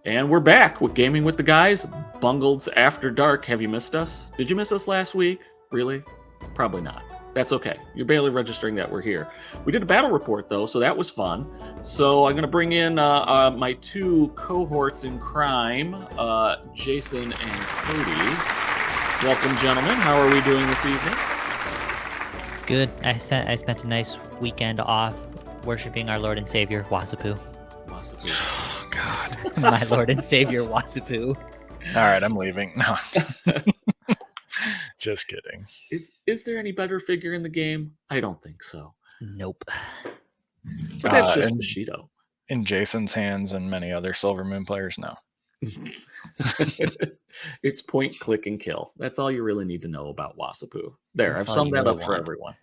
And we're back with Gaming with the Guys, Bungles After Dark. Have you missed us? Did you miss us last week? Really? Probably not. That's okay. You're barely registering that we're here. We did a battle report, though, so that was fun. So I'm going to bring in my two cohorts in crime, Jason and Cody. Welcome, gentlemen. How are we doing this evening? Good. I spent a nice weekend off worshiping our Lord and Savior, Wasapu. Wasapu. Oh, God. My Lord and Savior, Wasapu. All right, I'm leaving. No. Just kidding. Is there any better figure in the game? I don't think so. Nope. But that's just Bushido. In Jason's hands and many other Silver Moon players, no. It's point, click, and kill. That's all you really need to know about Wasapu. There, I've summed that up for everyone.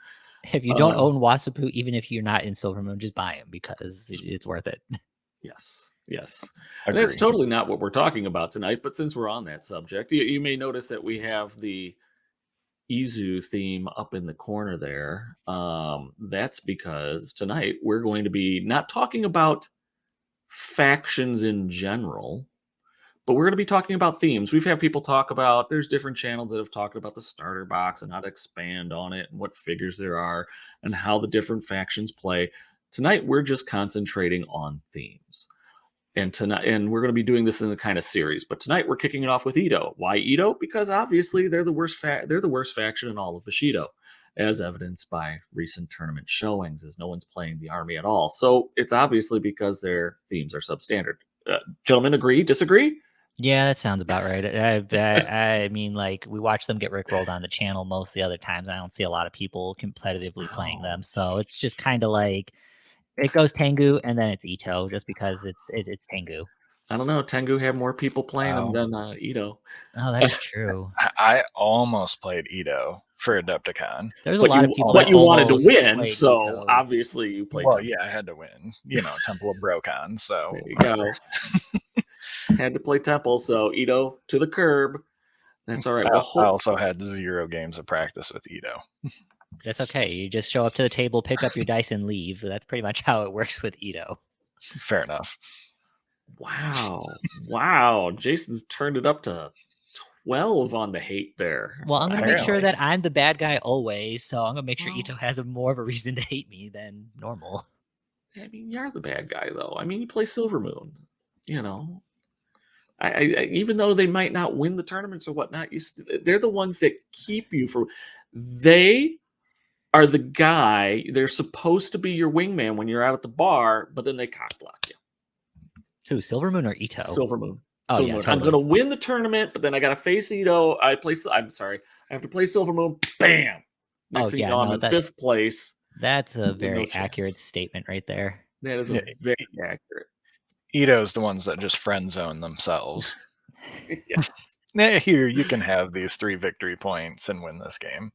If you don't own Wasapu, even if you're not in Silver Moon, just buy him because it's worth it. Yes. And that's totally not what we're talking about tonight, but since we're on that subject, you may notice that we have the Izu theme up in the corner there. That's because tonight we're going to be not talking about factions in general, but we're going to be talking about themes. We've had people talk about, there's different channels that have talked about the starter box and how to expand on it and what figures there are and how the different factions play. Tonight, we're just concentrating on themes. And we're going to be doing this in a kind of series. But tonight, we're kicking it off with Ito. Why Ito? Because obviously, they're the worst faction in all of Bushido, as evidenced by recent tournament showings, as no one's playing the army at all. So it's obviously because their themes are substandard. Gentlemen, agree? Disagree? Yeah, that sounds about right. I mean, like, we watch them get rickrolled on the channel most of the other times. I don't see a lot of people competitively playing them. So it's just kind of like, it goes Tengu and then it's Ito just because it's Tengu. I don't know. Tengu had more people playing them than Ito. Oh, that's true. I almost played Ito for Adepticon. There's a lot of people but you wanted to win, so Ito. Obviously you played. Well, yeah, I had to win. Temple of Brokon. So there you go. Had to play Temple, so Ito to the curb. That's all right. I also had 0 games of practice with Ito. That's okay. You just show up to the table, pick up your dice, and leave. That's pretty much how it works with Ito. Fair enough. Wow. Jason's turned it up to 12 on the hate there. Well, I'm going to make sure that I'm the bad guy always, so I'm going to make sure Ito has more of a reason to hate me than normal. I mean, you're the bad guy, though. I mean, you play Silver Moon, I even though they might not win the tournaments or whatnot, they're the ones that keep you from. They are the guy. They're supposed to be your wingman when you're out at the bar, but then they cockblock you. Who, Silver Moon or Ito? Silver Moon. Oh, Silver yeah, Moon. totally. I'm going to win the tournament, but then I got to face Ito. I have to play Silver Moon. Bam. Next thing you know, I'm in 5th place. That's a very accurate statement right there. That is very accurate. Ito's the ones that just friend zone themselves. Yes. Here, you can have these 3 victory points and win this game.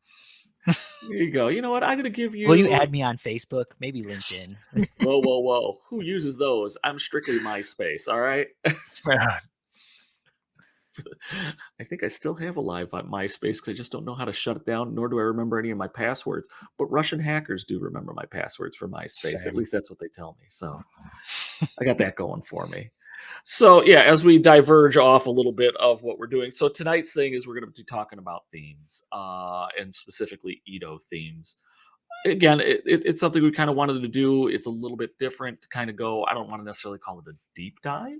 There you go. You know what? I'm going to give you... Will you add me on Facebook? Maybe LinkedIn. Whoa. Who uses those? I'm strictly MySpace, all right? I think I still have a live on MySpace because I just don't know how to shut it down, nor do I remember any of my passwords. But Russian hackers do remember my passwords for MySpace. Same. At least that's what they tell me. So I got that going for me. So, yeah, as we diverge off a little bit of what we're doing. So tonight's thing is we're going to be talking about themes, and specifically Ito themes. Again, it's something we kind of wanted to do. It's a little bit different to kind of go, I don't want to necessarily call it a deep dive.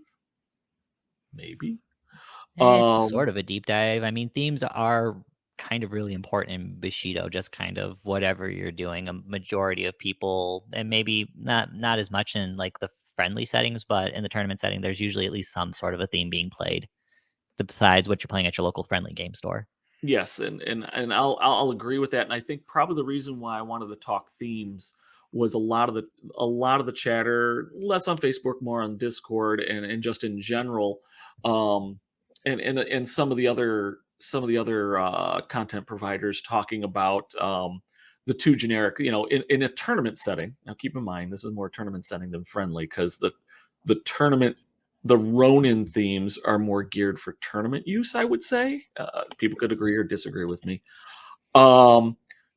Maybe. It's sort of a deep dive. I mean, themes are kind of really important in Bushido, just kind of whatever you're doing. A majority of people, and maybe not as much in like the friendly settings, but in the tournament setting, there's usually at least some sort of a theme being played besides what you're playing at your local friendly game store. Yes, and I'll agree with that. And I think probably the reason why I wanted to talk themes was a lot of the chatter, less on Facebook, more on Discord, and just in general. And some of the other content providers talking about the 2 generic, in a tournament setting. Now, keep in mind this is more tournament setting than friendly because the tournament, the Ronin themes are more geared for tournament use. I would say people could agree or disagree with me.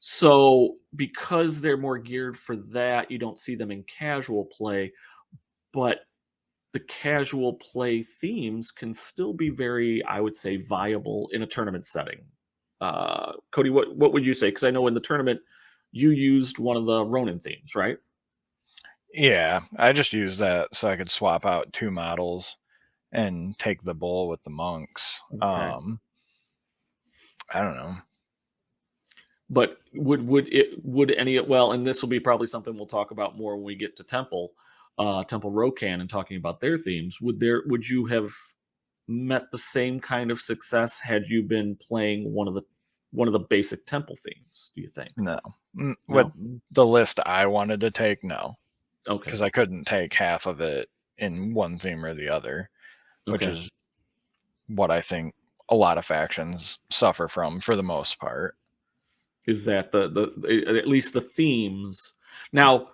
So because they're more geared for that, you don't see them in casual play, but the casual play themes can still be very, I would say, viable in a tournament setting. Cody, what would you say? Because I know in the tournament you used one of the Ronin themes, right? Yeah, I just used that so I could swap out 2 models and take the bull with the monks. Okay. I don't know. But would any, well, and this will be probably something we'll talk about more when we get to Temple Rokan and talking about their themes. Would you have met the same kind of success had you been playing one of the basic Temple themes, do you think? No. With No. the list I wanted to take, no. Okay. Because I couldn't take half of it in one theme or the other, which Okay. is what I think a lot of factions suffer from for the most part. Is that the at least the themes. Now,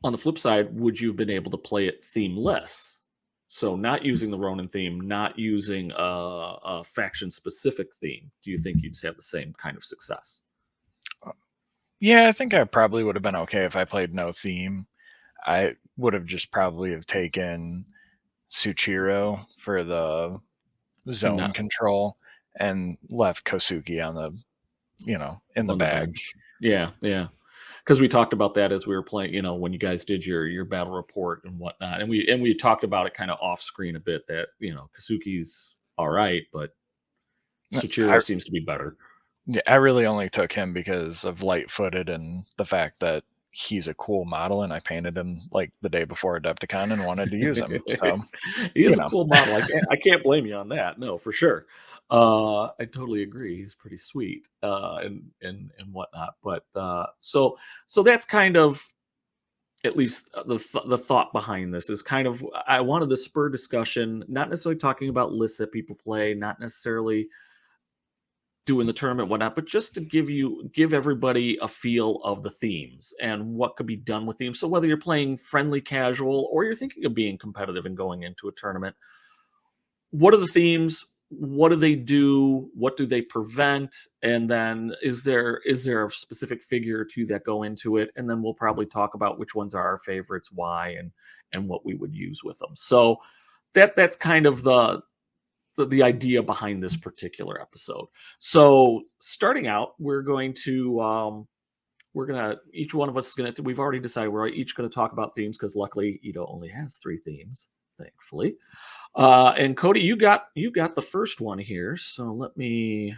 on the flip side, would you have been able to play it themeless? So not using the Ronin theme, not using a faction specific theme. Do you think you'd have the same kind of success? Yeah, I think I probably would have been okay if I played no theme. I would have just probably have taken Suchiro for the zone Not control and left Kosuke on the in the on the bag. bench. Yeah, yeah. Because we talked about that as we were playing, when you guys did your battle report and whatnot, and we talked about it kind of off screen a bit that Kasuki's all right, but I Suchiro seems to be better. Yeah, I really only took him because of light-footed and the fact that he's a cool model, and I painted him like the day before Adepticon and wanted to use him. So, He is you a know, cool model. I can't blame you on that. No, for sure. I totally agree. He's pretty sweet, and whatnot. But so that's kind of, at least the thought behind this is kind of, I wanted to spur discussion, not necessarily talking about lists that people play, not necessarily doing the tournament, whatnot, but just to give everybody a feel of the themes and what could be done with themes. So whether you're playing friendly casual or you're thinking of being competitive and going into a tournament, what are the themes? What do they do? What do they prevent? And then is there a specific figure or two that go into it? And then we'll probably talk about which ones are our favorites, why, and what we would use with them. So that's kind of the idea behind this particular episode. So starting out, each one of us is gonna, we've already decided we're each gonna talk about themes because luckily Ito only has 3 themes, thankfully. And Cody, you got the first one here, so let me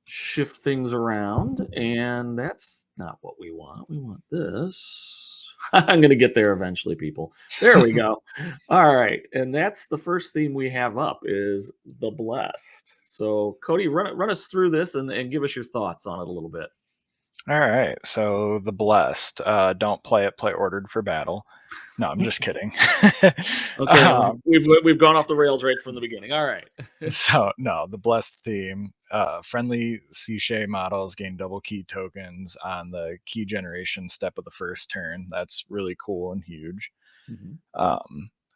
shift things around, and that's not what we want. We want this. I'm going to get there eventually, people. There we go. All right, and that's the first theme we have up is the Blessed. So, Cody, run us through this and give us your thoughts on it a little bit. all right. So the blessed, don't play it. Play ordered for battle. No, I'm just kidding. Okay, we've gone off the rails right from the beginning. All right. So no, the blessed theme. Friendly Sishay models gain double key tokens on the key generation step of the first turn. That's really cool and huge.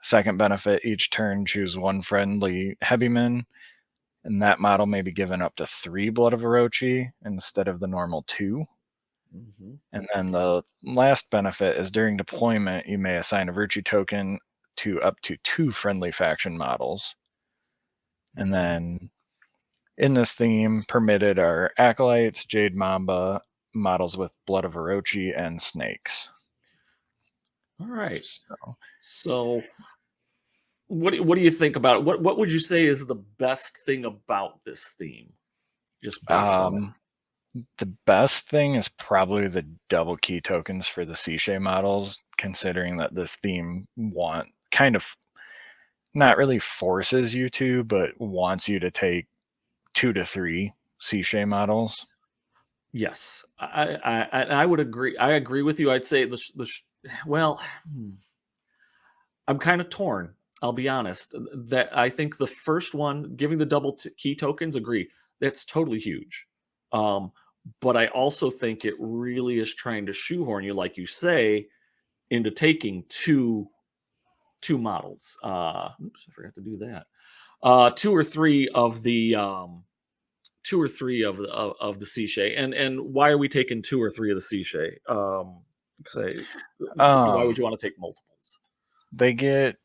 Second benefit, each turn choose one friendly heavyman, and that model may be given up to 3 Blood of Orochi instead of the normal 2. And then the last benefit is during deployment, you may assign a virtue token to up to 2 friendly faction models. And then in this theme, permitted are Acolytes, Jade Mamba, models with Blood of Orochi, and snakes. All right. So what do you think about it? What would you say is the best thing about this theme? Just based on it. The best thing is probably the double key tokens for the Sishay models, considering that this theme kind of not really forces you to, but wants you to take 2 to 3 Sishay models. Yes, I would agree. I agree with you. I'd say well, I'm kind of torn. I'll be honest. That I think the first one, giving the double key tokens, agree. That's totally huge. But I also think it really is trying to shoehorn you, like you say, into taking two models. Oops, I forgot to do that. 2 or 3 of the 2 or 3 of the Sishay. And why are we taking 2 or 3 of the Sishay? Why would you want to take multiples? They get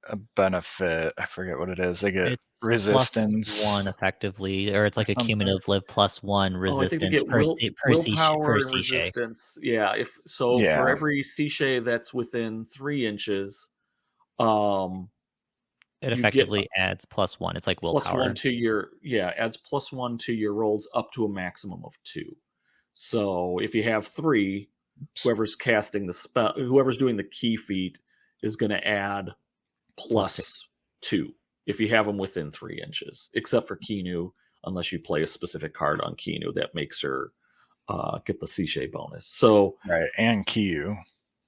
a benefit. I forget what it is. They get It's resistance. +1 effectively, or it's like a something. cumulative live +1 Oh, I think they resistance get per willpower and Seashade. resistance. Yeah, for Yeah. every Seashade that's within 3 inches, um, It you get effectively adds +1. It's like +1 willpower. to your adds +1 to your rolls up to a maximum of 2. So if you have 3, whoever's casting the spell, whoever's doing the key feat is going to add +2. +2 if you have them within 3 inches, except for Kinu, unless you play a specific card on Kinu that makes her get the Seashade bonus. So Right, and Kyu.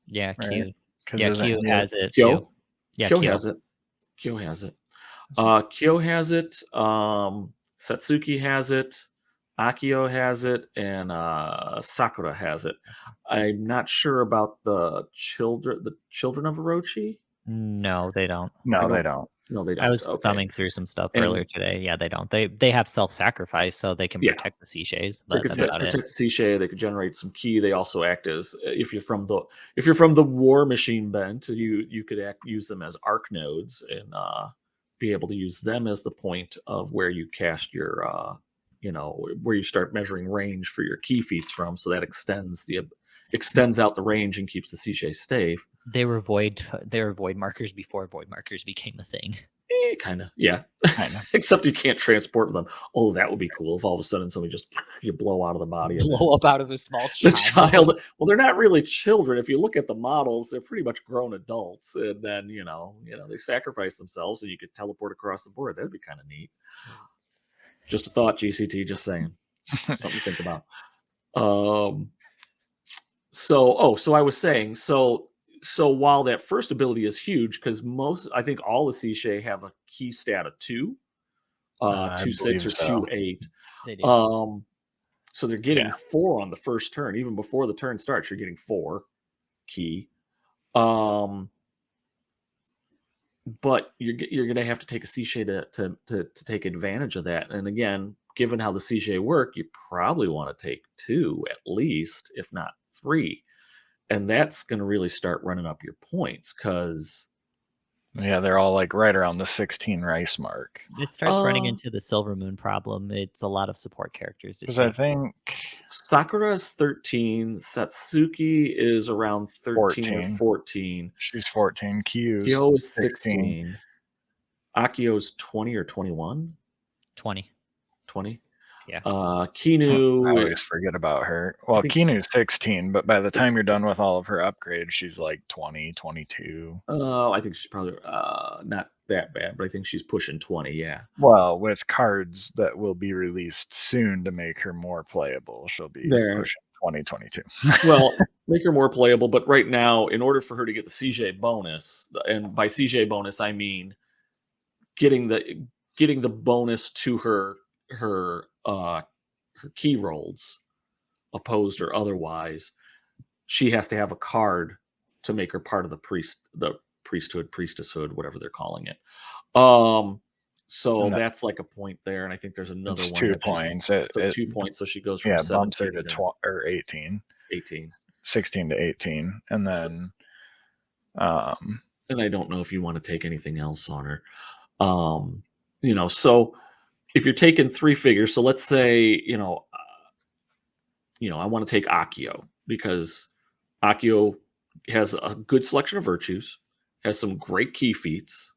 Yeah, right? Q. 'Cause Yeah, isn't Q he has it too. Kyo, Yeah, Kyo Q. has it. Kyo has it. Kyo has it. Satsuki has it. Akio has it, and Sakura has it. I'm not sure about the children. The children of Orochi. No, they don't. I No, they don't. don't. No, they I don't. was Okay. thumbing through some stuff earlier And today. Yeah, they don't. They have self-sacrifice, so they can yeah, protect the Seashades, they but could that's about it. protect the Seashade. They could generate some ki. They also act as if you're from the War Machine bent, you could use them as arc nodes and be able to use them as the point of where you cast your where you start measuring range for your key feats from. So that extends out the range and keeps the Seashade safe. They were void markers before void markers became a thing. Kind of, yeah. Kinda. Except you can't transport them. Oh, that would be cool if all of a sudden somebody just you blow out of the body and then Blow up out of a small the child. child. Well, they're not really children. If you look at the models, they're pretty much grown adults, and then they sacrifice themselves, so you could teleport across the board. That'd be kind of neat. Just a thought, GCT. Just saying, something to think about. So I was saying, so while that first ability is huge, because I think all the Sishay have a key stat of 2, I 2-6 believe or so. 2-8. They do. So they're getting 4 on the first turn. Even before the turn starts, you're getting 4 key. But you're gonna have to take a Sishay to take advantage of that. And again, given how the Sishay work, you probably want to take 2 at least, if not 3. And that's going to really start running up your points because Yeah, they're all like right around the 16 rice mark. It starts running into the Silver Moon problem. It's a lot of support characters to Because I take. think Sakura is 13, Satsuki is around 13 or 14. 14, She's 14. Kyu's Kyo is 16. 16, Akio's 20 or 21, 20. 20. Yeah. I Kinu, always forget about her. Well, Kinu's 16, but by the time you're done with all of her upgrades, she's like 20, 22. I think she's probably not that bad, but I think she's pushing 20. Yeah. Well, with cards that will be released soon to make her more playable, she'll be There. pushing 2022. Well, make her more playable, but right now, in order for her to get the CJ bonus, and by CJ bonus I mean getting the bonus to her key rolls, opposed or otherwise, she has to have a card to make her part of the priestesshood, whatever they're calling it. So that's like a point there, and I think there's another one. 2 points. 2 points, so she goes from 17 bumps her to 18. 16 to 18, and then and I don't know if you want to take anything else on her. So if you're taking 3 figures, so let's say, I want to take Akio because Akio has a good selection of virtues, has some great key feats,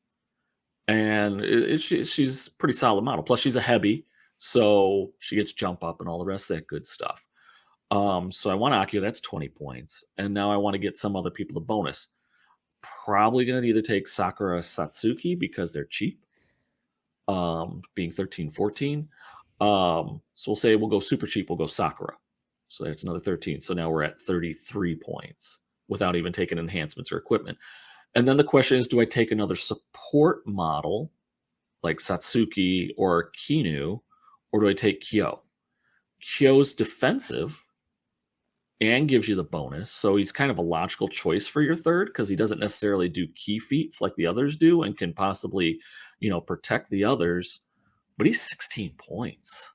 and she's a pretty solid model. Plus, she's a heavy, so she gets jump up and all the rest of that good stuff. So I want Akio, that's 20 points. And now I want to get some other people the bonus. Probably going to either take Sakura or Satsuki because they're cheap, being 13, 14. So we'll say we'll go super cheap, we'll go Sakura. So that's another 13. So now we're at 33 points without even taking enhancements or equipment. And then the question is, do I take another support model like Satsuki or Kinu, or do I take Kyo? Kyo's defensive and gives you the bonus, so he's kind of a logical choice for your third because he doesn't necessarily do key feats like the others do and can possibly, protect the others. But he's 16 points.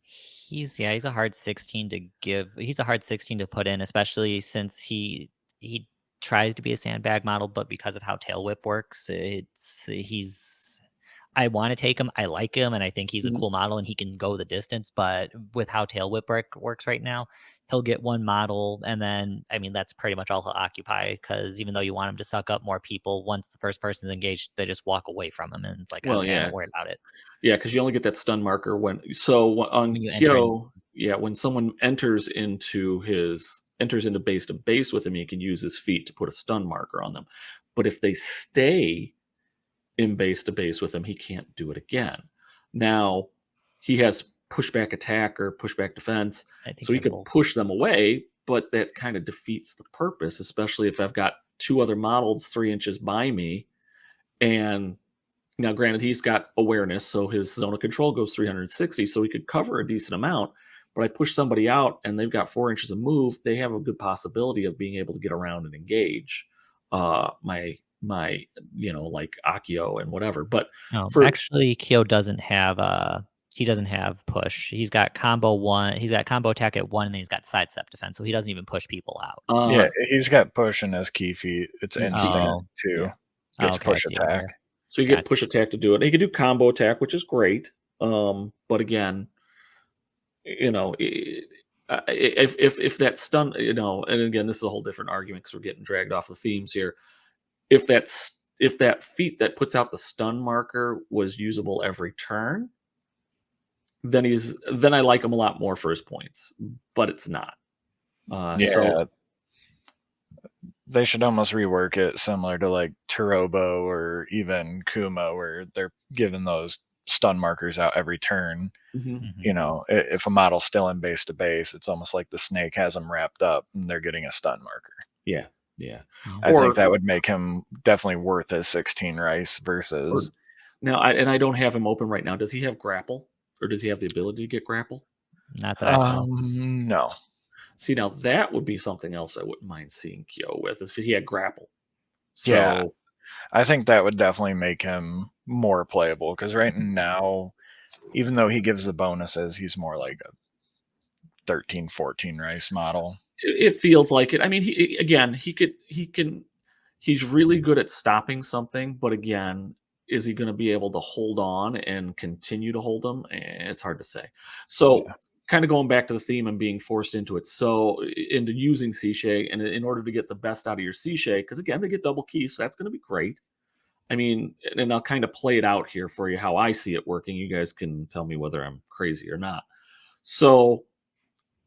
He's a hard 16 to give. He's a hard 16 to put in, especially since he tries to be a sandbag model, but because of how Tail Whip works, I want to take him. I like him, and I think he's a cool model, and he can go the distance. But with how Tail Whip works right now, he'll get one model, and then, I mean, that's pretty much all he'll occupy, because even though you want him to suck up more people, once the first person's engaged, they just walk away from him, and it's like, Well, okay, yeah, don't worry about it. Yeah, because you only get that stun marker on When you enter Kyo. Yeah, when someone enters into base to base with him, he can use his feet to put a stun marker on them. But if they stay in base to base with him, he can't do it again. Now, he has pushback attack or pushback defense, I think so he that's could both. push them away, but that kind of defeats the purpose, especially if I've got two other models 3 inches by me. And now, granted, he's got awareness, so his zone of control goes 360, so he could cover a decent amount. But I push somebody out and they've got 4 inches of move, they have a good possibility of being able to get around and engage my like Akio and whatever. But Actually, Kyo doesn't have push. He's got combo attack at 1, and then he's got sidestep defense, so he doesn't even push people out. Yeah, he's got push in his key feat. It's His instinct too. Yeah. Gets push attack. So you get push attack to do it. He could do combo attack, which is great. But again, if that stun, and again, this is a whole different argument because we're getting dragged off the themes here. If that feat that puts out the stun marker was usable every turn, then I like him a lot more for his points, but it's not. So they should almost rework it similar to like Turobo or even Kuma, where they're giving those stun markers out every turn. If a model's still in base to base, it's almost like the snake has them wrapped up and they're getting a stun marker. Yeah. I think that would make him definitely worth his 16 rice versus. Now, I don't have him open right now. Does he have grapple, or does he have the ability to get grapple? Not that I saw. No. See, now that would be something else I wouldn't mind seeing Kyo with, if he had grapple. So, yeah, I think that would definitely make him more playable, because right now, even though he gives the bonuses, he's more like a 13, 14 rice model. It feels like it. I mean, he's really good at stopping something, but again, is he going to be able to hold on and continue to hold them? It's hard to say. So, kind of going back to the theme and being forced into it. So, into using Sishay, and in order to get the best out of your Sishay, because again, they get double keys, so that's going to be great. I mean, and I'll kind of play it out here for you how I see it working. You guys can tell me whether I'm crazy or not. So,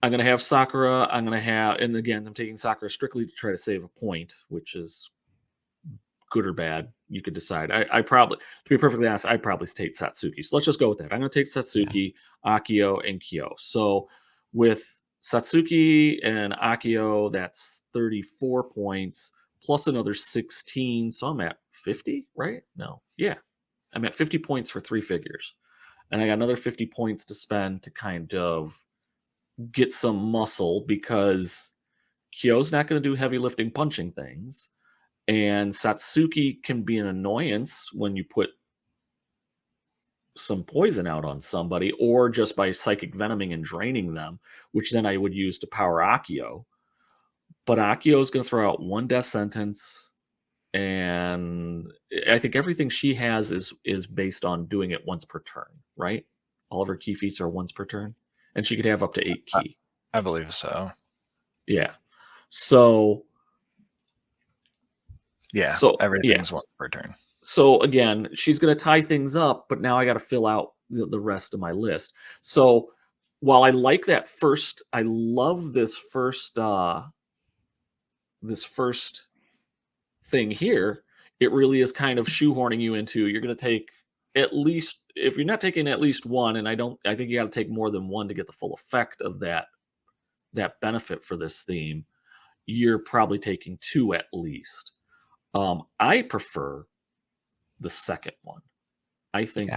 I'm going to have Sakura. And again, I'm taking Sakura strictly to try to save a point, which is good or bad. You could decide. I probably, to be perfectly honest, I'd probably take Satsuki. So let's just go with that. I'm going to take Satsuki, Akio, and Kyo. So with Satsuki and Akio, that's 34 points plus another 16. So I'm at 50, right? No. Yeah. I'm at 50 points for 3 figures. And I got another 50 points to spend to kind of get some muscle, because Kyo's not going to do heavy lifting punching things, and Satsuki can be an annoyance when you put some poison out on somebody, or just by psychic venoming and draining them, which then I would use to power Akio. But Akio is going to throw out 1 death sentence, and I think everything she has is based on doing it once per turn, right? All of her key feats are once per turn. And she could have up to 8 key. I believe so. Yeah. So. Yeah. So everything's once per turn. So again, she's going to tie things up, but now I got to fill out the rest of my list. So while I like that first, I love this first thing here. It really is kind of shoehorning you into, you're going to take at least, if you're not taking at least 1, and I think you got to take more than 1 to get the full effect of that benefit for this theme, you're probably taking 2 at least. I prefer the second one. I think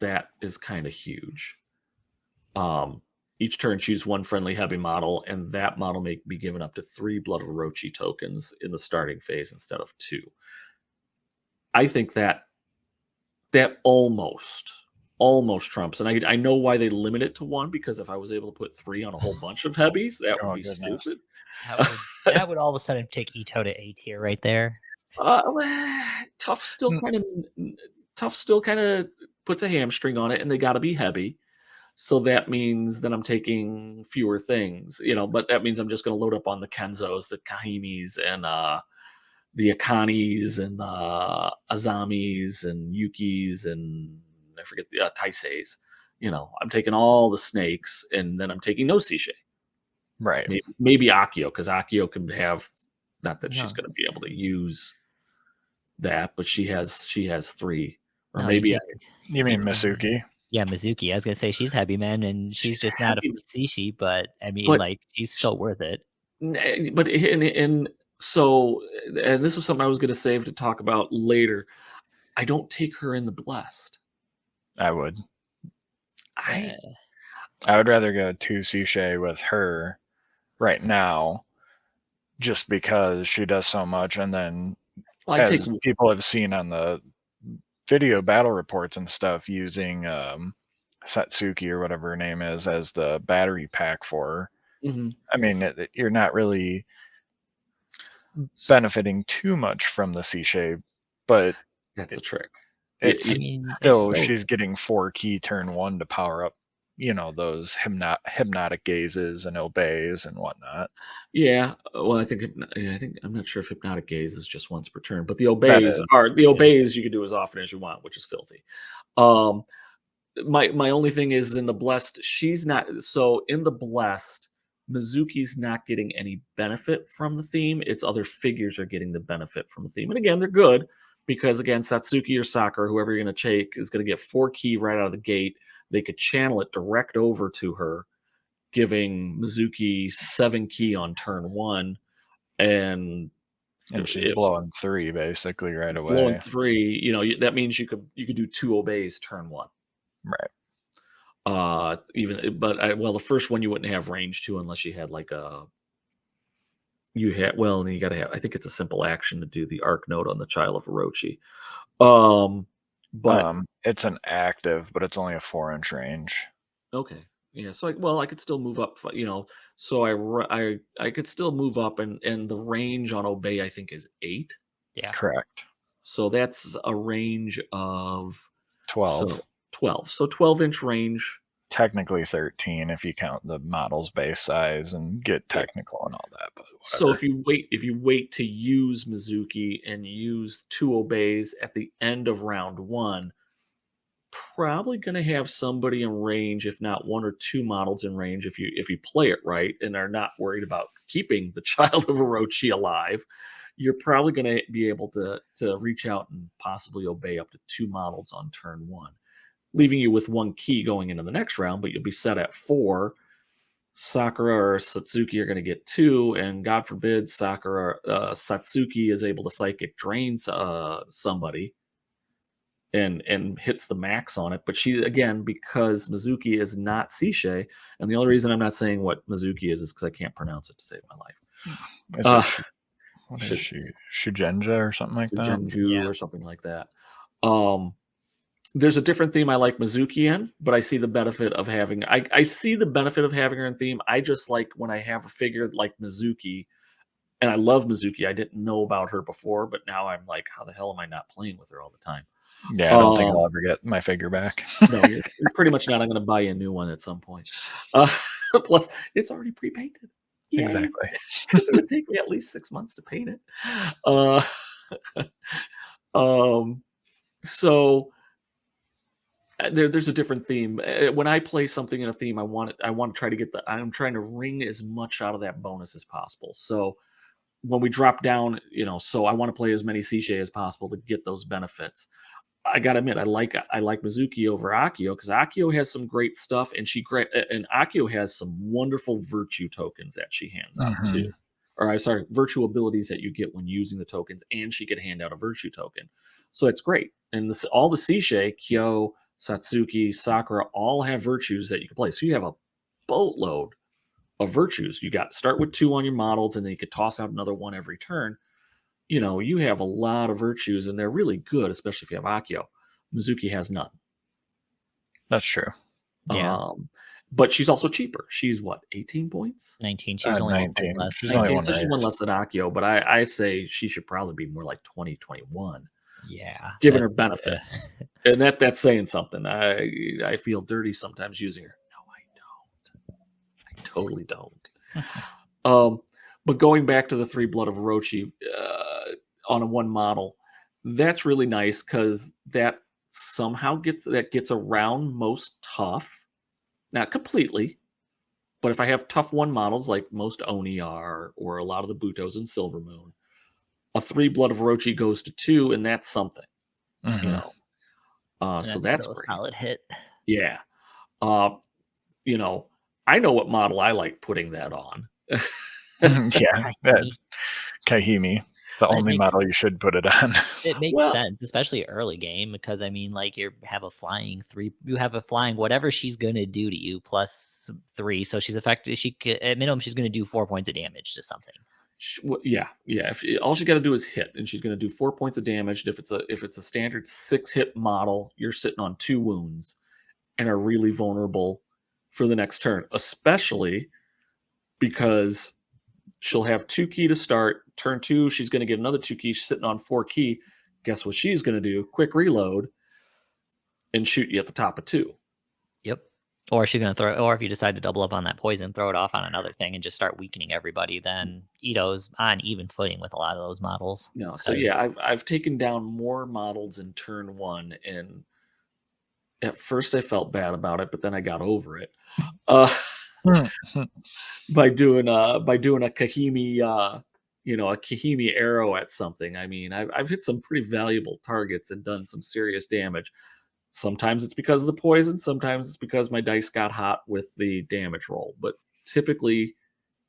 that is kind of huge. Each turn, choose 1 friendly heavy model, and that model may be given up to 3 Blood of Orochi tokens in the starting phase instead of 2. I think that almost almost trumps. And I know why they limit it to 1, because if I was able to put 3 on a whole bunch of heavies, that would be stupid. That would all of a sudden take Ito to A tier right there. Tough still kind of puts a hamstring on it, and they got to be heavy. So that means that I'm taking fewer things, but that means I'm just going to load up on the Kenzos, the Kahimis, and the Akanis, and the Azamis, and Yukis, and I forget the Taiseis. I'm taking all the snakes, and then I'm taking no Sishe. Right. Maybe Akio, because Akio can have, not that she's going to be able to use that, but she has 3. Or maybe you mean Mizuki? Yeah, Mizuki. I was gonna say she's heavy, man, and she's just not a Sishi, but I mean, she's so worth it. But so this was something I was going to save to talk about later. I don't take her in the blessed. I would. I would rather go 2 Sishe with her right now, just because she does so much, and then as people have seen on the video battle reports and stuff, using Satsuki or whatever her name is as the battery pack for her. Mm-hmm. I mean, you're not really benefiting too much from the Sishe, but that's a trick. She's getting 4 key turn 1 to power up, those hypnotic gazes and obeys and whatnot. Yeah, well, I think I'm not sure if hypnotic gaze is just once per turn, but the obeys you can do as often as you want, which is filthy. My only thing is, in the blessed, she's not. So in the blessed, Mizuki's not getting any benefit from the theme. It's other figures are getting the benefit from the theme, and again, they're good because, again, Satsuki or Sakura, whoever you're going to take, is going to get 4 key right out of the gate. They could channel it direct over to her, giving Mizuki 7 key on turn 1, and she's blowing 3 basically right away. Blowing 3, that means you could do 2 obeys turn 1. Right. The first one you wouldn't have range to unless you had and you got to have. I think it's a simple action to do the arc note on the Child of Orochi. But it's an active, but it's only a 4-inch range. Okay. Yeah. So I could still move up. So I could still move up, and the range on obey I think is 8. Yeah. Correct. So that's a range of 12. So 12. So 12-inch range. Technically 13 if you count the model's base size and get technical and all that. But so if you wait to use Mizuki and use 2 obeys at the end of round 1, probably going to have somebody in range, if not 1 or 2 models in range, if you play it right and are not worried about keeping the Child of Orochi alive. You're probably going to be able to reach out and possibly obey up to 2 models on turn 1, leaving you with 1 key going into the next round, but you'll be set at 4. Sakura or Satsuki are going to get 2, and God forbid Satsuki is able to psychic drain somebody and hits the max on it. But she, again, because Mizuki is not Sishe, and the only reason I'm not saying what Mizuki is because I can't pronounce it to save my life. What is she? Shugenja or something like that? Shugenju or something like that. There's a different theme I like Mizuki in, but I see the benefit of having I see the benefit of having her in theme. I just like when I have a figure like Mizuki, and I love Mizuki. I didn't know about her before, but now I'm like, how the hell am I not playing with her all the time? Yeah, I don't think I'll ever get my figure back. No, you're pretty much not. I'm going to buy you a new one at some point. Plus, it's already pre-painted. Yay. Exactly. Because it would take me at least 6 months to paint it. So there's a different theme. When I play something in a theme, I want to try to get I'm trying to wring as much out of that bonus as possible. So when we drop down, so I want to play as many Sishe as possible to get those benefits. I gotta admit, I like Mizuki over Akio because Akio has some great stuff, and Akio has some wonderful virtue tokens that she hands out too. Or I'm sorry, virtue abilities that you get when using the tokens, and she could hand out a virtue token. So it's great. And all the Sishe, Kyo, Satsuki, Sakura, all have virtues that you can play. So you have a boatload of virtues. You got start with 2 on your models, and then you could toss out another 1 every turn. You have a lot of virtues, and they're really good, especially if you have Akio. Mizuki has none. That's true. Yeah. But she's also cheaper. She's what, 18 points? 19. She's only 1 point 19. less. She's only 19, one so she's race. one less than Akio, but I say she should probably be more like 20, 21. Yeah. Given her benefits. And that's saying something. I feel dirty sometimes using her. No, I don't. I totally don't. But going back to the 3 Blood of Orochi on a one model, that's really nice because that somehow gets around most tough. Not completely, but if I have tough one models like most Oni are, or a lot of the Butos in Silver Moon, a 3 Blood of Orochi goes to 2, and that's something. Mm-hmm. You know. So that's still great. a solid hit. Yeah. You know, I know what model I like putting that on. Yeah, Kahimi, the only model you should put it on. It makes sense, especially early game, because I mean, like you have a flying whatever she's gonna do to you plus 3, so she's effective. At minimum she's gonna do 4 points of damage to something. Yeah. All she got to do is hit, and she's going to do 4 points of damage. If it's a standard 6 hit model, you're sitting on 2 wounds and are really vulnerable for the next turn, especially because she'll have 2 ki to start. Turn 2, she's going to get another 2 ki. She's sitting on 4 ki. Guess what she's going to do? Quick reload and shoot you at the top of 2. Yep. Or she's gonna or if you decide to double up on that poison, throw it off on another thing and just start weakening everybody. Then Ito's on even footing with a lot of those models. No, so yeah, I've taken down more models in turn 1, and at first I felt bad about it, but then I got over it. By doing a Kahimi, a Kahimi arrow at something. I mean, I've hit some pretty valuable targets and done some serious damage. Sometimes it's because of the poison. Sometimes it's because my dice got hot with the damage roll. But typically,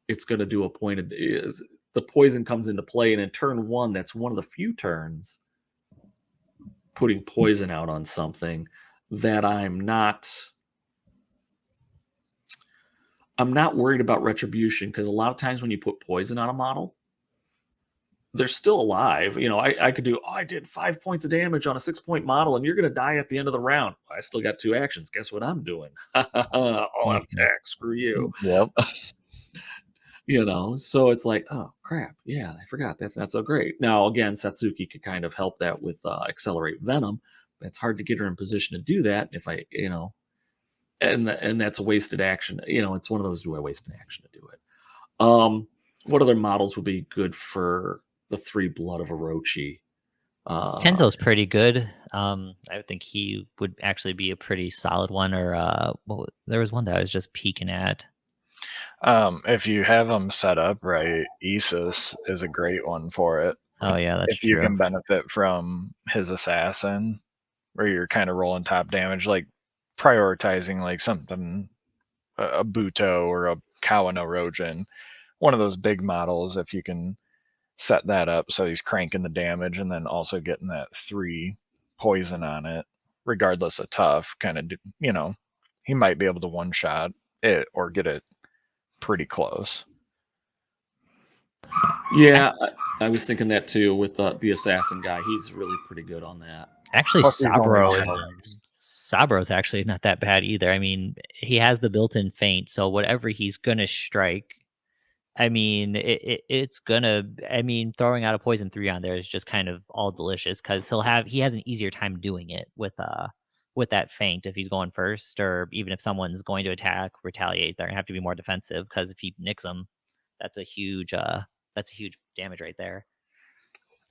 it's going to do a point of the poison comes into play, and in turn 1, that's one of the few turns putting poison out on something that I'm not worried about retribution, because a lot of times when you put poison on a model, they're still alive. I could do, I did 5 points of damage on a 6-point model, and you're going to die at the end of the round. I still got 2 actions. Guess what I'm doing? I'll have attack. Screw you. Yep. So it's like, oh crap, yeah, I forgot. That's not so great. Now again, Satsuki could kind of help that with accelerate venom. It's hard to get her in position to do that. If I, and that's a wasted action. It's one of those, do I waste an action to do it? What other models would be good for the 3 Blood of Orochi? Kenzo's pretty good. I think he would actually be a pretty solid one. Or there was one that I was just peeking at. If you have them set up right, Isis is a great one for it. Oh yeah, that's true. If you can benefit from his assassin, where you're kind of rolling top damage, like prioritizing like something, a Buto or a Kawano Rojin, one of those big models. If you can set that up so he's cranking the damage and then also getting that 3 poison on it, regardless of tough, kind of, he might be able to one shot it or get it pretty close. Yeah, I was thinking that too with the assassin guy. He's really pretty good on that. Actually, Sabro's actually not that bad either. I mean, he has the built-in feint, so whatever he's gonna strike, I mean, it's gonna. I mean, throwing out a poison 3 on there is just kind of all delicious because he has an easier time doing it with that feint if he's going first, or even if someone's going to attack, retaliate. They're gonna have to be more defensive because if he nicks them, that's a huge damage right there.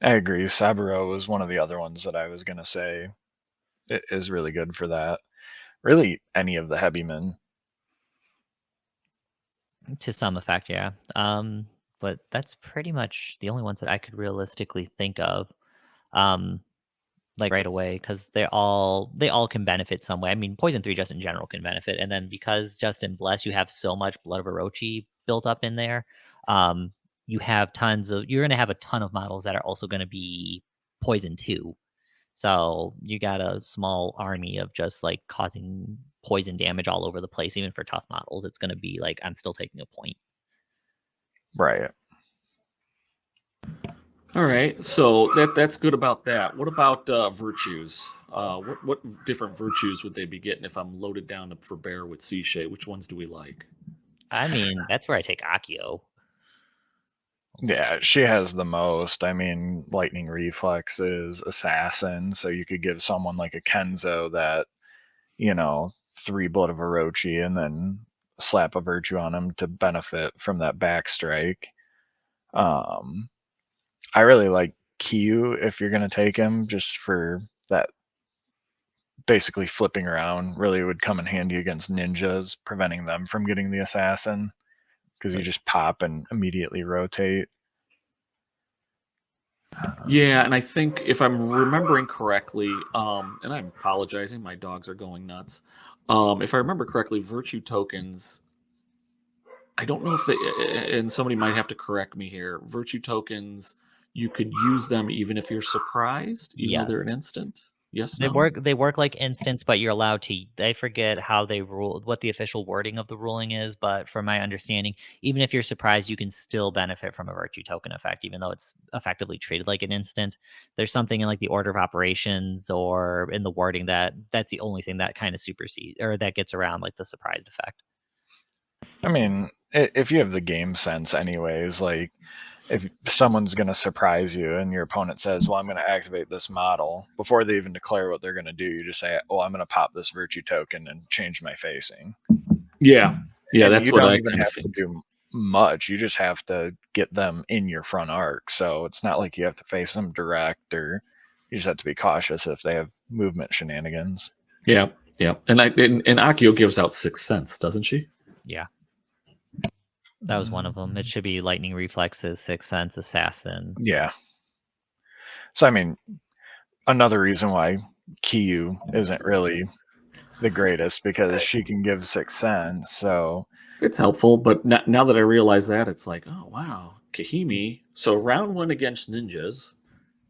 I agree. Saburo was one of the other ones that I was gonna say it is really good for that. Really, any of the heavy men. To some effect, yeah. But that's pretty much the only ones that I could realistically think of, like right away, because they all can benefit some way. I mean, Poison 3 just in general can benefit, and then because Justin Bless, you have so much Blood of Orochi built up in there. You're gonna have a ton of models that are also gonna be Poison 2. So you got a small army of just like causing poison damage all over the place. Even for tough models, it's going to be like, I'm still taking a point. Right. All right, so that's good about that. What about virtues? What different virtues would they be getting if I'm loaded down for bear with Seashay? Which ones do we like? I mean, that's where I take Akio. Yeah, she has the most. I mean, lightning reflexes, assassin. So you could give someone like a Kenzo that, 3 blood of Orochi and then slap a virtue on him to benefit from that back strike. I really like Kyu if you're going to take him, just for that basically flipping around really would come in handy against ninjas, preventing them from getting the assassin, because you just pop and immediately rotate. Yeah, and I think if I'm remembering correctly, and I'm apologizing, my dogs are going nuts. If I remember correctly, virtue tokens. I don't know if they, and somebody might have to correct me here. Virtue tokens, you could use them even if you're surprised, even though they're an Yes. instant. Yes, They no? work like instants, but you're allowed to. I forget how they rule, what the official wording of the ruling is, but from my understanding, even if you're surprised, you can still benefit from a virtue token effect, even though it's effectively treated like an instant. There's something in like the order of operations or in the wording that's the only thing that kind of supersedes or that gets around like the surprised effect. I mean, if you have the game sense, anyways, like if someone's going to surprise you and your opponent says, well, I'm going to activate this model, before they even declare what they're going to do, you just say, oh, I'm going to pop this virtue token and change my facing. Yeah. Yeah, And that's you what don't I even kind of have to think. do much. You just have to get them in your front arc. So it's not like you have to face them direct, or you just have to be cautious if they have movement shenanigans. Yeah, yeah. And Akio gives out 6 cents, doesn't she? Yeah. That was one of them. It should be lightning reflexes, 6 Sense, assassin. Yeah. So, I mean, another reason why Kyu isn't really the greatest, because she can give 6 cents. So It's helpful, but now that I realize that, it's like, oh, wow. Kahimi. So round 1 against ninjas,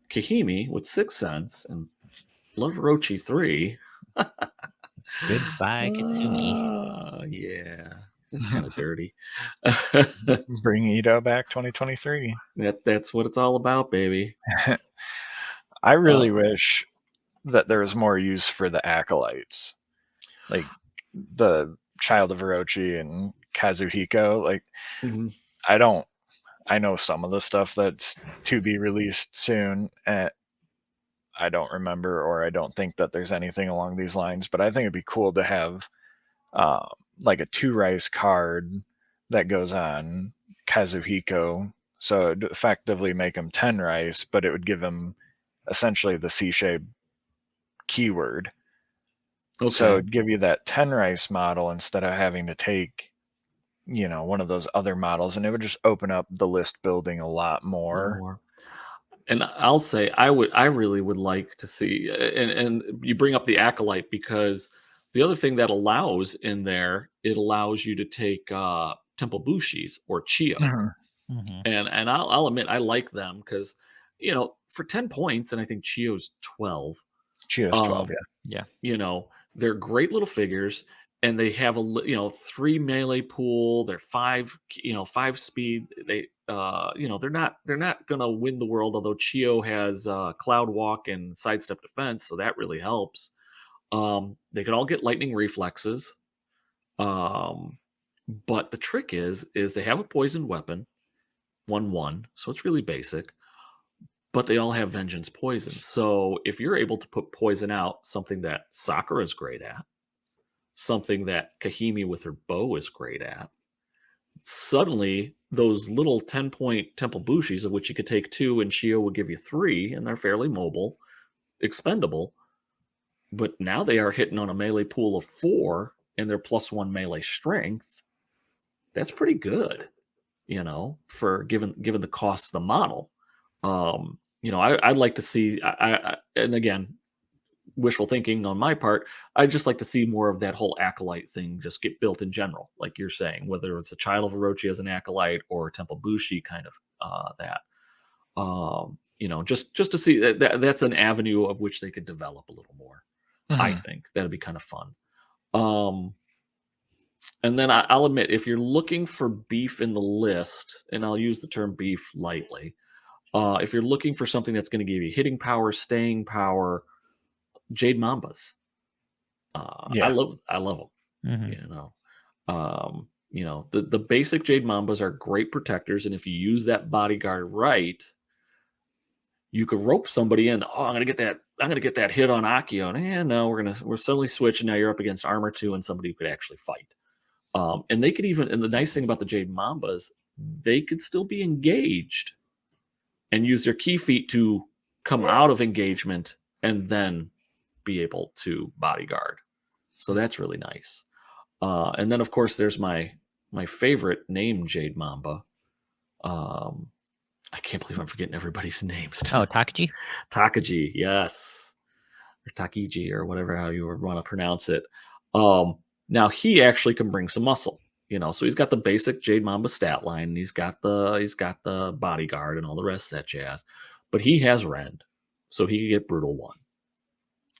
Kahimi with 6 cents and Blood Orochi 3. Goodbye, Katsumi. Yeah. That's kind of dirty. bring Ito back 2023. That's what it's all about, baby. I really wish that there was more use for the acolytes, like the Child of Orochi and Kazuhiko. Like, Mhm. I know some of the stuff that's to be released soon, and I don't remember, or I don't think that there's anything along these lines, but I think it'd be cool to have uh, like a 2 rice card that goes on Kazuhiko. So it'd effectively make him 10 rice, but it would give him essentially the C-shape keyword. Okay. So it'd give you that 10 rice model instead of having to take, one of those other models, and it would just open up the list building a lot more. And I'll say I really would like to see, and you bring up the acolyte because the other thing that allows in there, it allows you to take Temple Bushis or Chio. Mhm. Mm-hmm. And I'll admit I like them because for 10 points, and I think Chio's 12. Chio's 12, yeah. They're great little figures, and they have a 3 melee pool. They're 5 speed. They're not gonna win the world. Although Chio has Cloud Walk and Sidestep Defense, so that really helps. They can all get lightning reflexes. But the trick is they have a poisoned weapon, 1/1, so it's really basic. But they all have vengeance poison. So if you're able to put poison out, something that Sakura is great at, something that Kahimi with her bow is great at, suddenly those little 10-point Temple Bushis, of which you could take 2 and Shio would give you 3, and they're fairly mobile, expendable. But now they are hitting on a melee pool of 4 and their +1 melee strength. That's pretty good, for given the cost of the model. I'd like to see, and again, wishful thinking on my part, I'd just like to see more of that whole acolyte thing just get built in general, like you're saying, whether it's a Child of Orochi as an acolyte or a Temple Bushi kind of that. Just to see that's an avenue of which they could develop a little more. I think that'd be kind of fun. And then I'll admit, if you're looking for beef in the list, and I'll use the term beef lightly, if you're looking for something that's going to give you hitting power, staying power, Jade Mambas. Yeah. I love them. Mhm. The basic Jade Mambas are great protectors, and if you use that bodyguard right, you could rope somebody in. Oh, I'm gonna get that hit on Akio. And no, we're suddenly switching. Now you're up against armor 2 and somebody who could actually fight. And they could even, and the nice thing about the Jade Mambas, they could still be engaged and use their key feat to come out of engagement and then be able to bodyguard. So that's really nice. And then of course there's my favorite name Jade Mamba. I can't believe I'm forgetting everybody's names. Oh, Takagi? Takagi, yes. Or Takiji or whatever how you would want to pronounce it. Now he actually can bring some muscle. So he's got the basic Jade Mamba stat line, and he's got the bodyguard and all the rest of that jazz. But he has rend, so he can get brutal 1.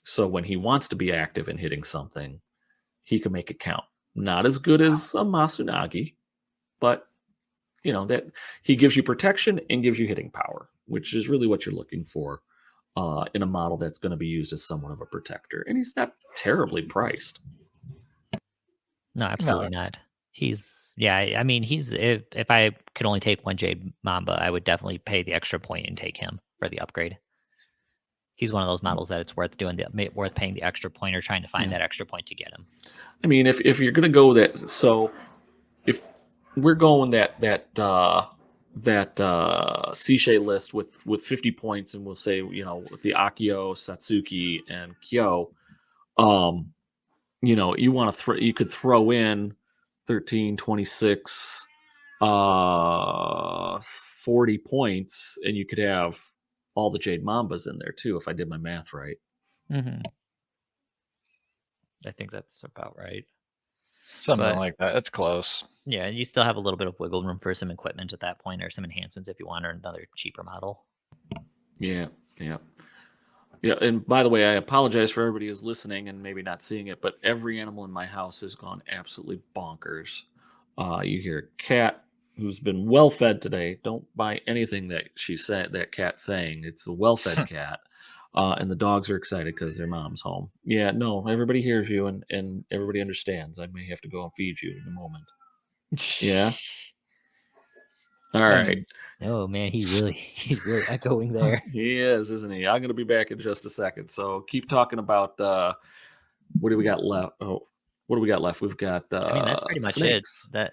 So when he wants to be active in hitting something, he can make it count. Not as good as a Masunagi, but that he gives you protection and gives you hitting power, which is really what you're looking for in a model that's going to be used as somewhat of a protector. And he's not terribly priced. No, absolutely not. I mean, if I could only take one Jade Mamba, I would definitely pay the extra point and take him for the upgrade. He's one of those models that it's worth paying the extra point or trying to find that extra point to get him. I mean, if you're going to go that, so if we're going that Sishay list with 50 points, and we'll say with the Akio, Satsuki, and Kyo, you want to you could throw in 13, 26, 40 points, and you could have all the Jade Mambas in there too, if I did my math right. Mm-hmm. I think that's about right. Something like that. It's close. Yeah, you still have a little bit of wiggle room for some equipment at that point, or some enhancements if you want, or another cheaper model. Yeah. And by the way, I apologize for everybody who's listening and maybe not seeing it, but every animal in my house has gone absolutely bonkers. You hear a cat who's been well fed today. Don't buy anything that that cat's saying. It's a well fed cat. And the dogs are excited because their mom's home. Yeah, no, everybody hears you and everybody understands. I may have to go and feed you in a moment. Yeah. All right. Oh man, he's really echoing there. He is, isn't he? I'm going to be back in just a second. So keep talking about what do we got left? Oh, what do we got left? We've got I mean, that's pretty much snakes. it.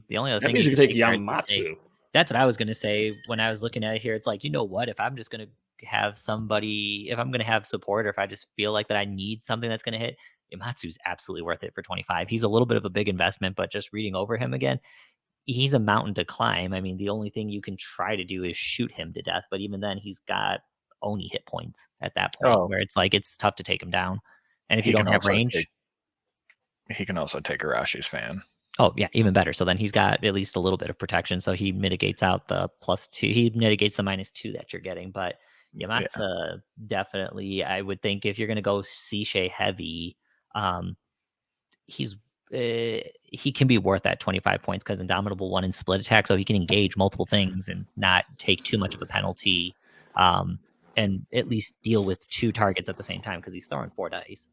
The only other That thing means you can take there is the Yamatsu. snakes. That's what I was gonna say when I was looking at it here. It's like, you know what? If I'm just gonna have somebody, if I'm gonna have support, or if I just feel like that I need something that's gonna hit, Yamatsu's absolutely worth it for 25. He's a little bit of a big investment, but just reading over him again, he's a mountain to climb. I mean, the only thing you can try to do is shoot him to death, but even then, he's got Oni hit points at that point, where it's like it's tough to take him down. And if you don't have range, he can also take Arashi's fan. Oh, yeah, even better. So then he's got at least a little bit of protection. So he mitigates out the +2. He mitigates the -2 that you're getting. But Yamatsu, definitely, I would think if you're going to go Sishay heavy, he can be worth that 25 points because Indomitable 1 in split attack. So he can engage multiple things and not take too much of a penalty, and at least deal with 2 targets at the same time because he's throwing 4 dice.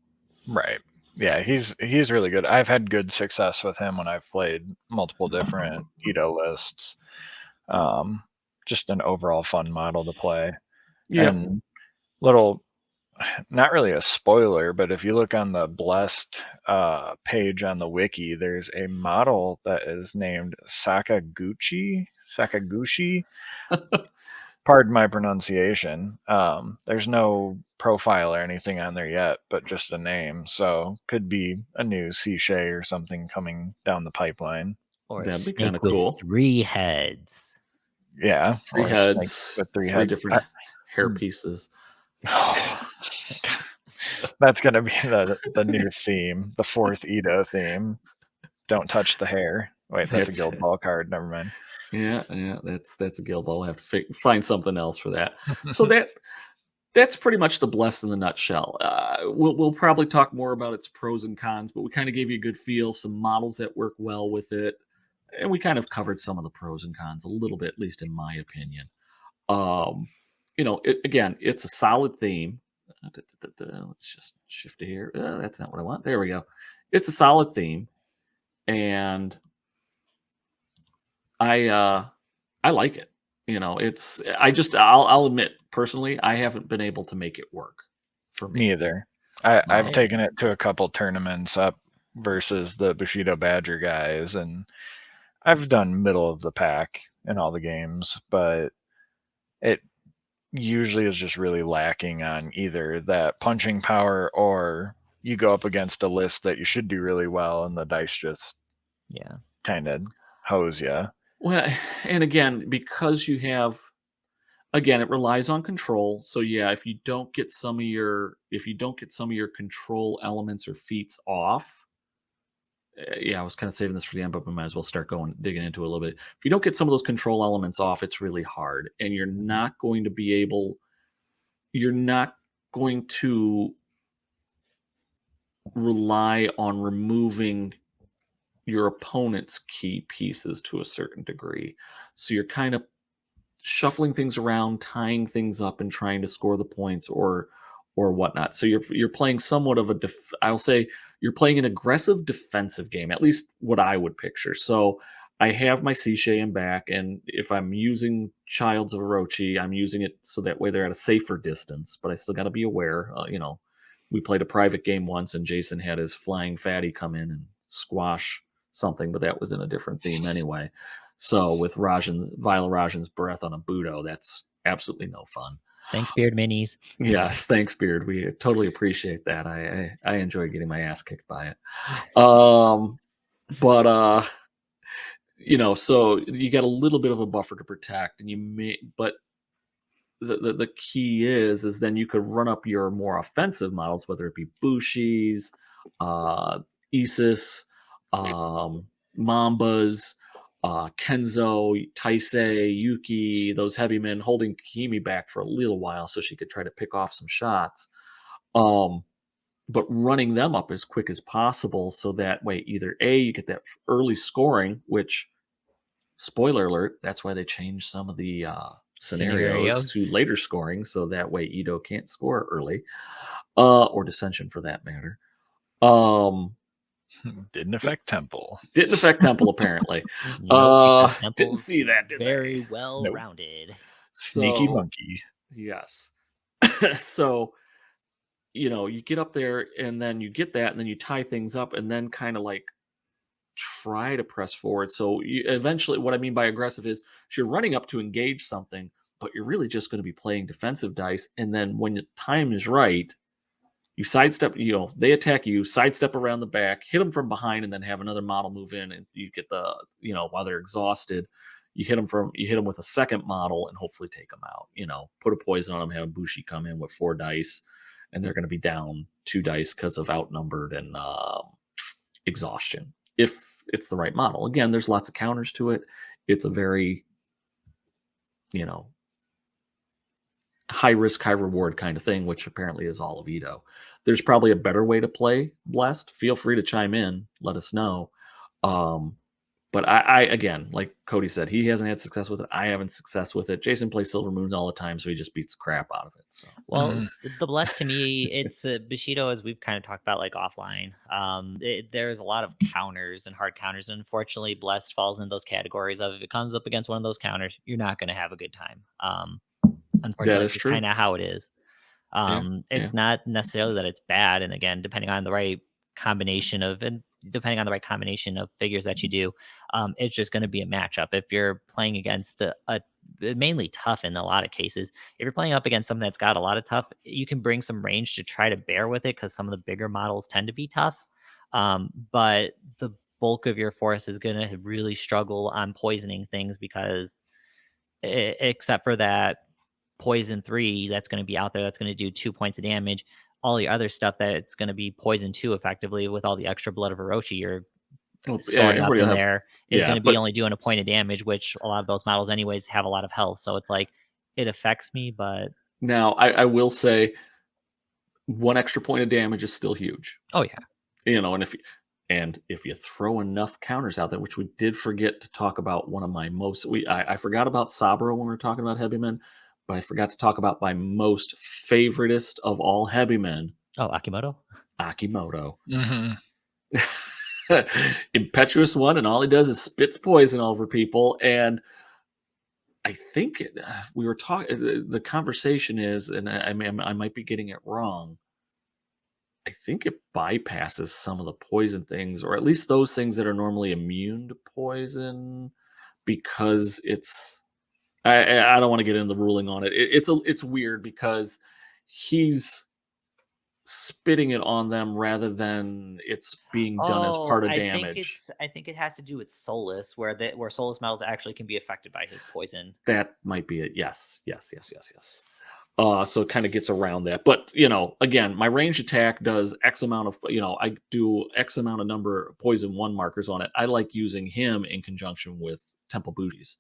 Right. Yeah, he's really good. I've had good success with him when I've played multiple different Edo lists. Just an overall fun model to play. Yeah. And not really a spoiler, but if you look on the Blessed page on the wiki, there's a model that is named Sakaguchi. Pardon my pronunciation. There's no profile or anything on there yet, but just a name. So could be a new Sishay or something coming down the pipeline. Or that'd be kind of cool. 3 heads. Yeah, 3 heads with 3 heads. Different hair pieces. That's gonna be the new theme, the 4th Edo theme. Don't touch the hair. Wait, that's a Guild Ball card. Never mind. Yeah, that's a Guild Ball. We'll have to find something else for that. So that's pretty much the Blessed in the nutshell. We'll probably talk more about its pros and cons, but we kind of gave you a good feel, some models that work well with it, and we kind of covered some of the pros and cons a little bit, at least in my opinion. Again, it's a solid theme. Let's just shift to here. That's not what I want. There we go. It's a solid theme, and I like it. It's I'll admit personally, I haven't been able to make it work for me. Me either. I've taken it to a couple tournaments up versus the Bushido Badger guys, and I've done middle of the pack in all the games, but it usually is just really lacking on either that punching power, or you go up against a list that you should do really well and the dice just kind of hose you. Well, and again, because you have, again, it relies on control. So yeah, if you don't get some of your control elements or feats off, I was kind of saving this for the end, but we might as well start digging into it a little bit. If you don't get some of those control elements off, it's really hard, and you're not going to rely on removing your opponent's key pieces to a certain degree. So you're kind of shuffling things around, tying things up, and trying to score the points or whatnot. So you're playing somewhat of I'll say you're playing an aggressive defensive game, at least what I would picture. So I have my Sishay in back, and if I'm using Childs of Orochi, I'm using it so that way they're at a safer distance, but I still got to be aware. We played a private game once, and Jason had his flying fatty come in and squash something, but that was in a different theme anyway. So with Viola Rajan's breath on a Budo, that's absolutely no fun. Thanks, Beard Minis. Yes, thanks, Beard. We totally appreciate that. I enjoy getting my ass kicked by it. But so you got a little bit of a buffer to protect, and but the key is then you could run up your more offensive models, whether it be Bushis, Isis, Mambas, Kenzo, Taisei, Yuki, those heavy men holding Kimi back for a little while so she could try to pick off some shots. But running them up as quick as possible so that way either A, you get that early scoring, which, spoiler alert, that's why they changed some of the scenarios to later scoring, so that way Ito can't score early, or Dissension for that matter. Didn't affect Temple. Didn't affect Temple, apparently. Didn't see that, did very they? Well rounded. Nope. Sneaky monkey. Yes. So, you get up there, and then you get that, and then you tie things up, and then kind of like try to press forward. So eventually, what I mean by aggressive is you're running up to engage something, but you're really just going to be playing defensive dice. And then when the time is right, you sidestep, they attack you, sidestep around the back, hit them from behind, and then have another model move in, and you get the, while they're exhausted, you hit them with a second model and hopefully take them out. Put a poison on them, have Bushi come in with 4 dice, and they're going to be down 2 dice because of outnumbered and exhaustion, if it's the right model. Again, there's lots of counters to it. It's a very, high risk, high reward kind of thing, which apparently is all of Ito. There's probably a better way to play Blessed. Feel free to chime in, let us know. But I again, like Cody said, he hasn't had success with it. I haven't success with it. Jason plays Silver Moon all the time, so he just beats the crap out of it. So, well, the Blessed to me, it's Bushido, as we've kind of talked about, like offline. There's a lot of counters and hard counters. And unfortunately, Blessed falls in those categories of if it comes up against one of those counters, you're not going to have a good time. Unfortunately, it's kind of how it is. It's not necessarily that it's bad. And again, depending on the right combination of figures that you do, it's just going to be a matchup. If you're playing against a mainly tough in a lot of cases, if you're playing up against something that's got a lot of tough, you can bring some range to try to bear with it because some of the bigger models tend to be tough. But the bulk of your force is going to really struggle on poisoning things because except for that poison 3 that's going to be out there that's going to do 2 points of damage, all the other stuff that it's going to be poison 2 effectively with all the extra blood of Orochi you're storing up in there is going to be only doing a point of damage, which a lot of those models anyways have a lot of health. So it's like it affects me, but now I will say 1 extra point of damage is still huge. Oh yeah. And if you throw enough counters out there, which we did forget to talk about, one of my I forgot about Sabro when we were talking about heavy men, but I forgot to talk about my most favoritist of all heavy men. Oh, Akimoto? Akimoto. Mm-hmm. Impetuous one, and all he does is spits poison over people. And I think we were talking, the conversation is, and I might be getting it wrong. I think it bypasses some of the poison things, or at least those things that are normally immune to poison, because it's. I don't want to get into the ruling on it. It's weird because he's spitting it on them rather than it's being done as part of damage. I think it has to do with Solus, where Solus models actually can be affected by his poison. That might be it. Yes. So it kind of gets around that. But, again, my ranged attack does X amount of, I do X amount of number of poison 1 markers on it. I like using him in conjunction with Temple Bushis.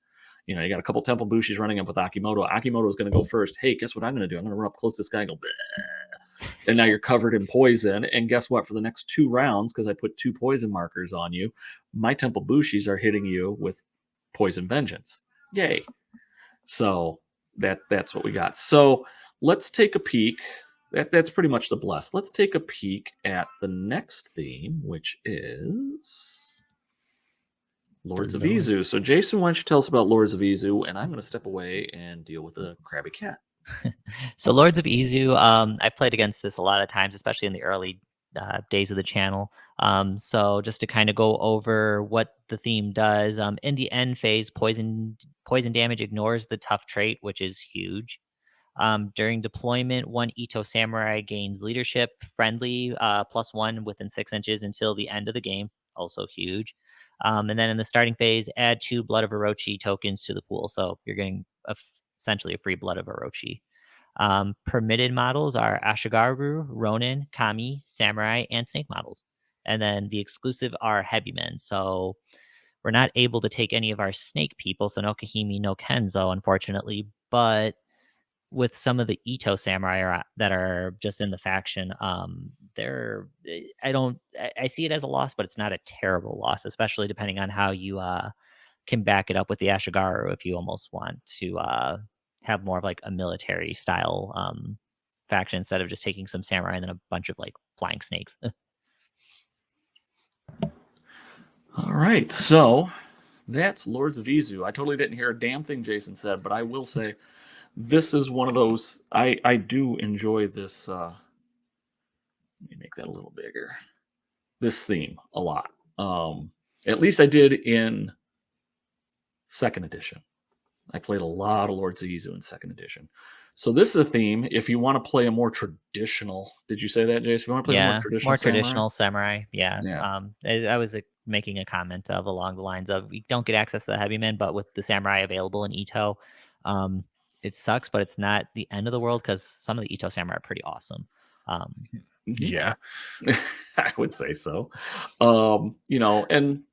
You got a couple Temple Bushis running up with Akimoto. Akimoto is going to go first. Hey, guess what I'm going to do? I'm going to run up close to this guy and go, bleh. And now you're covered in poison. And guess what? For the next 2 rounds, because I put 2 poison markers on you, my Temple Bushis are hitting you with Poison Vengeance. Yay. So that's what we got. So let's take a peek. That's pretty much the bless. Let's take a peek at the next theme, which is Lords of Izu. So Jason, why don't you tell us about Lords of Izu? And I'm going to step away and deal with the crabby cat. So Lords of Izu, I've played against this a lot of times, especially in the early days of the channel. So just to kind of go over what the theme does, in the end phase, poison damage ignores the tough trait, which is huge. During deployment, 1 Ito Samurai gains leadership, friendly, +1 within 6 inches until the end of the game, also huge. And then in the starting phase, add 2 Blood of Orochi tokens to the pool. So you're getting essentially a free Blood of Orochi. Permitted models are Ashigaru, Ronin, Kami, Samurai, and Snake models. And then the exclusive are Heavy Men. So we're not able to take any of our Snake people, so no Kahimi, no Kenzo, unfortunately. But with some of the Ito Samurai that are just in the faction, I see it as a loss, but it's not a terrible loss, especially depending on how you can back it up with the Ashigaru if you almost want to have more of like a military style faction instead of just taking some samurai and then a bunch of like flying snakes. All right, so that's Lords of Izu. I totally didn't hear a damn thing Jason said, but I will say this is one of those. I do enjoy this. Let me make that a little bigger. This theme a lot. At least I did in 2nd edition. I played a lot of Lords of Izu in 2nd edition. So this is a theme. If you want to play a more traditional, did you say that, Jason? If you want to play a more traditional samurai, yeah. I was making a comment of along the lines of we don't get access to the heavy men, but with the samurai available in Ito, it sucks, but it's not the end of the world because some of the Ito samurai are pretty awesome. Yeah, I would say so. And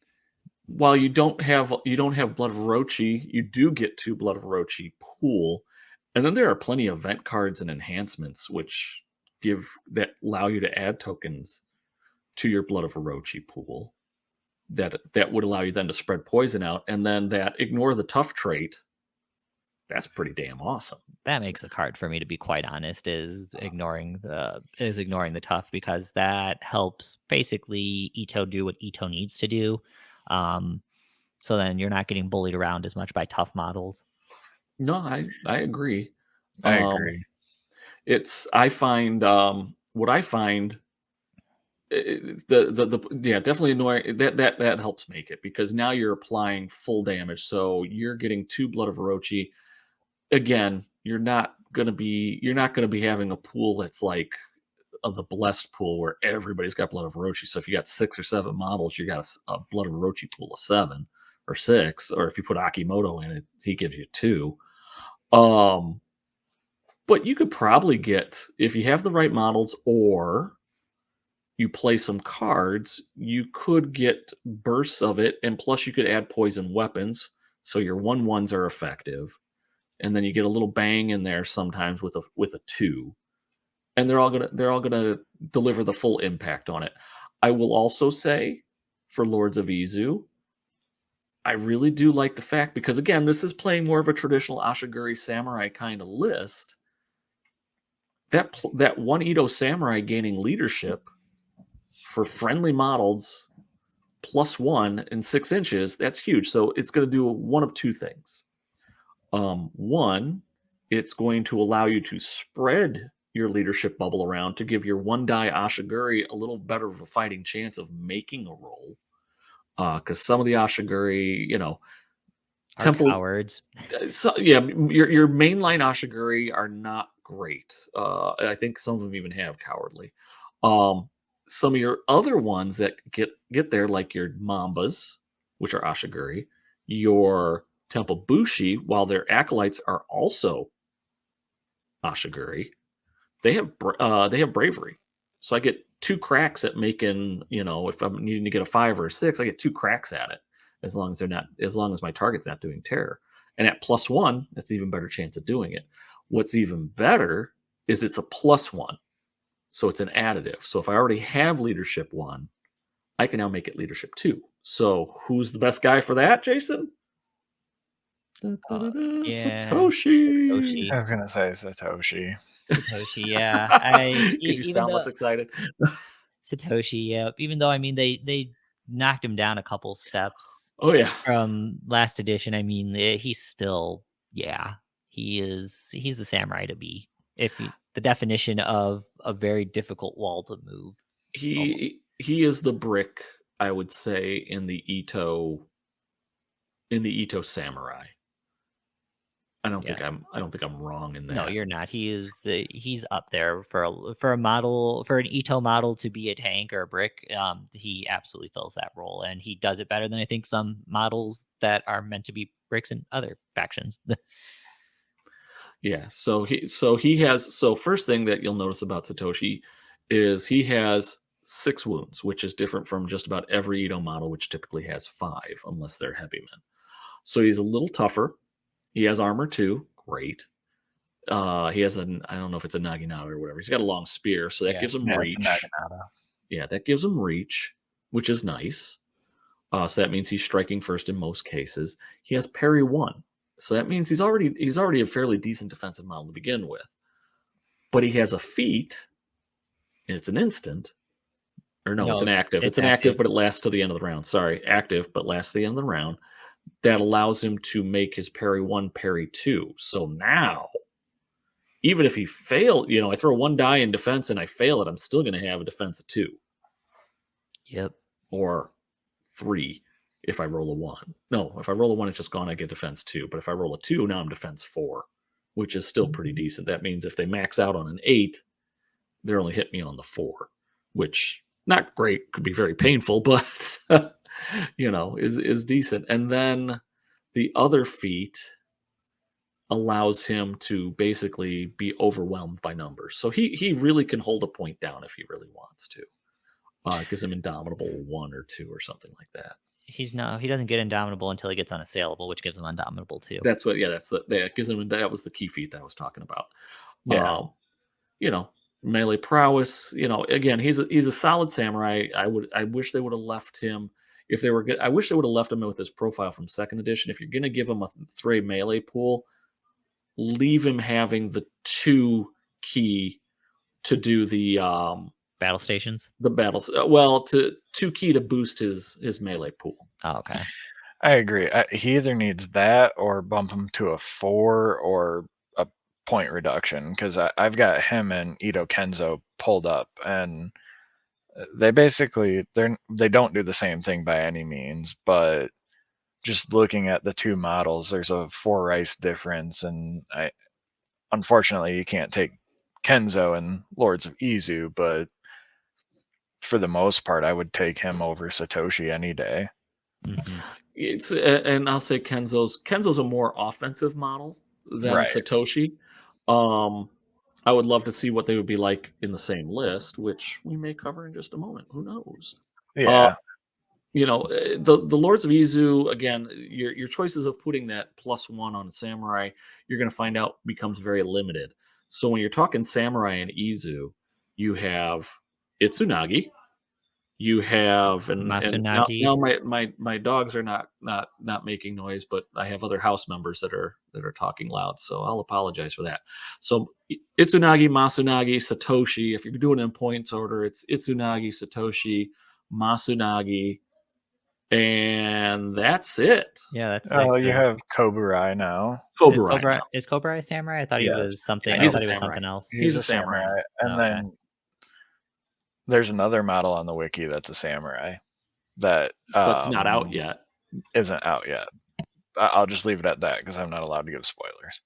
while you don't have Blood of Orochi, you do get 2 Blood of Orochi pool, and then there are plenty of event cards and enhancements which allow you to add tokens to your Blood of Orochi pool that would allow you then to spread poison out, and then that ignore the tough trait. That's pretty damn awesome. That makes a card for me, to be quite honest, is ignoring the tough, because that helps basically Ito do what Ito needs to do. So then you're not getting bullied around as much by tough models. No, I agree. I agree. I find what I find definitely annoying. That helps make it, because now you're applying full damage, so you're getting 2 Blood of Orochi. Again, you're not gonna be having a pool that's like of the blessed pool where everybody's got Blood of Orochi. So if you got 6 or 7 models, you got a Blood of Orochi pool of 7 or 6, or if you put Akimoto in it, he gives you 2. But you could probably get, if you have the right models or you play some cards, you could get bursts of it, and plus you could add poison weapons, so your 1/1s are effective, and then you get a little bang in there sometimes with a 2, and they're all gonna deliver the full impact on it. I will also say, for Lords of Izu, I really do like the fact, because again, this is playing more of a traditional Ashiguri samurai kind of list. That one Ito samurai gaining leadership for friendly models +1 in 6 inches, that's huge. So it's going to do one of two things. One, it's going to allow you to spread your leadership bubble around to give your 1-die Ashiguri a little better of a fighting chance of making a roll. Because some of the Ashiguri, Are Temple cowards. So yeah, your mainline Ashiguri are not great. I think some of them even have cowardly. Some of your other ones that get there, like your Mambas, which are Ashiguri, your Temple Bushi, while their acolytes are also Ashiguri, they have bravery. So I get 2 cracks at making, if I'm needing to get a 5 or a 6, I get 2 cracks at it, as long as my target's not doing terror. And at +1, that's an even better chance of doing it. What's even better is it's a +1. So it's an additive. So if I already have leadership 1, I can now make it leadership 2. So who's the best guy for that, Jason? Satoshi. I was gonna say Satoshi. Satoshi, yeah. Could you sound less excited? Satoshi, yeah. Even though they knocked him down a couple steps. Oh yeah. From last edition, he's still, he's the samurai to be. The definition of a very difficult wall to move. He is the brick, I would say, in the Ito samurai. I don't think I'm wrong in that. No, you're not. He's up there for a model, for an Ito model to be a tank or a brick. He absolutely fills that role, and he does it better than I think some models that are meant to be bricks in other factions. Yeah. So first thing that you'll notice about Satoshi is he has 6 wounds, which is different from just about every Ito model, which typically has 5, unless they're heavy men. So he's a little tougher. He has armor too. Great. He has I don't know if it's a naginata or whatever. He's got a long spear, so that gives him reach. Yeah, that gives him reach, which is nice. So that means he's striking first in most cases. He has parry 1, so that means he's already a fairly decent defensive model to begin with. But he has a feat, and it's an instant. Or no, it's an active. It's an active, but it lasts to the end of the round. Sorry, active, but lasts to the end of the round. That allows him to make his parry 1, parry 2. So now, even if he failed, I throw 1 die in defense and I fail it, I'm still going to have a defense of 2. Yep. Or 3 if I roll a 1. No, if I roll a 1, it's just gone. I get defense 2. But if I roll a 2, now I'm defense 4, which is still pretty decent. That means if they max out on an 8, they're only hit me on the 4, which not great. Could be very painful, but is decent. And then the other feat allows him to basically be overwhelmed by numbers. So he really can hold a point down if he really wants to. Gives him Indomitable 1 or 2 or something like that. He doesn't get Indomitable until he gets unassailable, which gives him Indomitable 2. That's what. Yeah, that gives him. That was the key feat that I was talking about. Yeah. Melee prowess. Again, he's a solid samurai. I wish they would have left him. If they were good, I wish they would have left him with his profile from 2nd edition. If you're going to give him a 3 melee pool, leave him having the 2 key to do the battle stations. The battles. To 2 key to boost his melee pool. Oh, okay. I agree. He either needs that or bump him to a 4 or a point reduction, because I've got him and Ito Kenzo pulled up, and they basically they don't do the same thing by any means, but just looking at the 2 models, there's a 4 rice difference, and unfortunately you can't take Kenzo and Lords of Izu, but for the most part I would take him over Satoshi any day. Mm-hmm. And I'll say Kenzo's a more offensive model than Satoshi. I would love to see what they would be like in the same list, which we may cover in just a moment. Who knows? Yeah. The Lords of Izu, again, your choices of putting that +1 on Samurai, you're going to find out becomes very limited. So when you're talking Samurai and Izu, you have Itsunagi, You have and now Masunagi. my dogs are not making noise, but I have other house members that are talking loud, so I'll apologize for that. So Itsunagi, Masunagi, Satoshi. If you're doing it in points order, it's Itsunagi, Satoshi, Masunagi, and that's it. Yeah, that's you have Koburai now. Is Koburai samurai? I thought he was something. Yeah, I thought he was something else. He's a samurai. And then there's another model on the wiki that's a samurai that that's not out yet. Isn't out yet. I'll just leave it at that because I'm not allowed to give spoilers.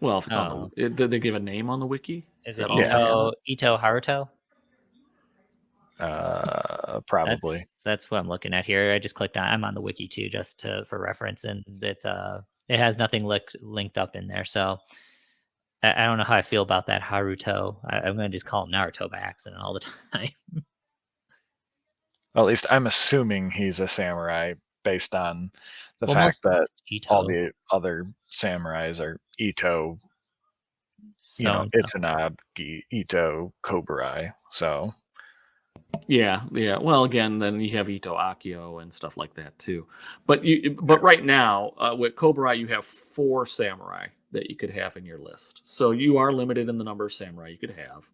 Well, if it's on the, did they give a name on the wiki? Is it Ito Haruto? Probably. That's what I'm looking at here. I just clicked on. I'm on the wiki too, just for reference, and it has nothing linked up in there. So I don't know how I feel about that Haruto. I'm going to just call him Naruto by accident all the time. Well, at least I'm assuming he's a samurai based on the fact that all the other samurais are Ito, Itsunagi, Ito, Koburai. So yeah. Well, again, then you have Ito Akio and stuff like that too. But right now with Koburai, you have 4 samurai that you could have in your list. So you are limited in the number of samurai you could have.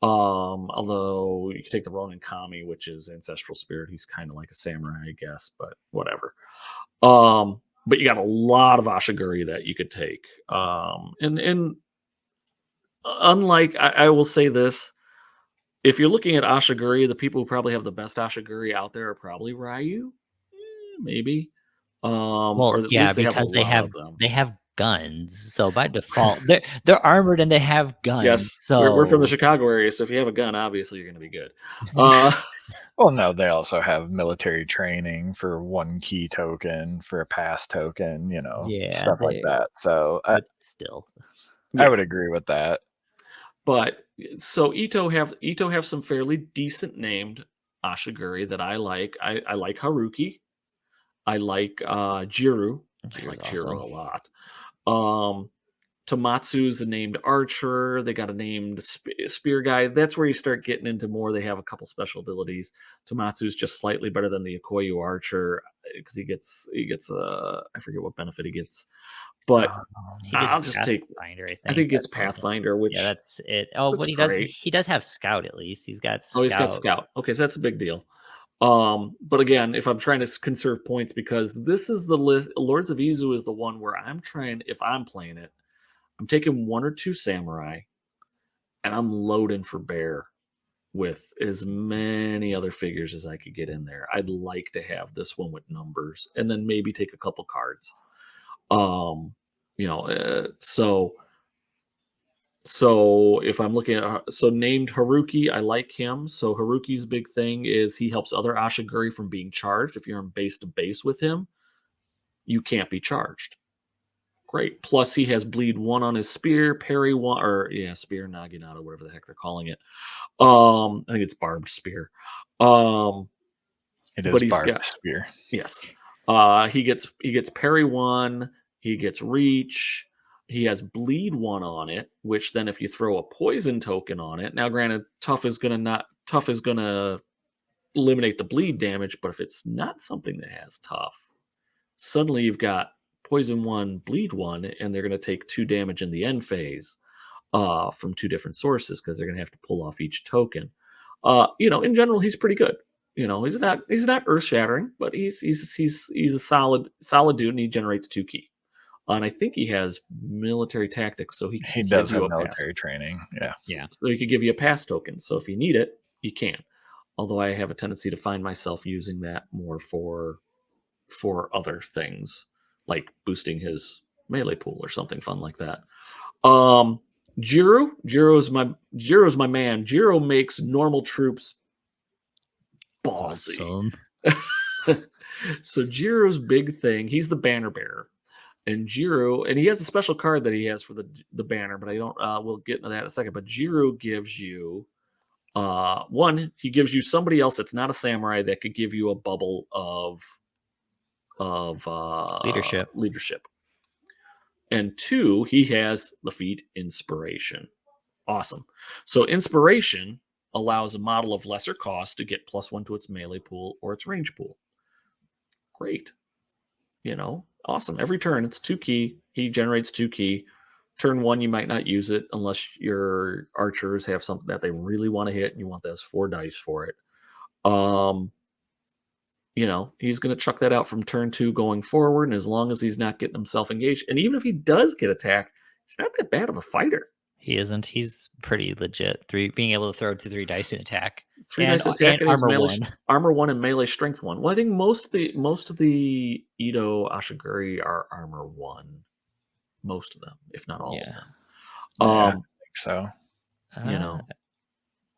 Although you could take the Ronin Kami, which is ancestral spirit. He's kind of like a samurai, I guess, but whatever. But you got a lot of Ashiguri that you could take. And unlike, I will say this, if you're looking at Ashiguri, the people who probably have the best Ashiguri out there are probably Ryu, maybe. Well, yeah, because they have guns, so by default they're armored and they have guns. Yes, so we're from the Chicago area, so if you have a gun, obviously you're going to be good. Well, no, they also have military training for 1 key token, for a pass token, stuff like that. So I would agree with that. But so Ito have some fairly decent named Ashiguri that I like. I like Haruki. I like Jiru. I like Jiru a lot. Tomatsu's a named archer. They got a named spear guy. That's where you start getting into more. They have a couple special abilities. Tomatsu's just slightly better than the Ikoyu archer because he gets I forget what benefit he gets. But I'll just take Pathfinder. I think it's Pathfinder, which that's it. Oh, but he does have Scout at least. He's got Scout. Oh, he's got Scout. Okay, so that's a big deal. But again, if I'm trying to conserve points, because this is the list, Lords of Izu is the one where I'm trying. If I'm playing it, I'm taking 1 or 2 samurai, and I'm loading for bear with as many other figures as I could get in there. I'd like to have this one with numbers, and then maybe take a couple cards. So if I'm looking at named Haruki, I like him. So Haruki's big thing is he helps other Ashiguri from being charged. If you're in base to base with him, you can't be charged. Great. Plus he has bleed 1 on his spear, parry 1, spear naginata, whatever the heck they're calling it. I think it's barbed spear. It is barbed spear. Yes. He gets parry 1. He gets reach. He has bleed 1 on it, which then if you throw a poison token on it, now granted, tough is gonna eliminate the bleed damage, but if it's not something that has tough, suddenly you've got poison 1, bleed 1, and they're gonna take 2 damage in the end phase from 2 different sources because they're gonna have to pull off each token. In general, he's pretty good. He's not earth shattering, but he's a solid dude, and he generates 2 ki. And I think he has military tactics, so he does have military training. Yeah. So he could give you a pass token. So if you need it, you can. Although I have a tendency to find myself using that more for other things, like boosting his melee pool or something fun like that. Jiro's my man. Jiro makes normal troops ballsy. Awesome. So Jiro's big thing, he's the banner bearer. And Jiro, and he has a special card that he has for the banner, but I don't. We'll get into that in a second. But Jiro gives you he gives you somebody else that's not a samurai that could give you a bubble of leadership. And 2, he has the feat Inspiration. Awesome. So Inspiration allows a model of lesser cost to get +1 to its melee pool or its range pool. Great. Awesome. Every turn, it's 2 key. He generates 2 key. Turn 1, you might not use it unless your archers have something that they really want to hit and you want those 4 dice for it. He's going to chuck that out from turn 2 going forward, and as long as he's not getting himself engaged, and even if he does get attacked, he's not that bad of a fighter. He isn't. He's pretty legit. Being able to throw 3 dice in attack. 3 dice attack and armor melee, 1. Armor 1 and melee strength 1. Well, I think most of the Ito Ashiguri are armor 1. Most of them, if not all of them. I think so.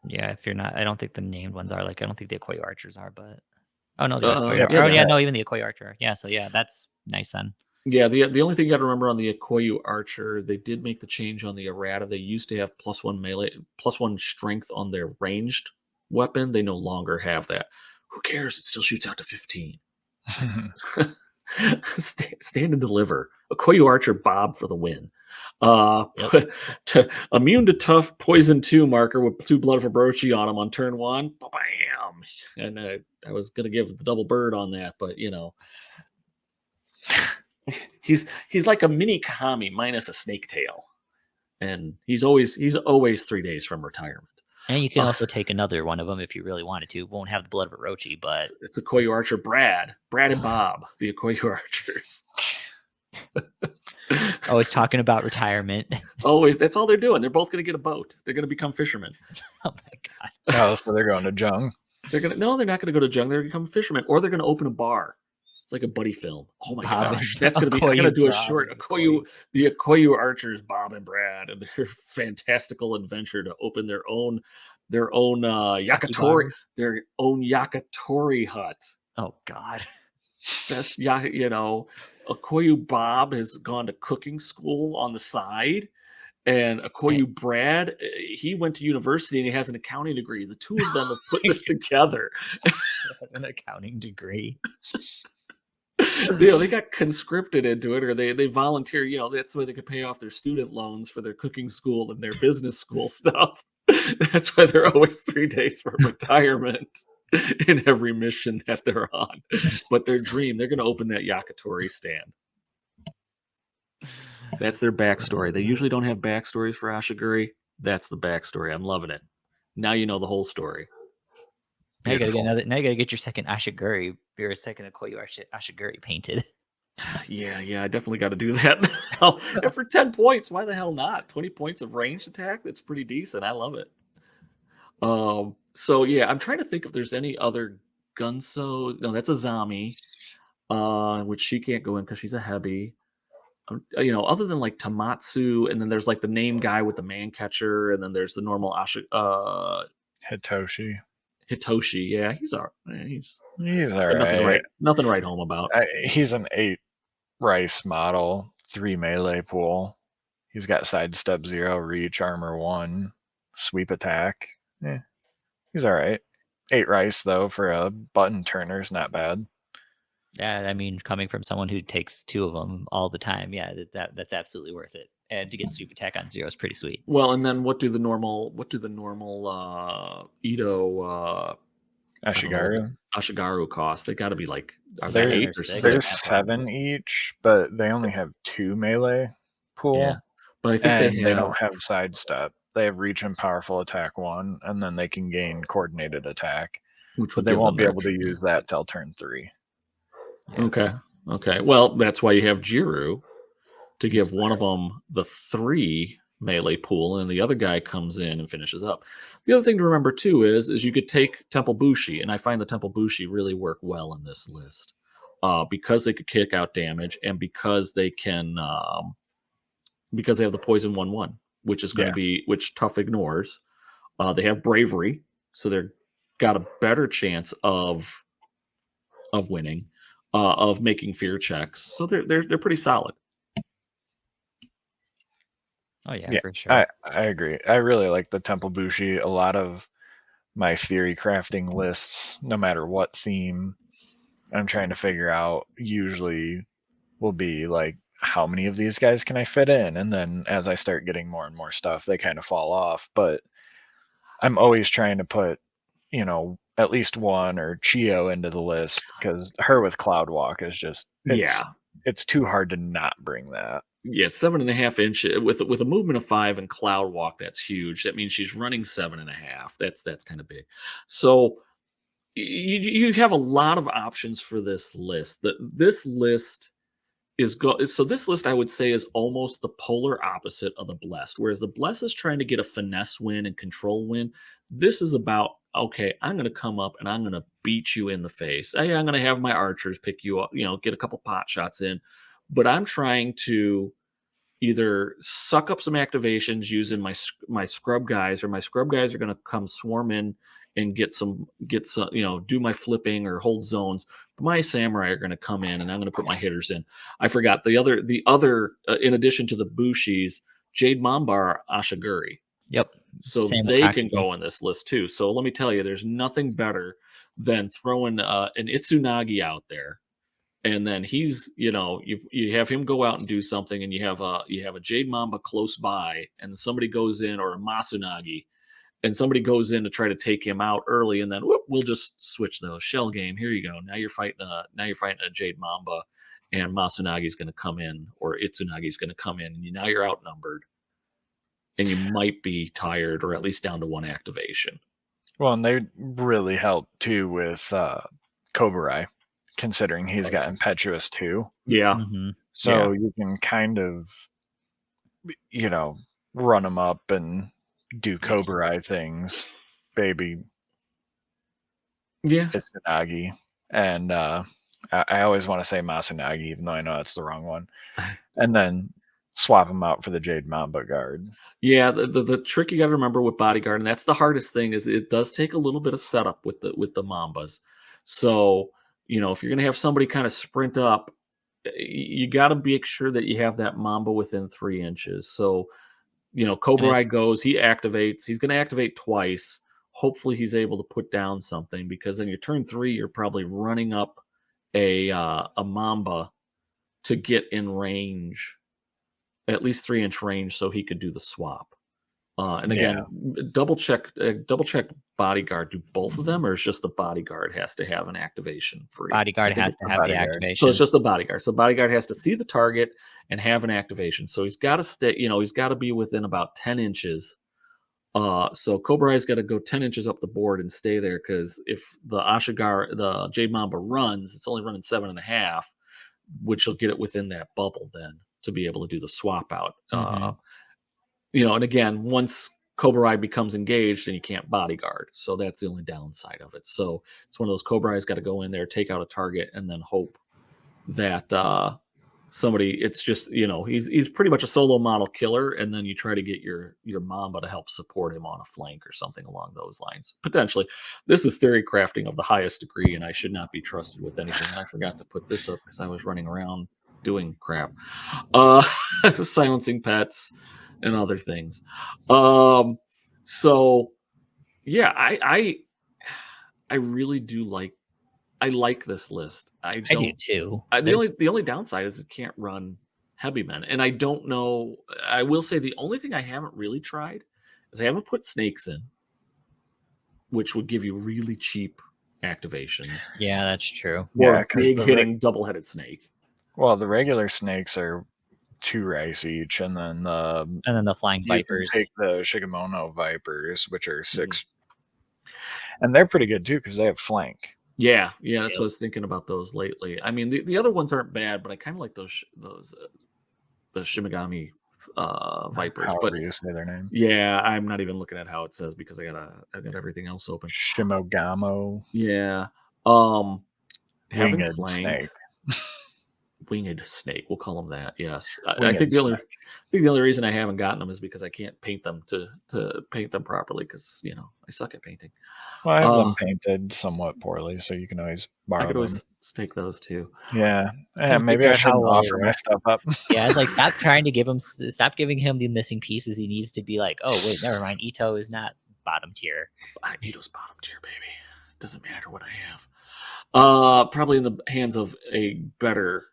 Yeah, if you're not, I don't think the named ones are. Like, I don't think the Koyo archers are, but no, even the Koyo archer. Yeah, so yeah, that's nice then. Yeah, the only thing you got to remember on the Ikoyu archer, they did make the change on the errata. They used to have +1 melee, +1 strength on their ranged weapon. They no longer have that. Who cares? It still shoots out to 15. Stand and deliver. Ikoyu archer Bob for the win. Immune to tough poison 2 marker with 2 blood of Orochi on him on turn 1. Bam! And I was gonna give the double bird on that, but he's like a mini Kahami minus a snake tail, and he's always 3 days from retirement. And you can also take another one of them if you really wanted to. Won't have the blood of Orochi, but it's a Koyu archer Brad and Bob, the Koyu archers. Always talking about retirement. Always. That's all they're doing. They're both going to get a boat. They're going to become fishermen. Oh my god. Oh, so they're going to Jung. They're not going to go to Jung. They're going to become fishermen, or they're going to open a bar. It's like a buddy film. Oh my gosh, that's going to be. I'm going to do a short. The Koyu archers, Bob and Brad, and their fantastical adventure to open their own Yakitori, their own Yakitori hut. Oh god. That's Ikoyu Bob has gone to cooking school on the side, and Ikoyu Brad, he went to university and he has an accounting degree. The two of them have put this together. An accounting degree. They got conscripted into it, or they volunteer. That's why they could pay off their student loans for their cooking school and their business school stuff. That's why they're always 3 days from retirement in every mission that they're on. But their dream, they're going to open that Yakitori stand. That's their backstory. They usually don't have backstories for Ashiguri. That's the backstory. I'm loving it. Now you know the whole story. Now you gotta get your second Ashiguri, your second Ikoyu Ashiguri painted. Yeah, I definitely got to do that. And for 10 points, why the hell not? 20 points of ranged attack. That's pretty decent. I love it. So yeah, I'm trying to think if there's any other Gunso. No, that's a Zami, which she can't go in because she's a heavy. Other than like Tamatsu, and then there's like the name guy with the man catcher, and then there's the normal Hitoshi. Yeah, he's all right. He's all right. Nothing to write home about. He's an 8 rice model, 3 melee pool. He's got sidestep 0, reach, armor 1, sweep attack. He's all right. 8 rice though for a button turner is not bad. Yeah, I mean, coming from someone who takes 2 of them all the time, yeah, that's absolutely worth it. And to get sweep attack on 0 is pretty sweet. Well, and then what do the normal Ito Ashigaru cost? They got to be like they're 8 or 6. There's 7 each, but they only have 2 melee pool. Yeah, but I think they don't have sidestep. They have reach and powerful attack 1, and then they can gain coordinated attack, but they won't be able to use that till turn 3. Yeah. Okay. Well, that's why you have Jiru to give one of them the 3 melee pool, and the other guy comes in and finishes up. The other thing to remember too is you could take Temple Bushi, and I find the Temple Bushi really work well in this list because they could kick out damage, and because they can because they have the poison 1/1, which is going to be which Tough ignores. They have bravery, so they're got a better chance of winning. Of making fear checks, so they're pretty solid. Oh yeah, for sure. I agree. I really like the Temple Bushi. A lot of my theory crafting lists, no matter what theme I'm trying to figure out, usually will be like, how many of these guys can I fit in? And then as I start getting more and more stuff, they kind of fall off. But I'm always trying to put, at least one or Chio into the list, because her with Cloud Walk is just it's too hard to not bring that. Yeah, 7.5 inch with a movement of 5 and Cloud Walk. That's huge. That means she's running 7.5. That's kind of big. So you have a lot of options for this list. This list so this list I would say is almost the polar opposite of the Blessed. Whereas the Blessed is trying to get a finesse win and control win. This is about, okay, I'm going to come up and I'm going to beat you in the face. Hey, I'm going to have my archers pick you up, get a couple pot shots in, but I'm trying to either suck up some activations using my scrub guys, or my scrub guys are going to come swarm in and get some, do my flipping or hold zones. But my samurai are going to come in and I'm going to put my hitters in. I forgot the other in addition to the Bushis, Jade Mamba are Ashiguri. Yep. So they can go in this list too. So let me tell you, there's nothing better than throwing an Itsunagi out there, and then he's, you have him go out and do something, and you have a Jade Mamba close by, and somebody goes in, or a Masunagi, and somebody goes in to try to take him out early, and then whoop, we'll just switch those shell game. Here you go. Now you're fighting a Jade Mamba, and Masunagi's going to come in, or Itsunagi's going to come in, and now you're outnumbered, and you might be tired, or at least down to one activation. Well, and they really help too with Koburai, considering he's got Impetuous too. Yeah. Mm-hmm. So you can kind of, run him up and do Koburai things, baby. Yeah. Itsunagi. And I always want to say Masunagi, even though I know that's the wrong one. And then swap him out for the Jade Mamba guard. Yeah, the trick you got to remember with bodyguard, and that's the hardest thing, is it does take a little bit of setup with the Mambas. So, if you're going to have somebody kind of sprint up, you got to make sure that you have that Mamba within 3 inches. So, Koburai goes, he activates, he's going to activate twice. Hopefully he's able to put down something, because then your turn 3, you're probably running up a Mamba to get in range, at least 3-inch range, so he could do the swap. And again, double check bodyguard. Do both of them, or is just the bodyguard has to have an activation for bodyguard has to have the activation? So it's just the bodyguard. So bodyguard has to see the target and have an activation. So he's got to stay. He's got to be within about 10 inches. So Koburai's got to go 10 inches up the board and stay there, because if the Jade Mamba runs, it's only running 7.5, which will get it within that bubble then to be able to do the swap out. And again, once Koburai becomes engaged, and you can't bodyguard. So that's the only downside of it. So it's one of those, Koburai's got to go in there, take out a target, and then hope that it's just, he's pretty much a solo model killer, and then you try to get your Mamba to help support him on a flank or something along those lines. Potentially. This is theory crafting of the highest degree, and I should not be trusted with anything. I forgot to put this up because I was running around doing crap. Silencing pets and other things. So yeah, I really do like this list. I do too. The only downside is it can't run heavy men, and I don't know. I will say the only thing I haven't really tried is I haven't put snakes in, which would give you really cheap activations. Yeah, that's true. Or big hitting double-headed snake. Well, the regular snakes are 2 rice each, and then the flying vipers. Take the Shigemono vipers, which are 6, and they're pretty good too because they have flank. Yeah, that's what I was thinking about those lately. I mean, the other ones aren't bad, but I kind of like those the Shimigami vipers. However you say their name. Yeah, I'm not even looking at how it says because I got everything else open. Shimogamo. Yeah. Winged snake. Winged snake. We'll call them that. Yes. I think the only reason I haven't gotten them is because I can't paint them to paint them properly, because I suck at painting. Well, I have them painted somewhat poorly, so you can always borrow them. I could always stake those too. Yeah. Maybe I shouldn't offer my stuff up. Yeah, it's like, stop giving him the missing pieces. He needs to be like, oh wait, never mind. Ito is not bottom tier. Ito's bottom tier, baby. Doesn't matter what I have. Probably in the hands of a better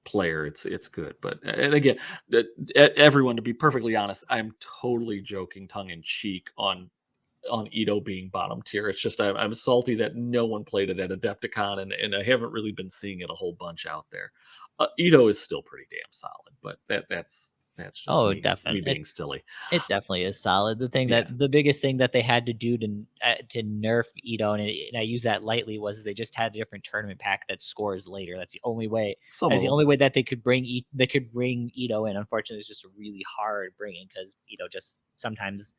player, it's good. But and again, everyone, to be perfectly honest, I'm totally joking, tongue in cheek, on on Ito being bottom tier. It's just I'm salty that no one played it at Adepticon, and I haven't really been seeing it a whole bunch out there. Ito is still pretty damn solid, but that's just me being silly. It definitely is solid. The biggest thing that they had to do to nerf Ito, and I use that lightly, was they just had a different tournament pack that scores later. That's the only way. Only way that they could bring Ito in. Unfortunately, it's just really hard bringing, because Ito just sometimes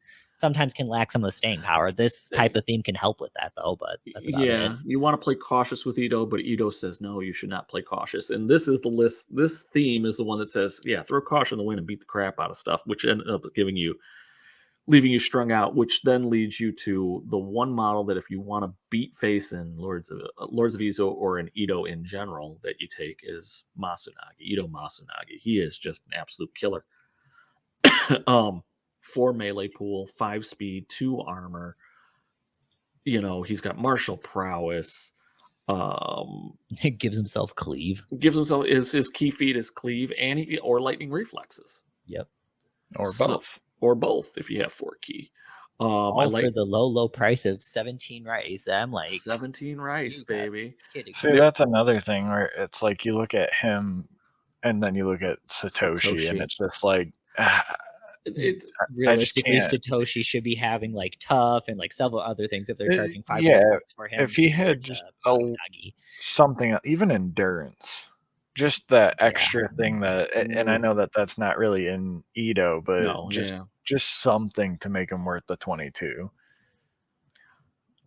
can lack some of the staying power. This type of theme can help with that, though. But that's about it. You want to play cautious with Ito, but Ito says no, you should not play cautious. And this is the list. This theme is the one that says, throw caution in the wind and beat the crap out of stuff, which ended up leaving you strung out, which then leads you to the one model that if you want to beat face in Lords of Izo or an Ito in general, that you take is Masunagi, Ito Masunagi. He is just an absolute killer. 4 melee pool, 5 speed, 2 armor. He's got martial prowess. It gives himself cleave. Gives himself his key feat is cleave, and or lightning reflexes. Yep. Or both if you have 4 key. For the low price of 17 rice. I'm like 17 rice, baby. See, that's another thing where it's like you look at him and then you look at Satoshi. And it's just like it's realistically Satoshi should be having like tough and like several other things if they're charging 5 for him. If he had just something, even endurance, just that extra thing that, and I know that that's not really in Ito, but just something to make him worth the 22.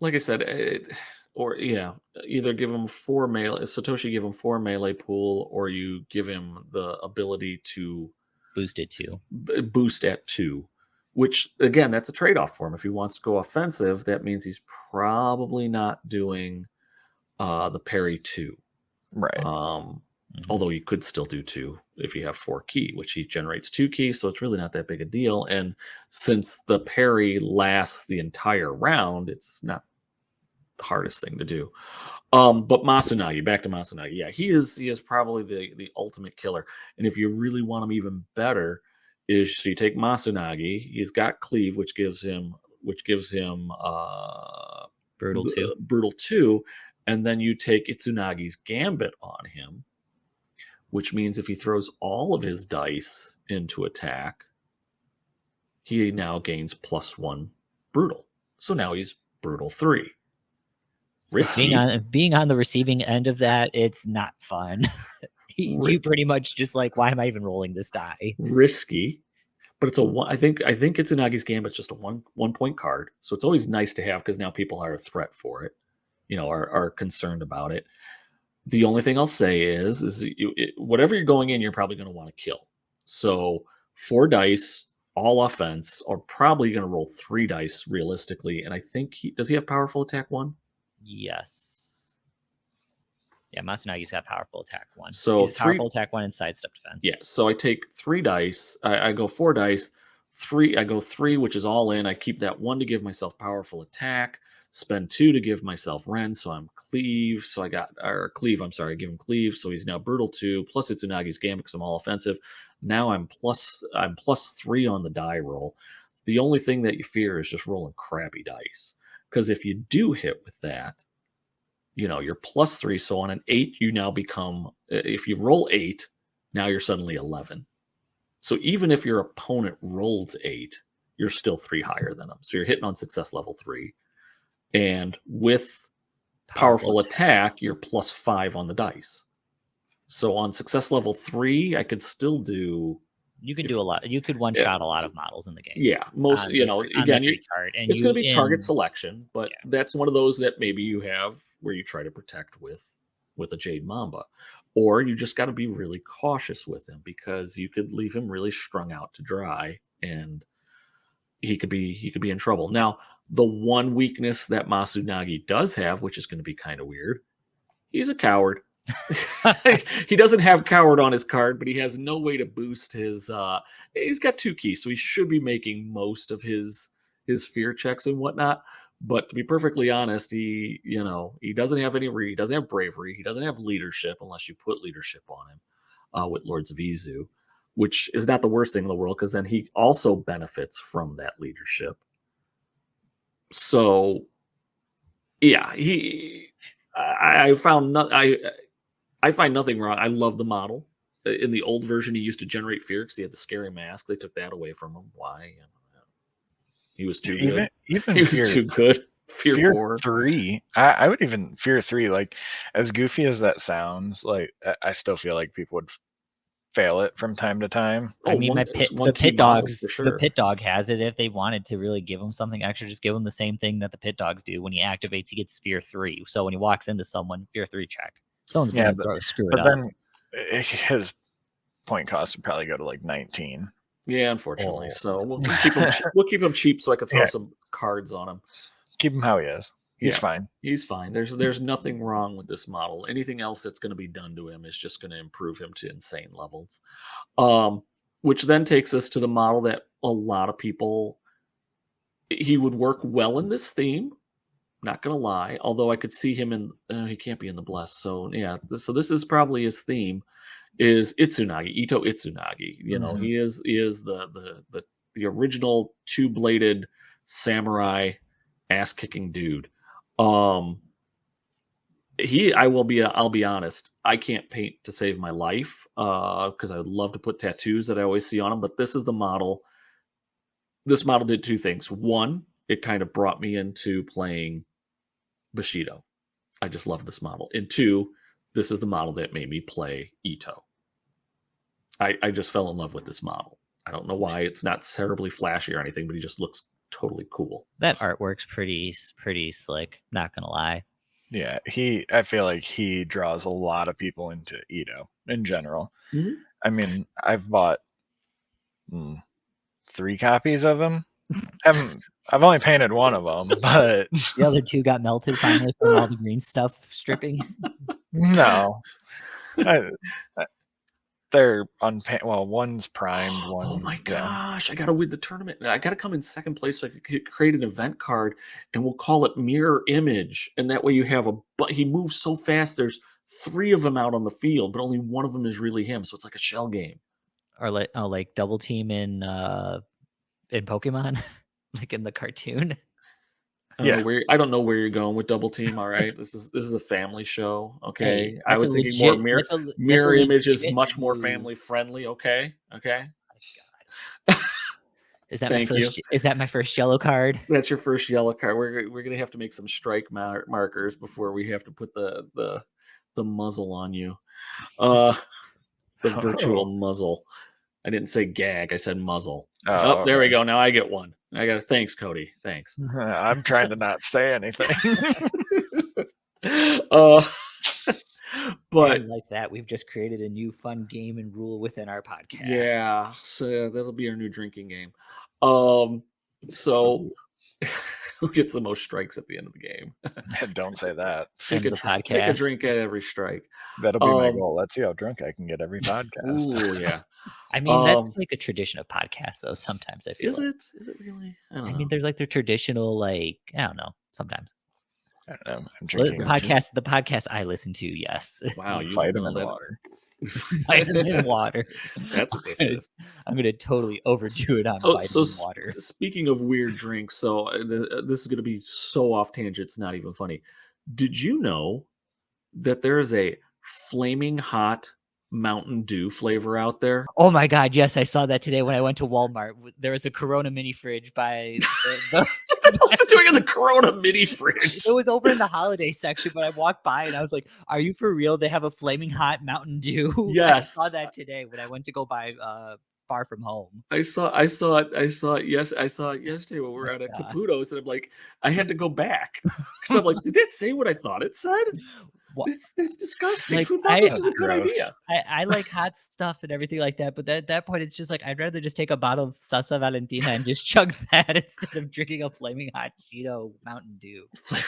Like I said, either give him 4 melee, Satoshi give him 4 melee pool, or you give him the ability to boost at 2, which again, that's a trade-off for him. If he wants to go offensive, that means he's probably not doing the parry 2, right? Although you could still do 2 if you have 4 key, which he generates 2 key, so it's really not that big a deal. And since the parry lasts the entire round, it's not the hardest thing to do. But Masunagi, back to Masunagi. He is probably the ultimate killer. And if you really want him even better, so you take Masunagi. He's got cleave, which gives him brutal 2, and then you take Itsunagi's gambit on him, which means if he throws all of his dice into attack, he now gains +1 brutal. So now he's brutal 3. Risky. Being on the receiving end of that, it's not fun. You pretty much just like, why am I even rolling this die? Risky, but it's a one. I think Itsunagi's Gambit's just a one point card, so it's always nice to have because now people are a threat for it. Are concerned about it. The only thing I'll say is whatever you're going in, you're probably going to want to kill. So 4 dice, all offense, are probably going to roll 3 dice realistically. And I think does he have powerful attack 1? Yes. Yeah, Masunagi's got powerful attack 1. So powerful attack 1 and sidestep defense. Yeah, so I take 3 dice. I go 4 dice. 3. I go 3, which is all in. I keep that 1 to give myself powerful attack. Spend 2 to give myself Rend, so I'm cleave. So I got cleave. I'm sorry, I give him cleave. So he's now brutal 2 plus Itsunagi's Gambit because I'm all offensive. Now I'm +3 on the die roll. The only thing that you fear is just rolling crappy dice. Because if you do hit with that, you're +3. So on an 8, you now become, if you roll 8, now you're suddenly 11. So even if your opponent rolls 8, you're still 3 higher than them. So you're hitting on success level 3. And with powerful attack, you're +5 on the dice. So on success level 3, I could still do. You could do a lot. You could one-shot a lot of models in the game. Yeah, most again, it's going to be target selection, but that's one of those that maybe you have where you try to protect with a Jade Mamba, or you just got to be really cautious with him because you could leave him really strung out to dry, and he could be in trouble. Now, the one weakness that Masunagi does have, which is going to be kind of weird, he's a coward. He doesn't have coward on his card, but he has no way to boost his he's got 2 keys, so he should be making most of his fear checks and whatnot. But to be perfectly honest, he doesn't have he doesn't have bravery, he doesn't have leadership unless you put leadership on him with Lords of Izu, which is not the worst thing in the world because then he also benefits from that leadership. So yeah, I found I find nothing wrong. I love the model. In the old version, he used to generate fear because he had the scary mask. They took that away from him. Why? He was too good. Even He was too good. Fear 4. 3. I would even Fear 3, like, as goofy as that sounds, like, I still feel like people would fail it from time to time. I mean, the pit dogs, for sure. the pit dog has it. If they wanted to really give him something extra, just give him the same thing that the pit dogs do. When he activates, he gets Fear 3. So when he walks into someone, Fear 3 check. Someone's going to screw it up. But then his point cost would probably go to like 19. Yeah, unfortunately. So we'll keep him cheap so I can throw some cards on him. Keep him how he is. He's fine. He's fine. There's nothing wrong with this model. Anything else that's going to be done to him is just going to improve him to insane levels. Which then takes us to the model that a lot of people, he would work well in this theme. Not going to lie. Although I could see him in, he can't be in the Blessed. So yeah, so this is probably his theme. Is Itsunagi, Ito Itsunagi. You know, he is the original 2-bladed samurai ass-kicking dude. I'll be honest, I can't paint to save my life because I would love to put tattoos that I always see on him, but this is the model. This model did 2 things. 1, it kind of brought me into playing Bushido. I just love this model. And 2, this is the model that made me play Ito. I just fell in love with this model. I don't know why. It's not terribly flashy or anything, but he just looks totally cool. That artwork's pretty slick, not gonna lie. Yeah, I feel like he draws a lot of people into Ito in general. Mm-hmm. I mean, I've bought 3 copies of him. I've only painted one of them, but the other 2 got melted finally from all the green stuff stripping. No, they're unpainted. Well, one's primed. One. Oh my gosh! I gotta win the tournament. I gotta come in second place so I could create an event card, and we'll call it Mirror Image. And that way, you have but he moves so fast. There's 3 of them out on the field, but only one of them is really him. So it's like a shell game. Or like double team in Pokemon, like in the cartoon. I don't know where you're going with double team. All right, this is a family show. Okay, hey, I was thinking more mirror image is much more family friendly. Okay. Oh my God. Is that my first yellow card? That's your first yellow card. We're gonna have to make some strike markers before we have to put the muzzle on you. The virtual muzzle. I didn't say gag. I said muzzle. Oh, there we go. Now I get one. Thanks, Cody. Thanks. I'm trying to not say anything. But like that, we've just created a new fun game and rule within our podcast. Yeah, so that'll be our new drinking game. So who gets the most strikes at the end of the game? Don't say that. Take a drink at every strike. That'll be my goal. Let's see how drunk I can get every podcast. Ooh, yeah. I mean, that's like a tradition of podcasts, though. Sometimes I feel. Is it really? I mean, there's like their traditional, like, I don't know. Sometimes. I don't know. I'm drinking the podcast I listen to. Yes. Wow, you vitamin water. Vitamin water. That's what this is. I'm gonna totally overdo it on vitamin water. Speaking of weird drinks, so this is gonna be so off tangent. It's not even funny. Did you know that there is a flaming hot Mountain Dew flavor out there? Oh my God! Yes, I saw that today when I went to Walmart. There was a Corona mini fridge by What's it doing in the Corona mini fridge? It was over in the holiday section, but I walked by and I was like, "Are you for real? They have a flaming hot Mountain Dew?" Yes, I saw that today when I went to go buy Far From Home. I saw it. Yes, I saw it yesterday when we were at a Caputo's, and I'm like, I had to go back because I'm like, did that say what I thought it said? It's disgusting. Like, who thought this was a good idea? I like hot stuff and everything like that, but at that point, it's just like I'd rather just take a bottle of Salsa Valentina and just chug that instead of drinking a flaming hot Cheeto Mountain Dew. That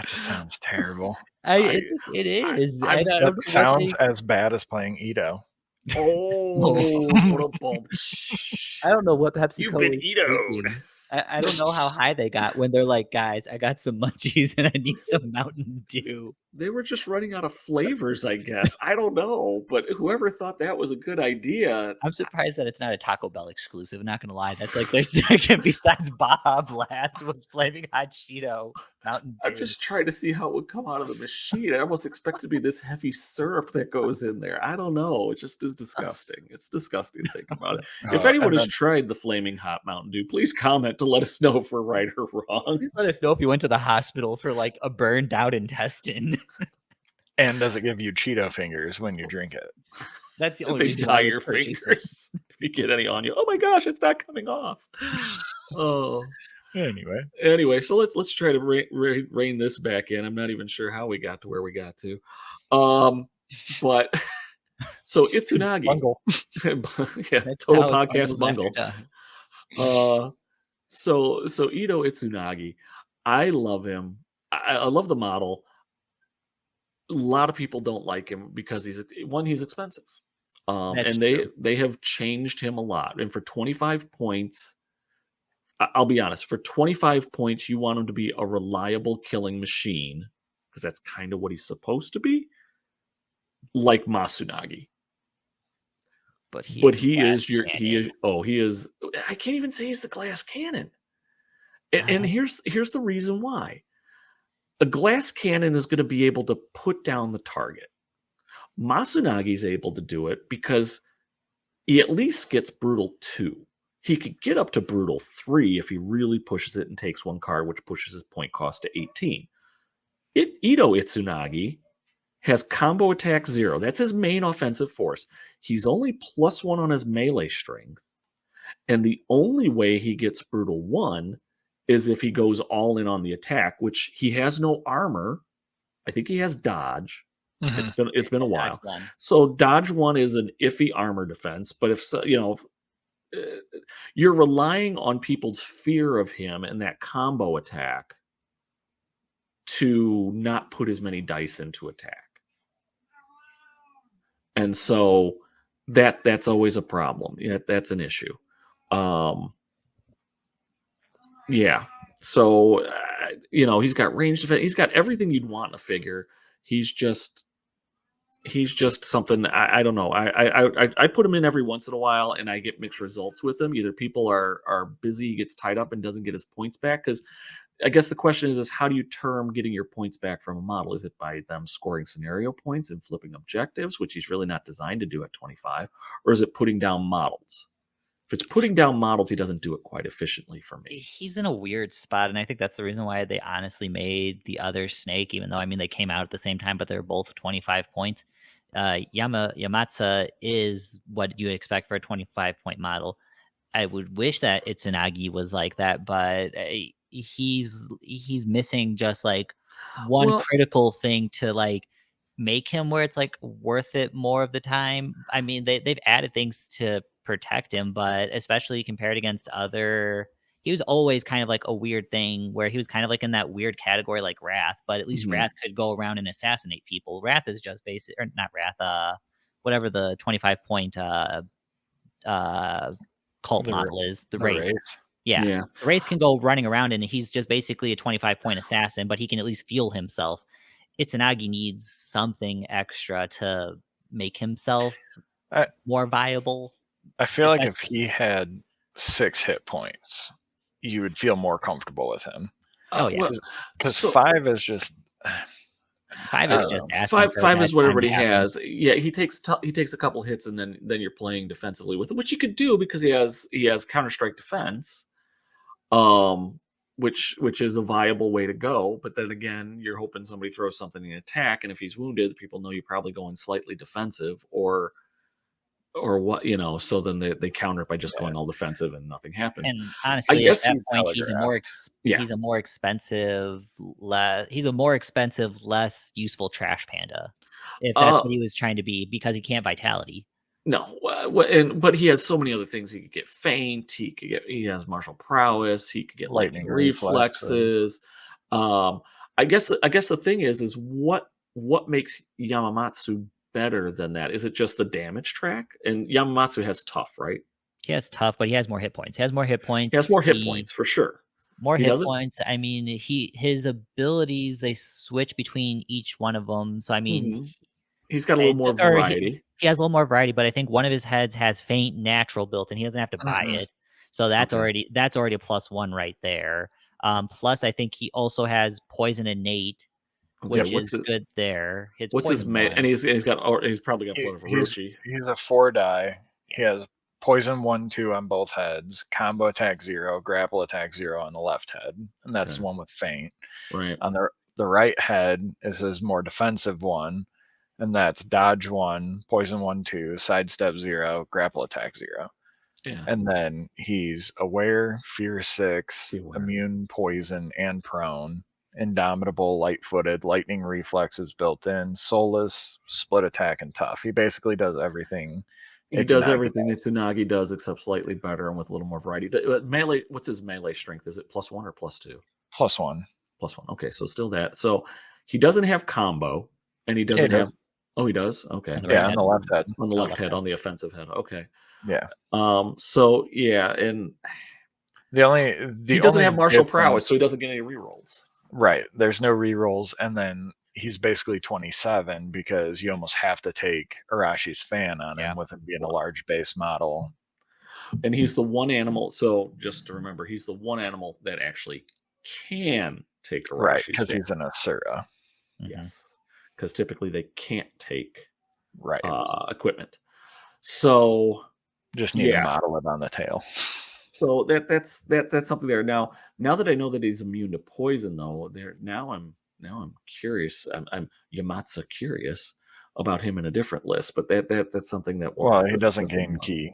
just sounds terrible. It is. That sounds as bad as playing Ito. Oh, I don't know what Pepsi Cola is thinking. I don't know how high they got when they're like, guys, I got some munchies and I need some Mountain Dew. They were just running out of flavors, I guess. I don't know, but whoever thought that was a good idea. I'm surprised that it's not a Taco Bell exclusive. I'm not gonna lie, that's like their second besides Baja Blast was Flaming Hot Cheeto Mountain Dew. I'm just trying to see how it would come out of the machine. I almost expect it to be this heavy syrup that goes in there. I don't know. It just is disgusting. It's disgusting to think about it. If anyone has tried the Flaming Hot Mountain Dew, please comment to let us know if we're right or wrong. Please let us know if you went to the hospital for like a burned out intestine. And does it give you Cheeto fingers when you drink it? That's the only They reason tie why your fingers if you get any on you. Oh my gosh, it's not coming off. Oh. Anyway, so let's try to rein this back in. I'm not even sure how we got to where we got to. But so Itsunagi. Bungle. Yeah, total podcast bungle. So Ito Itsunagi, I love him. I love the model. A lot of people don't like him because he's expensive. And they have changed him a lot. And for 25 points, I'll be honest, for 25 points, you want him to be a reliable killing machine, because that's kind of what he's supposed to be, like Masunagi. But he is I can't even say he's the glass cannon. And here's the reason why. A glass cannon is going to be able to put down the target. Masunagi is able to do it because he at least gets brutal 2. He could get up to brutal 3 if he really pushes it and takes one card, which pushes his point cost to 18. Ito Itsunagi has combo attack 0. That's his main offensive force. He's only +1 on his melee strength. And the only way he gets brutal 1 is if he goes all in on the attack, which he has no armor. I think he has dodge. Mm-hmm. It's been a while. So dodge 1 is an iffy armor defense, but if you're relying on people's fear of him and that combo attack to not put as many dice into attack. And so that's always a problem. Yeah, that's an issue. Yeah. So, he's got range defense. He's got everything you'd want in a figure. He's just something. I don't know. I put him in every once in a while, and I get mixed results with him. Either people are busy, he gets tied up and doesn't get his points back. Because I guess the question is how do you term getting your points back from a model? Is it by them scoring scenario points and flipping objectives, which he's really not designed to do at 25, or is it putting down models? If it's putting down models, he doesn't do it quite efficiently for me. He's in a weird spot, and I think that's the reason why they honestly made the other Snake, even though, they came out at the same time, but they're both 25 points. Yamatsu is what you would expect for a 25-point model. I would wish that Itsunagi was like that, but he's missing just like one critical thing to like make him where it's like worth it more of the time. They've added things to protect him, but especially compared against other, he was always kind of like a weird thing where he was kind of like in that weird category like Wrath, but at least Wrath could go around and assassinate people. Wrath is just basic, or not Wrath, whatever the 25-point cult model is, the Wraith. Yeah. The Wraith can go running around and he's just basically a 25-point assassin, but he can at least fuel himself. Itsunagi needs something extra to make himself more viable. I feel like if he had 6 hit points, you would feel more comfortable with him. Oh yeah, because 5 is just 5 is just five is what everybody has. Yeah, he takes a couple hits and then you're playing defensively with him, which you could do because he has Counter-Strike defense, which is a viable way to go. But then again, you're hoping somebody throws something in attack, and if he's wounded, people know you're probably going slightly defensive or what, so then they counter it by just going all defensive and nothing happens. And honestly, at that point, he's a more expensive, less useful trash panda, if that's what he was trying to be, because he can't vitality. No, but he has so many other things. He could get feint. He has martial prowess. He could get lightning reflexes. I guess the thing is what makes Yamamatsu better than that? Is it just the damage track? And Yamamatsu has tough, right? He has tough, but he has more hit points. He has more hit points for sure. More hit points. I mean, his abilities, they switch between each one of them. So I mean, he's got a little more variety. He has a little more variety, but I think one of his heads has faint natural built in. He doesn't have to buy it. So that's already a +1 right there. Plus, I think he also has poison innate, which is good there. What's his mate? And he's probably got one of Orochi. He's a 4-die. He has poison 1/2 on both heads, combo attack 0, grapple attack 0 on the left head, and that's the one with faint. Right. On the right head is his more defensive one, and that's dodge 1, poison 1/2, sidestep 0, grapple attack 0. Yeah. And then he's aware, fear 6, immune, poison, and prone. Indomitable, light-footed, lightning reflexes built in, soulless, split attack, and tough. He basically does everything. He does everything that Tsunagi does, except slightly better and with a little more variety. Melee. What's his melee strength? Is it +1 or +2? +1. +1. Okay, so still that. So he doesn't have combo, and he doesn't have. Oh, he does. Okay. On the left head. On the left head, on the offensive head. Okay. Yeah. So yeah, and he doesn't have martial prowess, so he doesn't get any rerolls. Right. There's no rerolls, and then he's basically 27 because you almost have to take Arashi's fan on him with him being a large base model. And he's the one animal. So just to remember, he's the one animal that actually can take Arashi's right, because he's an Asura. Yes, because typically they can't take right equipment. So just need to model it on the tail. So that's something there. Now that I know that he's immune to poison, though, now I'm curious. I'm Yamatsu curious about him in a different list, but that's something that he doesn't gain ki.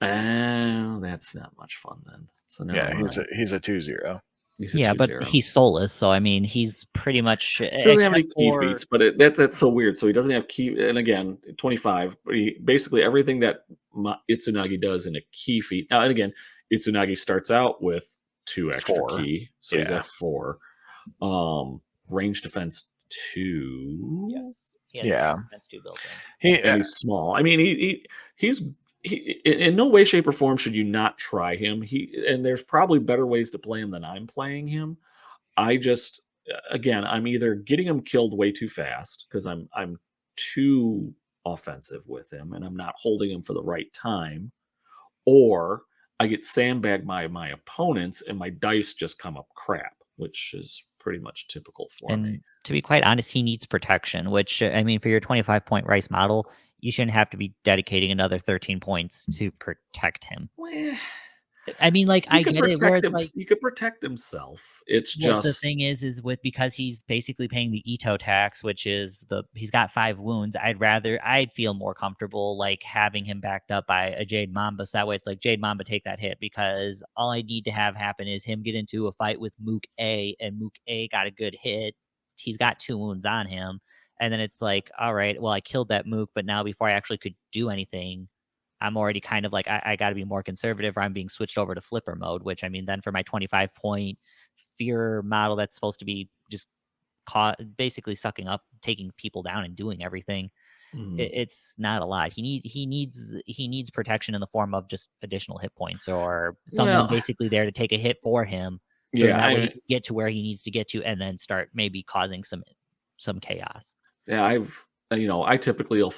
That's not much fun then. So now he's a 2/0. But he's soulless, so I mean, he's pretty much. So he doesn't have any key feats, but that's so weird. So he doesn't have key, and again, 25. But he basically everything that Itsunagi does in a key feat. Now, and again, Itsunagi starts out with 2 extra key, so he's at 4. Range defense 2. Yes. He has defense 2 built in. And he's small. I mean, he's in no way, shape, or form should you not try him. And there's probably better ways to play him than I'm playing him. I just, again, I'm either getting him killed way too fast because I'm too offensive with him and I'm not holding him for the right time, or I get sandbagged by my opponents and my dice just come up crap, which is pretty much typical for me. To be quite honest, he needs protection, which, I mean, for your 25-point Rice model, you shouldn't have to be dedicating another 13 points to protect him. Well, I mean, like, I get it. Where he could protect himself. It's just the thing is because he's basically paying the Ito tax, which is he's got 5 wounds. I'd feel more comfortable like having him backed up by a Jade Mamba. So that way it's like Jade Mamba take that hit, because all I need to have happen is him get into a fight with Mook A, and Mook A got a good hit. He's got 2 wounds on him. And then it's like, all right, well, I killed that Mook, but now before I actually could do anything, I'm already kind of like, I got to be more conservative, or I'm being switched over to flipper mode, which, I mean, then for my 25-point fear model that's supposed to be just basically sucking up, taking people down and doing everything, it's not a lot. He needs protection in the form of just additional hit points, or someone basically there to take a hit for him. So that way he can get to where he needs to get to, and then start maybe causing some chaos. Yeah, I typically will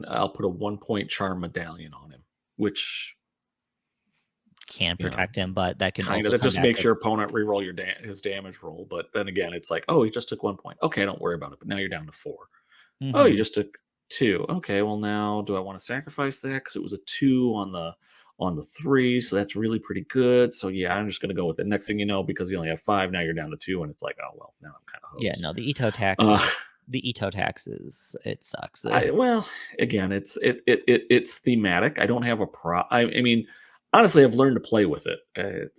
I'll put a 1-point charm medallion on him, which can protect him, but that can kind also of just makes your opponent reroll his damage roll. But then again, it's like, oh, he just took 1 point. Okay, don't worry about it. But now you're down to 4. Oh, you just took 2. Okay, well now do I want to sacrifice that because it was a 2 on the 3, so that's really pretty good. So yeah, I'm just going to go with it. Next thing you know, because you only have 5, now you're down to 2, and it's like, oh well, now I'm kind of hosed. Yeah, no, the Ito tax. The Ito taxes, it sucks. Well, again, it's thematic. I don't have a I mean, honestly, I've learned to play with it.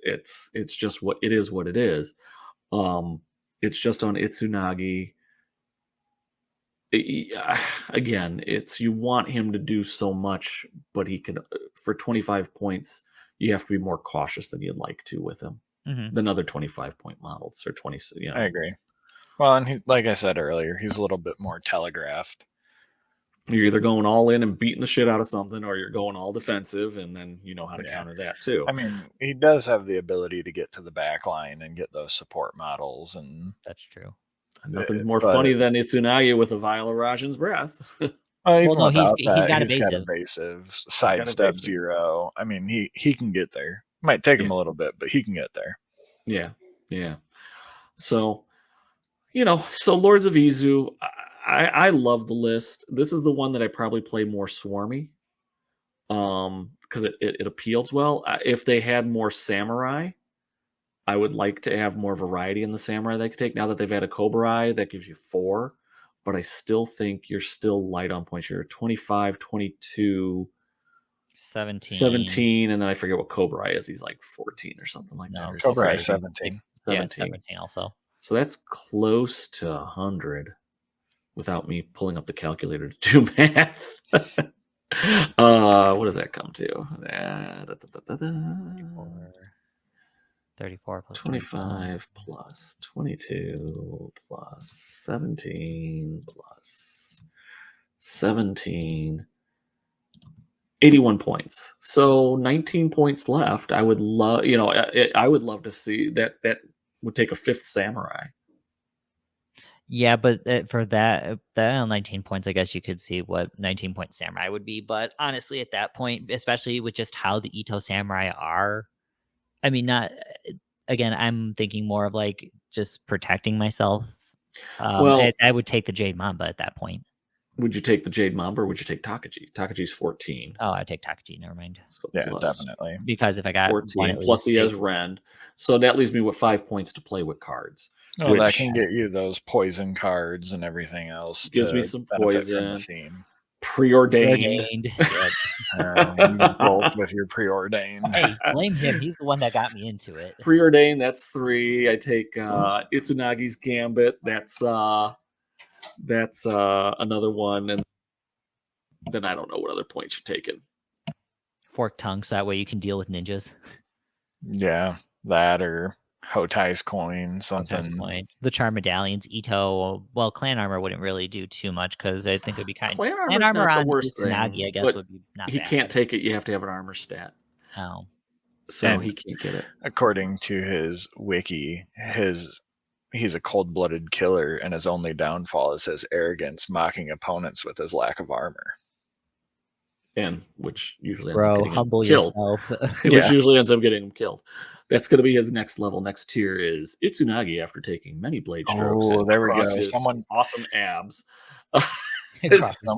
It's just what it is. What it is. It's just on Itsunagi. Again, you want him to do so much, but he can, for 25 points, you have to be more cautious than you'd like to with him than other 25-point models or 20. I agree. Well, and like I said earlier, he's a little bit more telegraphed. You're either going all in and beating the shit out of something, or you're going all defensive, and then you know how to counter that too. I mean, he does have the ability to get to the back line and get those support models, and That's true. Nothing's more funny than Itsunagi with a vial of Rajan's breath. Even no, he's without got that, he's got evasive. evasive, sidestep 0. I mean, he can get there. Might take him a little bit, but he can get there. Yeah. So, so Lords of Izu, I love the list. This is the one that I probably play more Swarmy, because it appeals well. If they had more Samurai, I would like to have more variety in the Samurai they could take. Now that they've had a Koburai, that gives you 4, but I still think you're still light on points. You're 25, 22, 17, and then I forget what Koburai is. He's like 14 or something like that. Koburai 17. 17 also. So that's close to 100 without me pulling up the calculator to do math. What does that come to? 34 plus 25 plus 22 plus 17 plus 17. 81 points. So 19 points left. I would love, I would love to see that would take a 5th Samurai. Yeah, but for that 19 points, I guess you could see what 19-point Samurai would be. But honestly, at that point, especially with just how the Ito Samurai are, I mean, again, I'm thinking more of like just protecting myself. I would take the Jade Mamba at that point. Would you take the Jade Mamba or would you take Takaji? Takaji's 14. Oh, I'd take Takaji. Never mind. So definitely. Because if I got 14, plus he has Rend. So that leaves me with 5 points to play with cards. Oh, that can get you those poison cards and everything else. Gives me some poison. Theme. Preordained. Both with your preordained. Hey, blame him. He's the one that got me into it. Preordained, that's 3. I take Itsunagi's Gambit. That's another one, and then I don't know what other points you're taking. Forked tongue, so that way you can deal with ninjas. Yeah, that or Hotai's coin, something. The charm medallions, Ito. Well, clan armor wouldn't really do too much because I think it'd be kind of clan armor on Itsunagi, I guess, would be not bad. He can't take it. You have to have an armor stat. Oh, so he can't get it. According to his wiki, he's a cold-blooded killer, and his only downfall is his arrogance, mocking opponents with his lack of armor. And which usually ends up getting humble him killed. Yourself. Which usually ends up getting him killed. That's going to be his next level. Next tier is Itsunagi after taking many blade strokes. Oh, there we go. Someone awesome abs.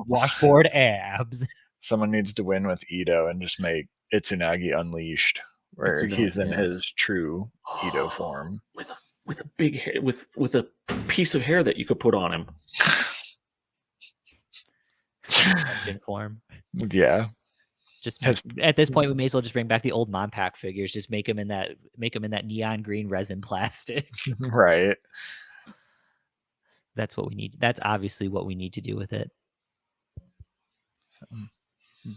Washboard abs. Someone needs to win with Ito and just make Itsunagi Unleashed, where he's in his true Ito form. With a big hair, with a piece of hair that you could put on him. Ascension form. Yeah. Just at this point, we may as well just bring back the old Monpack figures. Just make them in that neon green resin plastic. Right. That's what we need. That's obviously what we need to do with it.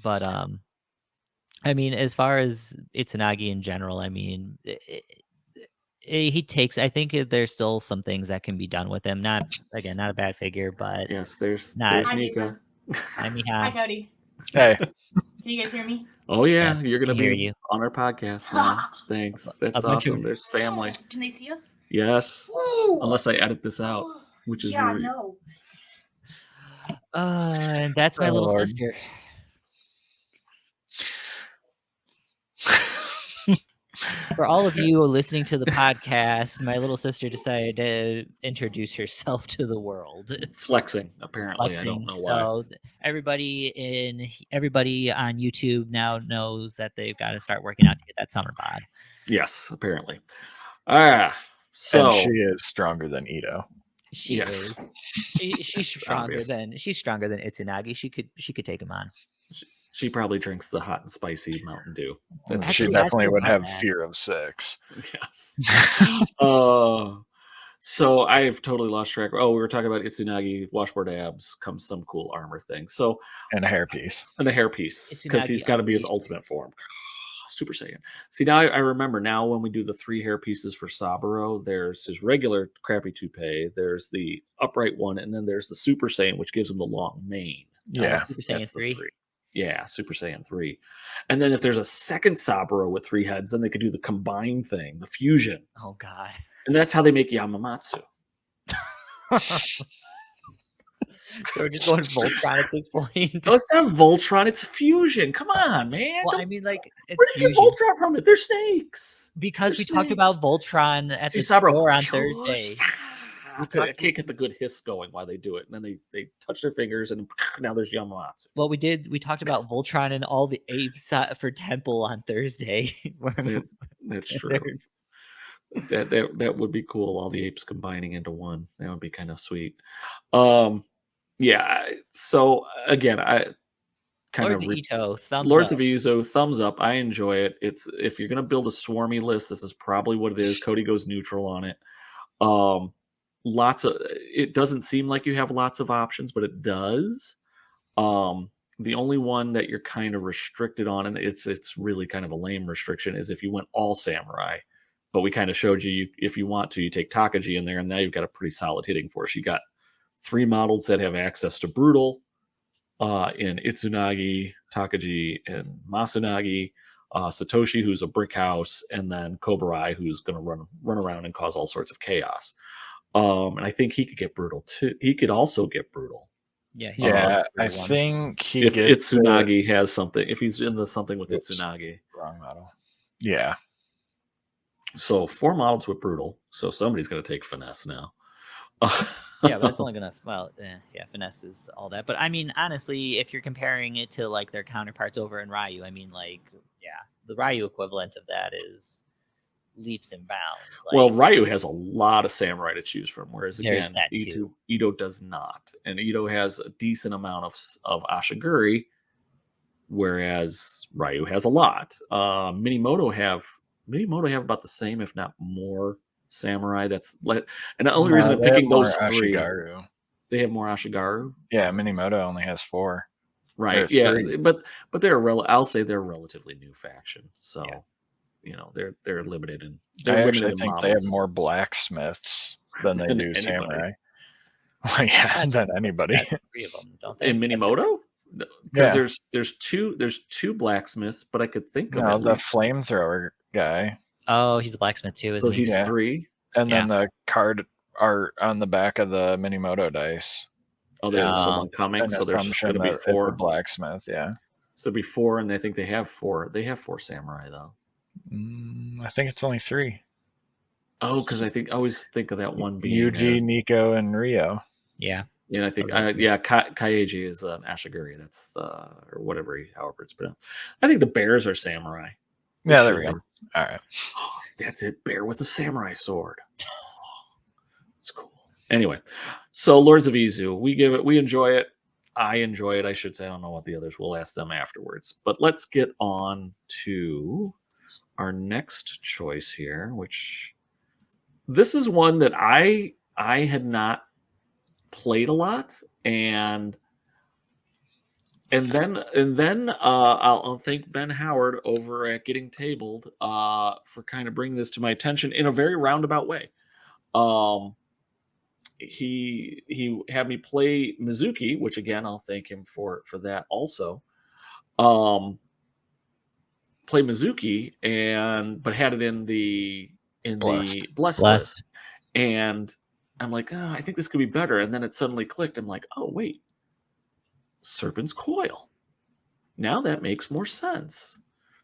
But I mean, as far as Itsunagi in general, I mean, he takes. I think there's still some things that can be done with him. Not a bad figure, but yes, there's Nika. Hi, Cody. Hey. Can you guys hear me? Oh yeah, you're gonna be on our podcast now. Thanks. That's awesome. There's family. Can they see us? Yes. Ooh. Unless I edit this out, which is weird. No. And that's my little sister. For all of you listening to the podcast, my little sister decided to introduce herself to the world. Flexing, apparently. I don't know why. So everybody on YouTube now knows that they've got to start working out to get that summer bod. Yes, apparently. So and she is stronger than Ito. She is. She's stronger than Itsunagi. She could take him on. She probably drinks the hot and spicy Mountain Dew. She definitely would have fear of 6. Yes. So I've totally lost track. Oh, we were talking about Itsunagi, washboard abs, comes some cool armor thing. So and a hairpiece. Because he's got to be his ultimate form. Super Saiyan. See, now I remember now when we do the 3 hair pieces for Saburo, there's his regular crappy toupee, there's the upright one, and then there's the Super Saiyan, which gives him the long mane. Yeah. Super Saiyan 3. Yeah, Super Saiyan 3. And then if there's a second Saburo with 3 heads, then they could do the combine thing, the fusion. Oh God. And that's how they make Yamamatsu. So we're just going Voltron at this point. No, it's not Voltron, it's fusion. Come on, man. Well, I mean, like, it's Where did you get fusion. Voltron from? They're snakes. Because They're we talked about Voltron at the Saburo. store on Thursday. I can't get the good hiss going while they do it. And then they touch their fingers and now there's Yamamatsu. Well, we talked about Voltron and all the apes for Temple on Thursday. That's true. That would be cool. All the apes combining into one. That would be kind of sweet. Yeah. So again, I kind Lords of of Ito, thumbs Lords up. of Izo, thumbs up. I enjoy it. It's if you're gonna build a swarmy list, this is probably what it is. Cody goes neutral on it. It doesn't seem like you have lots of options, but it does. The only one that you're kind of restricted on, and it's really kind of a lame restriction, is if you went all samurai. But we kind of showed you if you want to, you take Takaji in there, and now you've got a pretty solid hitting force. You got 3 models that have access to brutal in Itsunagi, Takaji, and Masunagi. Satoshi, who's a brick house, and then Kobarai, who's going to run around and cause all sorts of chaos. And I think he could get brutal too. He could also get brutal. Yeah, I think he if gets Itsunagi has something, if he's in the something with Itsunagi. Wrong model. Yeah. So 4 models with brutal. So somebody's going to take finesse now. Yeah, but it's only gonna finesse is all that. But I mean, honestly, if you're comparing it to like their counterparts over in Ryu, I mean, like, yeah, the Ryu equivalent of that is leaps and bounds. Like, well, Ryu has a lot of samurai to choose from, whereas There's again, that too. Ito does not, and Ito has a decent amount of Ashiguri, whereas Ryu has a lot. Minimoto have about the same, if not more, samurai. And the only reason I'm picking those 3, Ashigaru. they have more Ashigaru. Yeah, Minimoto only has 4. Right. Yeah, but I'll say they're a relatively new faction, so you know they're limited in. I actually think models. They have more blacksmiths than they do anybody. samurai. Well, yeah, than anybody. 3 of them, don't they? In Minimoto, because there's two blacksmiths, but I could think of the flamethrower guy. Oh, he's a blacksmith too, isn't so he's 3, and then the card art on the back of the Minimoto dice. Oh, there's someone coming, so there's going to be 4 blacksmith. Yeah, so it'll be 4, and I think they have 4. They have 4 samurai though. I think it's only 3. Oh, because I always think of that one being Yuji, Nico, and Rio. Yeah. And I think, Kaiji is an Ashiguri. That's or whatever, however it's pronounced. I think the bears are samurai. Yeah, there we go. All right. That's it. Bear with a samurai sword. It's cool. Anyway, so Lords of Izu, we enjoy it. I enjoy it, I should say. I don't know what the others. We'll ask them afterwards. But let's get on to our next choice here, which this is one that I had not played a lot, and then I'll thank Ben Howard over at Getting Tabled for kind of bringing this to my attention in a very roundabout way. He had me play Mizuki, which again I'll thank him for that also. Play Mizuki but had it in the Blessed list, and I'm like, I think this could be better. And then it suddenly clicked. I'm like, oh, wait. Serpent's Coil. Now that makes more sense.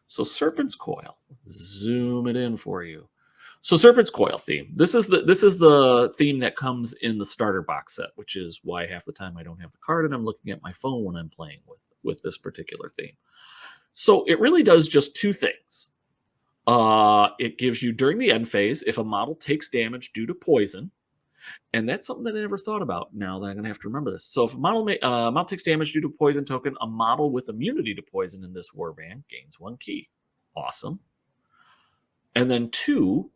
So Serpent's Coil. Zoom it in for you. So Serpent's Coil theme. This is the theme that comes in the starter box set, which is why half the time I don't have the card and I'm looking at my phone when I'm playing with this particular theme. So it really does just 2 things. It gives you, during the end phase, if a model takes damage due to poison, and that's something that I never thought about. Now that I'm going to have to remember this. So if a model takes damage due to poison token, a model with immunity to poison in this warband gains 1 key. Awesome. And then 2,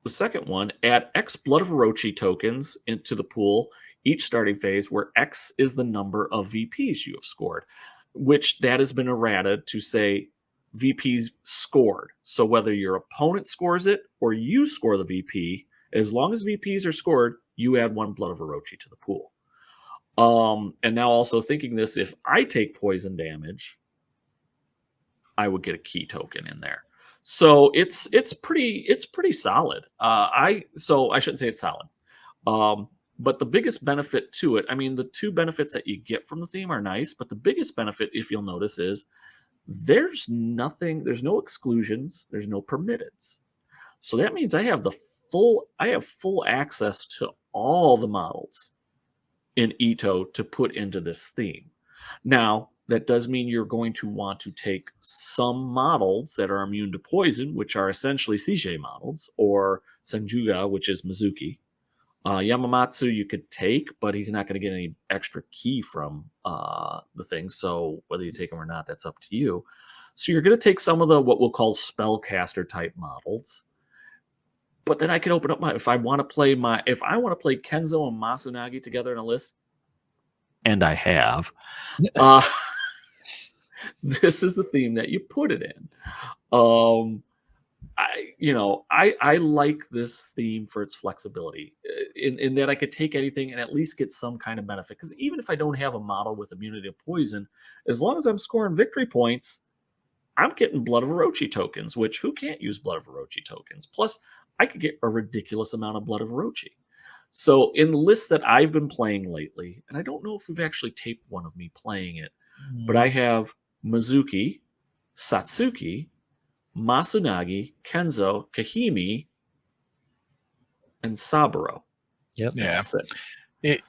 the second one, add X Blood of Orochi tokens into the pool each starting phase, where X is the number of VPs you have scored, which that has been errated to say VPs scored. So whether your opponent scores it or you score the VP, as long as VPs are scored, you add 1 Blood of Orochi to the pool. And now also thinking this, if I take poison damage, I would get a key token in there. So it's pretty solid. I shouldn't say it's solid. But the biggest benefit to it, I mean, the two benefits that you get from the theme are nice, but the biggest benefit, if you'll notice, is there's no exclusions, there's no permitteds. So that means I have full access to all the models in Ito to put into this theme. Now, that does mean you're going to want to take some models that are immune to poison, which are essentially CJ models, or Senjuga, which is Mizuki. Yamamatsu you could take, but he's not going to get any extra key from the thing. So whether you take him or not, that's up to you. So you're going to take some of the what we'll call spellcaster type models. But then I can open up if I want to play Kenzo and Masunagi together in a list, and I have, this is the theme that you put it in. I like this theme for its flexibility in that I could take anything and at least get some kind of benefit. Because even if I don't have a model with immunity to poison, as long as I'm scoring victory points, I'm getting Blood of Orochi tokens, which who can't use Blood of Orochi tokens? Plus, I could get a ridiculous amount of Blood of Orochi. So in the list that I've been playing lately, and I don't know if we've actually taped one of me playing it, but I have Mizuki, Satsuki, Masunagi, Kenzo, Kahimi, and Saburo. Yep. Yeah. 6. We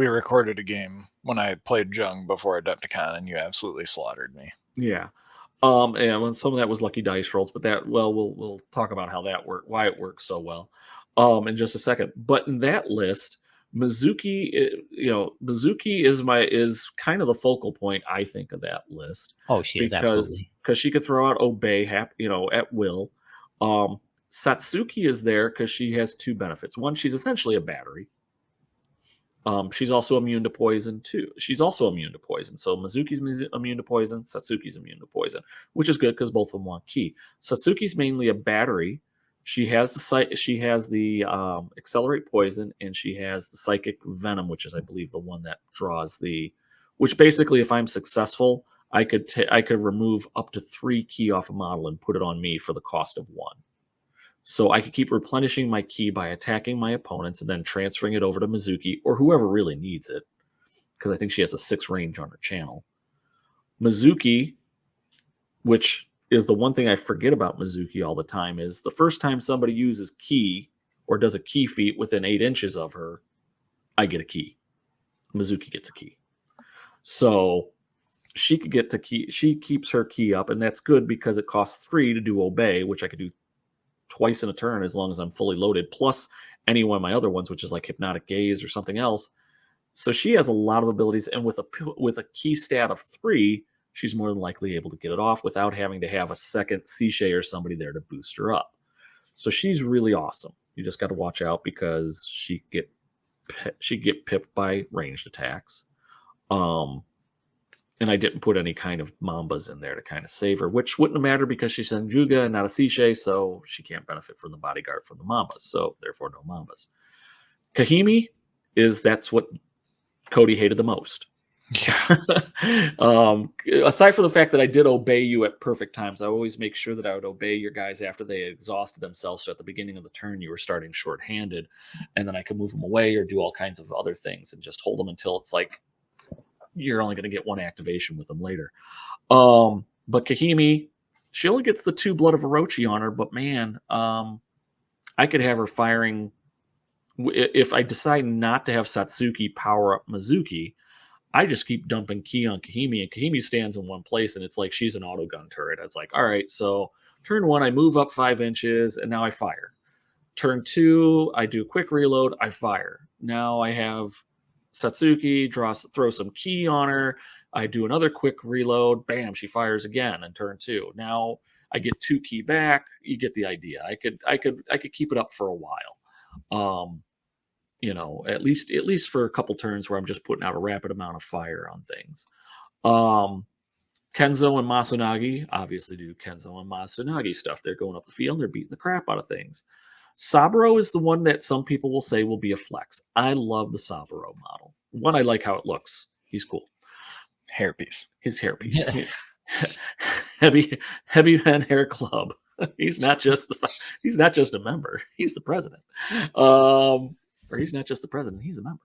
recorded a game when I played Jung before Adepticon, and you absolutely slaughtered me. Yeah. And some of that was lucky dice rolls, but we'll talk about how that worked, why it works so well, in just a second. But in that list, Mizuki is kind of the focal point, I think, of that list. Oh, she is absolutely, because she could throw out Obey, at will. Satsuki is there because she has two benefits. One, she's essentially a battery. She's also immune to poison too. So Mizuki's immune to poison, Satsuki's immune to poison, which is good because both of them want key. Satsuki's mainly a battery. She has the accelerate poison, and she has the psychic venom, which is, I believe, the one that draws which basically, if I'm successful, I could remove up to 3 key off a model and put it on me for the cost of 1. So I could keep replenishing my key by attacking my opponents and then transferring it over to Mizuki or whoever really needs it, because I think she has a 6 range on her channel. Mizuki, which is the one thing I forget about Mizuki all the time, is the first time somebody uses key or does a key feat within 8 inches of her, I get a key. Mizuki gets a key. So she could get the key. She keeps her key up, and that's good because it costs 3 to do Obey, which I could do twice in a turn as long as I'm fully loaded, plus any one of my other ones, which is like Hypnotic Gaze or something else. So she has a lot of abilities, and with a key stat of 3, she's more than likely able to get it off without having to have a second Sishay or somebody there to boost her up. So she's really awesome. You just got to watch out because she get pipped by ranged attacks. And I didn't put any kind of Mambas in there to kind of save her, which wouldn't have mattered because she's Senjuga and not a Sishay, so she can't benefit from the bodyguard from the Mambas, so therefore no Mambas. Kahimi that's what Cody hated the most. Yeah. Aside from the fact that I did obey you at perfect times, I always make sure that I would obey your guys after they exhausted themselves. So at the beginning of the turn, you were starting shorthanded, and then I could move them away or do all kinds of other things and just hold them until it's like you're only going to get 1 activation with them later. But Kahimi, she only gets the 2 Blood of Orochi on her, but man, I could have her firing. If I decide not to have Satsuki power up Mizuki, I just keep dumping key on Kahimi, and Kahimi stands in one place, and it's like she's an autogun turret. It's like, all right, so turn 1, I move up 5 inches, and now I fire. Turn 2, I do quick reload, I fire. Now I have Satsuki, throw some key on her. I do another quick reload. Bam, she fires again in turn 2. Now I get 2 key back. You get the idea. I could keep it up for a while. At least for a couple turns where I'm just putting out a rapid amount of fire on things. Kenzo and Masunagi obviously do Kenzo and Masunagi stuff. They're going up the field and they're beating the crap out of things. Saburo is the one that some people will say will be a flex. I love the Saburo model. One, I like how it looks. He's cool. Hairpiece. His hairpiece. heavy man hair club. He's not just a member. He's the president. Or he's not just the president. He's a member.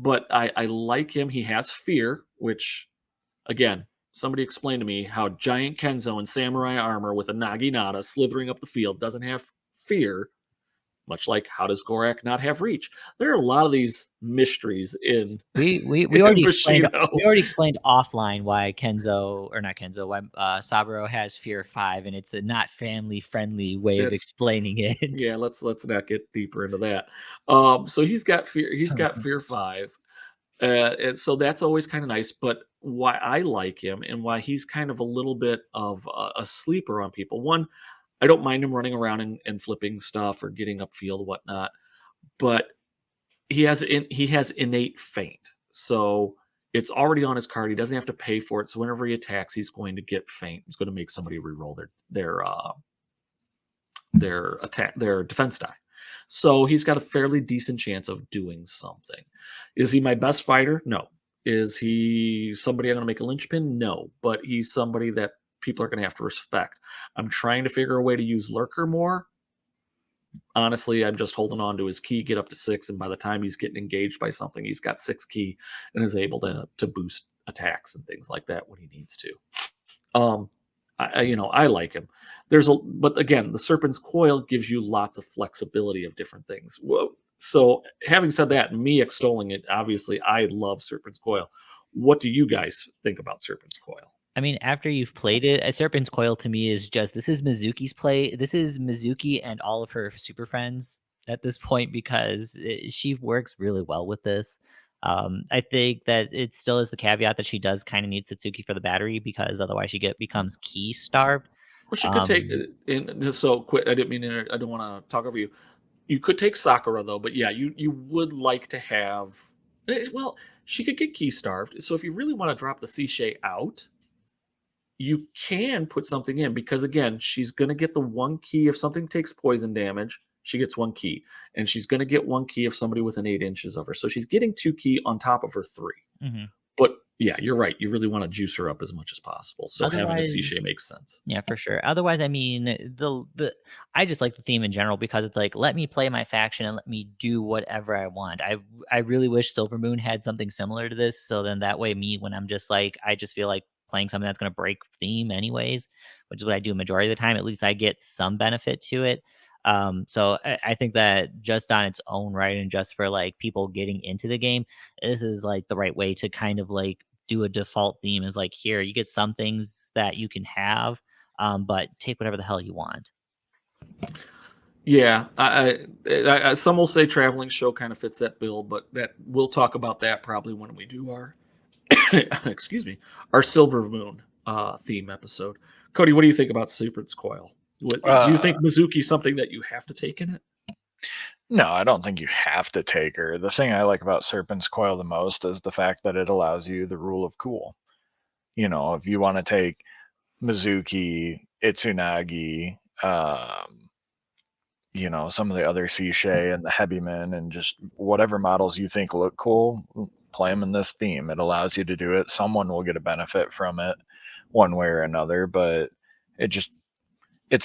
But I like him. He has fear, which, again, somebody explained to me how giant Kenzo in samurai armor with a naginata slithering up the field doesn't have fear, much like how does Gorak not have reach? There are a lot of these mysteries in we already explained offline why why Saburo has fear 5, and it's a not family friendly way of explaining it. Yeah, let's not get deeper into that. So he's got fear 5. And so that's always kind of nice. But why I like him and why he's kind of a little bit of a sleeper on people. One, I don't mind him running around and flipping stuff or getting upfield, whatnot. But he has innate feint. So it's already on his card. He doesn't have to pay for it. So whenever he attacks, he's going to get feint. He's going to make somebody reroll their defense die. So he's got a fairly decent chance of doing something. Is he my best fighter? No. Is he somebody I'm going to make a linchpin? No. But he's somebody that people are going to have to respect. I'm trying to figure a way to use Lurker more. Honestly, I'm just holding on to his key, get up to 6, and by the time he's getting engaged by something, he's got 6 key and is able to boost attacks and things like that when he needs to. I like him. But again, the Serpent's Coil gives you lots of flexibility of different things. Whoa. So having said that, me extolling it, obviously I love Serpent's Coil. What do you guys think about Serpent's Coil? I mean, after you've played it, a Serpent's Coil to me is just, this is Mizuki's play. This is Mizuki and all of her super friends at this point, because she works really well with this. I think that it still is the caveat that she does kind of need Satsuki for the battery, because otherwise she becomes key starved. Well, she could take I didn't mean I don't want to talk over you. You could take Sakura though, but yeah, you would like to have. Well, she could get key starved. So if you really want to drop the Sishay out, you can put something in, because again, she's going to get the 1 key if something takes poison damage. She gets 1 key, and she's going to get 1 key if somebody within 8 inches of her. So she's getting 2 key on top of her 3. Mm-hmm. But yeah, you're right. You really want to juice her up as much as possible. So having a Sishay makes sense. Yeah, for sure. Otherwise, I mean, I just like the theme in general, because it's like, let me play my faction and let me do whatever I want. I really wish Silver Moon had something similar to this. So then that way, when I'm just like, I just feel like playing something that's going to break theme anyways, which is what I do majority of the time, at least I get some benefit to it. So I think that just on its own right, and just for like people getting into the game, this is like the right way to kind of like do a default theme, is like, here, you get some things that you can have, but take whatever the hell you want. Yeah, I some will say Traveling Show kind of fits that bill, but that we'll talk about that probably when we do our excuse me, our Silver Moon theme episode. Cody, what do you think about Serpent's Coil? Do you think Mizuki's something that you have to take in it? No, I don't think you have to take her. The thing I like about Serpent's Coil the most is the fact that it allows you the rule of cool. You know, if you want to take Mizuki, Itsunagi, some of the other Sishay and the Heavyman, and just whatever models you think look cool, play them in this theme. It allows you to do it. Someone will get a benefit from it one way or another, but it's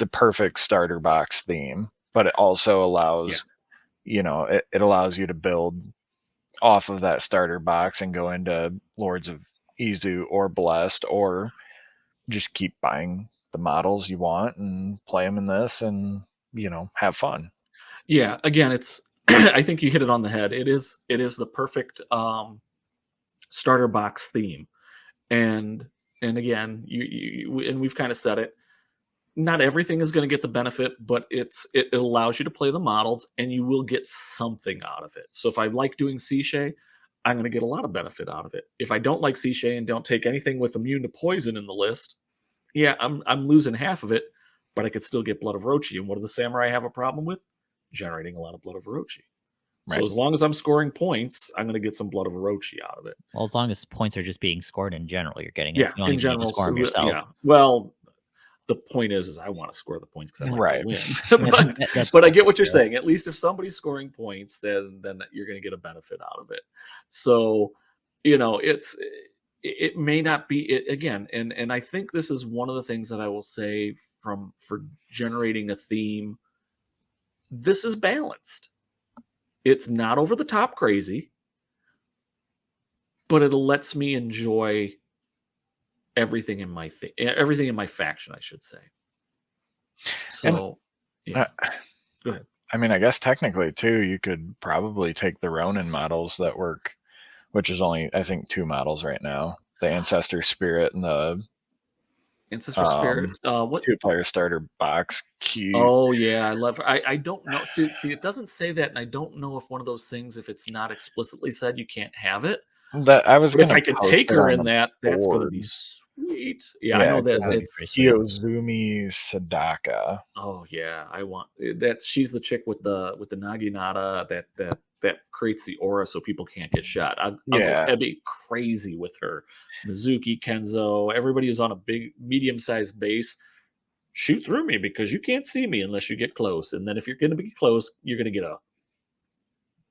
a perfect starter box theme. But it also allows, it allows you to build off of that starter box and go into Lords of Izu or Blessed, or just keep buying the models you want and play them in this and, have fun. Yeah, again, it's I think you hit it on the head. It is the perfect starter box theme. And again, and we've kind of said it, not everything is going to get the benefit, but it allows you to play the models and you will get something out of it. So if I like doing Sishay, I'm going to get a lot of benefit out of it. If I don't like Sishay and don't take anything with immune to poison in the list, yeah, I'm losing half of it, but I could still get Blood of Orochi. And what do the samurai have a problem with? Generating a lot of Blood of Orochi. Right. So as long as I'm scoring points, I'm going to get some Blood of Orochi out of it. Well, as long as points are just being scored in general, you're getting it. Yeah, you don't in general. score them yourself. Yeah. Well, the point is I want to score the points because I like Right. to win. but I get what you're saying. At least if somebody's scoring points, then you're going to get a benefit out of it. So, it may not be it again, and I think this is one of the things that I will say for generating a theme. This is balanced. It's not over the top crazy, but it lets me enjoy everything in my faction, I should say. So, yeah. Go ahead. I mean, I guess technically too, you could probably take the Ronin models that work, which is only I think 2 models right now: the Ancestor Spirit and the Ancestor Spirit. What 2-player starter box? Cute. Oh yeah, I love. I don't know. See, it doesn't say that, and I don't know if one of those things, if it's not explicitly said, you can't have it. That I was But if gonna I could post take it her on in the that, that's going to board. be sweet. Yeah, I know that it's Kiyozumi Sadaka. Oh yeah, I want that. She's the chick with the naginata that creates the aura so people can't get shot. I'd be crazy with her. Mizuki, Kenzo, everybody who's on a big medium-sized base, shoot through me because you can't see me unless you get close. And then if you're going to be close, you're going to get a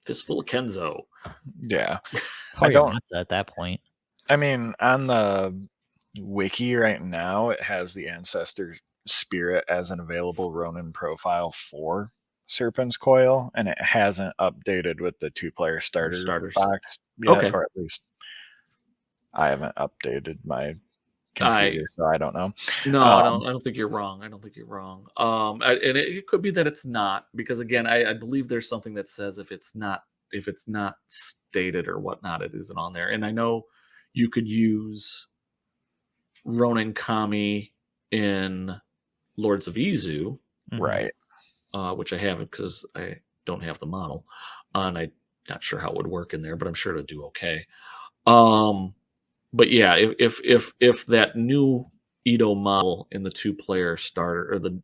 fistful of Kenzo. Yeah. I don't at that point. I mean, on the wiki right now, it has the Ancestor Spirit as an available Ronin profile for Serpent's Coil, and it hasn't updated with the 2-player starters box yet, or at least I haven't updated my computer, so I don't know. No, I don't think you're wrong. I don't think you're wrong. And it could be that it's not, because again, I believe there's something that says if it's not stated or whatnot, it isn't on there. And I know you could use Ronin Kami in Lords of Izu, right? Which I haven't because I don't have the model, and I'm not sure how it would work in there, but I'm sure it'll do okay. But yeah, if that new Edo model in the 2-player starter, or the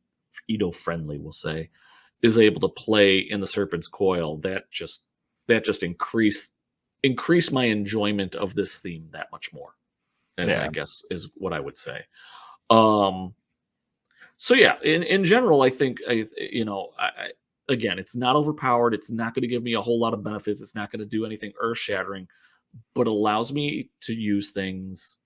Edo friendly, we'll say, is able to play in the Serpent's Coil, that just increase my enjoyment of this theme that much more. I guess is what I would say. So yeah, in general, I think again, it's not overpowered. It's not going to give me a whole lot of benefits. It's not going to do anything earth-shattering, but allows me to use things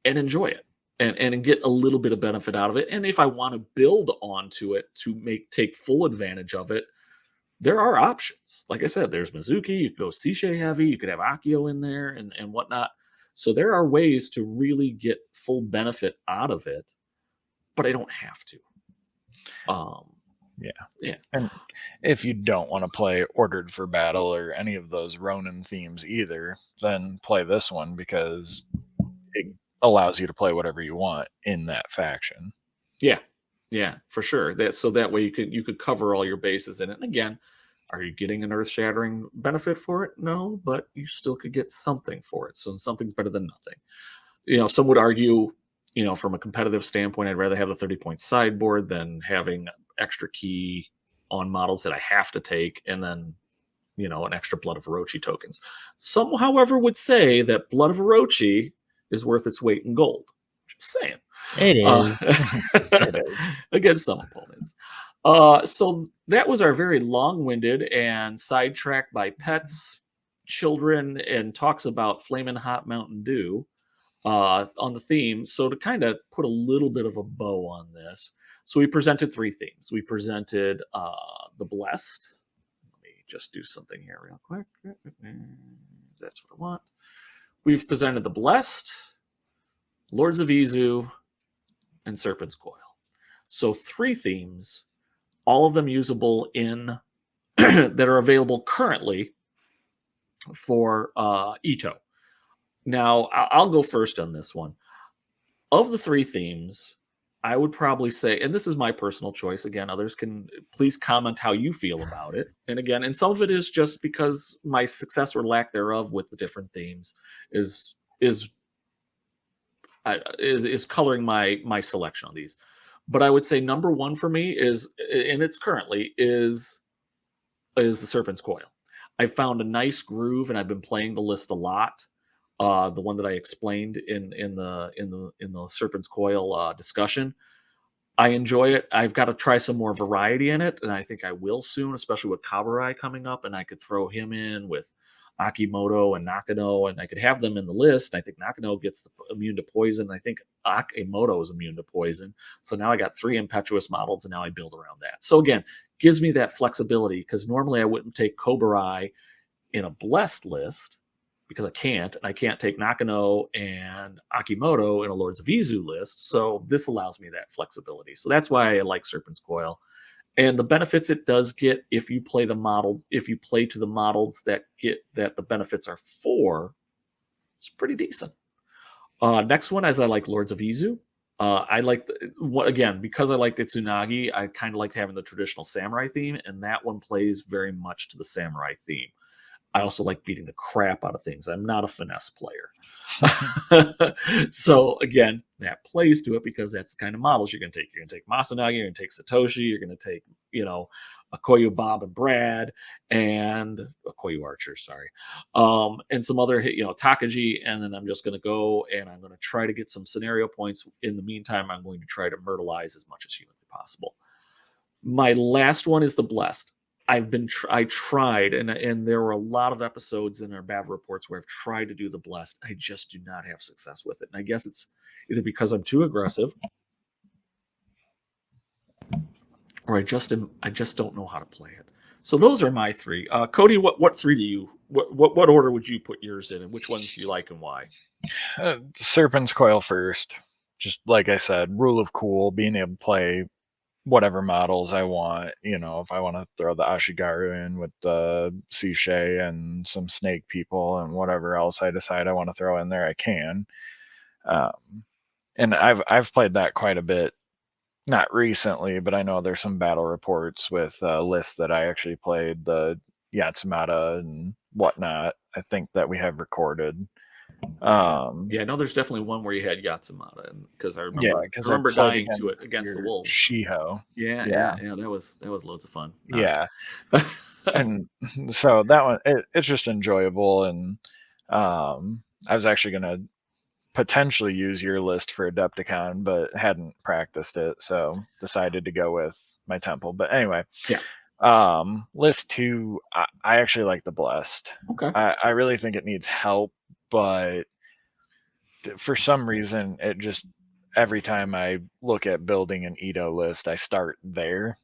and enjoy it and get a little bit of benefit out of it. And if I want to build onto it to take full advantage of it, there are options. Like I said, there's Mizuki. You could go Sishe heavy. You could have Akio in there and whatnot. So there are ways to really get full benefit out of it, but I don't have to. Yeah. And if you don't want to play Ordered for Battle or any of those Ronin themes either, then play this one because it allows you to play whatever you want in that faction. Yeah, for sure. That way you could cover all your bases in it. And again, are you getting an earth-shattering benefit for it? No, but you still could get something for it. So something's better than nothing. Some would argue, from a competitive standpoint, I'd rather have the 30-point sideboard than having extra key on models that I have to take, and then an extra Blood of Orochi tokens. Some, however, would say that Blood of Orochi is worth its weight in gold. Just saying. It is. It is. Against some opponents. So that was our very long-winded and sidetracked by pets, children, and talks about Flamin' Hot Mountain Dew on the theme. So to kind of put a little bit of a bow on this, so we presented 3 themes. We presented the Blessed. Let me just do something here real quick. That's what I want. We've presented the Blessed, Lords of Izu, and Serpent's Coil. So 3 themes, all of them usable in that are available currently for Ito. Now, I'll go first on this one. Of the 3 themes, I would probably say, and this is my personal choice, again, others can please comment how you feel about it. And again, and some of it is just because my success or lack thereof with the different themes is coloring my selection on these. But I would say number 1 for me is, and it's currently, is the Serpent's Coil. I found a nice groove, and I've been playing the list a lot. the one that I explained in the Serpent's Coil discussion. I enjoy it. I've got to try some more variety in it, and I think I will soon, especially with Kaburai coming up, and I could throw him in with Akimoto and Nakano, and I could have them in the list. I think Nakano gets immune to poison. I think Akimoto is immune to poison. So now I got 3 impetuous models, and now I build around that. So again, gives me that flexibility, because normally I wouldn't take Koburai in a blessed list, because I can't, and I can't take Nakano and Akimoto in a Lords of Izu list. So this allows me that flexibility. So that's why I like Serpent's Coil. And the benefits it does get, if you play to the models that the benefits are for, it's pretty decent. Next one, as I like Lords of Izu. I like again, because I liked Itsunagi, I kind of liked having the traditional samurai theme, and that one plays very much to the samurai theme. I also like beating the crap out of things. I'm not a finesse player. So again, that plays to it, because that's the kind of models you're going to take. You're going to take Masanagi, you're going to take Satoshi, you're going to take, Akoyu Bob and Brad, and Akoyu Archer, sorry. And some other, Takagi, and then I'm just going to go and I'm going to try to get some scenario points. In the meantime, I'm going to try to myrtleize as much as humanly possible. My last one is the Blessed. I tried, and there were a lot of episodes in our battle reports where I've tried to do the Blessed. I just do not have success with it. And I guess it's either because I'm too aggressive, or I just don't know how to play it. So those are my 3. Cody, what 3 do you, what order would you put yours in, and which ones do you like and why? Serpent's Coil first. Just like I said, rule of cool, being able to play whatever models I want. If I want to throw the Ashigaru in with the Sishe and some snake people and whatever else I decide I want to throw in there, I can. And I've played that quite a bit. Not recently, but I know there's some battle reports with lists that I actually played, the Yatsumata and whatnot. I think that we have recorded. Yeah, I know there's definitely one where you had Yatsumata, because I remember dying to it against the wolves. Shiho. Yeah, that was loads of fun. Yeah. And so that one, it's just enjoyable, and I was actually going to potentially use your list for Adepticon, but hadn't practiced it, so decided to go with my temple. But anyway, list 2, I actually like the Blessed. Okay. I really think it needs help, but for some reason, it just, every time I look at building an Edo list, I start there,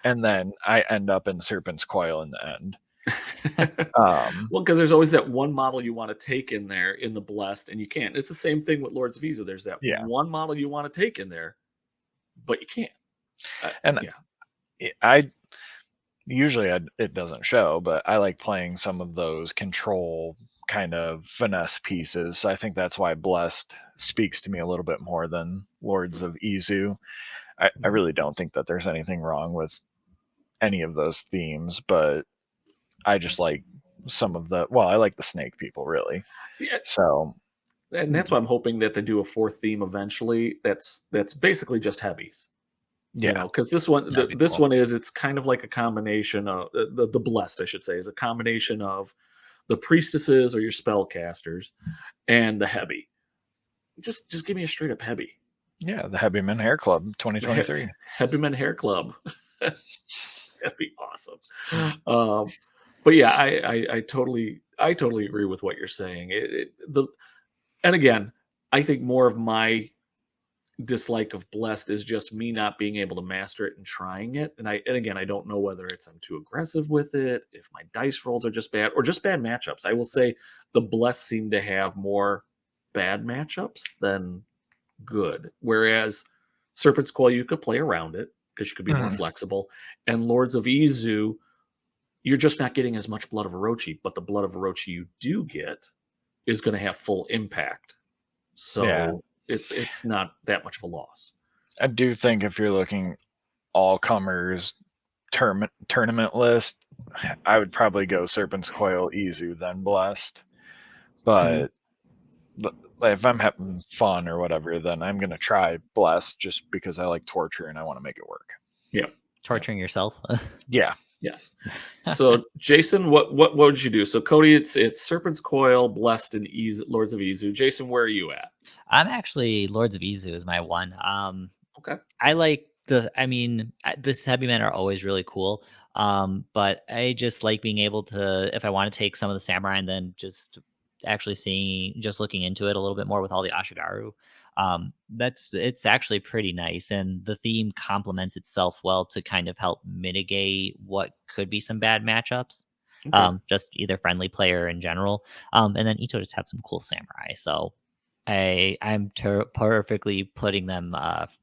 and then I end up in Serpent's Coil in the end. Well, because there's always that one model you want to take in there in the Blessed, and you can't. It's the same thing with Lords of Izu. There's that one model you want to take in there, but you can't. I usually it doesn't show, but I like playing some of those control kind of finesse pieces. So I think that's why Blessed speaks to me a little bit more than Lords of Izu. I really don't think that there's anything wrong with any of those themes, but I just like some of I like the snake people, really. Yeah. So, and that's why I'm hoping that they do a 4th theme eventually. That's basically just heavies. Yeah, because this one, it's kind of like a combination of the Blessed, I should say, is a combination of the priestesses or your spellcasters and the heavy. Just give me a straight up heavy. Yeah, the Heavy Men Hair Club 2023. Heavy Men Hair Club. That'd be awesome. But yeah, I totally agree with what you're saying. And again, I think more of my dislike of Blessed is just me not being able to master it and trying it. And again, I don't know whether it's I'm too aggressive with it, if my dice rolls are just bad, or just bad matchups. I will say the Blessed seem to have more bad matchups than good, whereas Serpent's Coil, you could play around it because you could be more flexible, and Lords of Izu, you're just not getting as much Blood of Orochi, but the Blood of Orochi you do get is going to have full impact. So it's not that much of a loss. I do think if you're looking all comers tournament list, I would probably go Serpent's Coil, Izu, then Blessed. But if I'm having fun or whatever, then I'm gonna try Blessed just because I like torture and I want to make it work. Yeah, torturing yourself. Yeah. Yes. So Jason, what would you do? So Cody, it's Serpent's Coil, Blessed, and Lords of Izu. Jason, where are you at? I'm actually Lords of Izu is my one. Okay. I like this heavy men are always really cool. But I just like being able to, if I want to take some of the samurai and then just actually just looking into it a little bit more with all the Ashigaru. It's actually pretty nice, and the theme complements itself well to kind of help mitigate what could be some bad matchups. Okay. Just either friendly player in general. And then Ito just have some cool samurai, so I'm perfectly putting them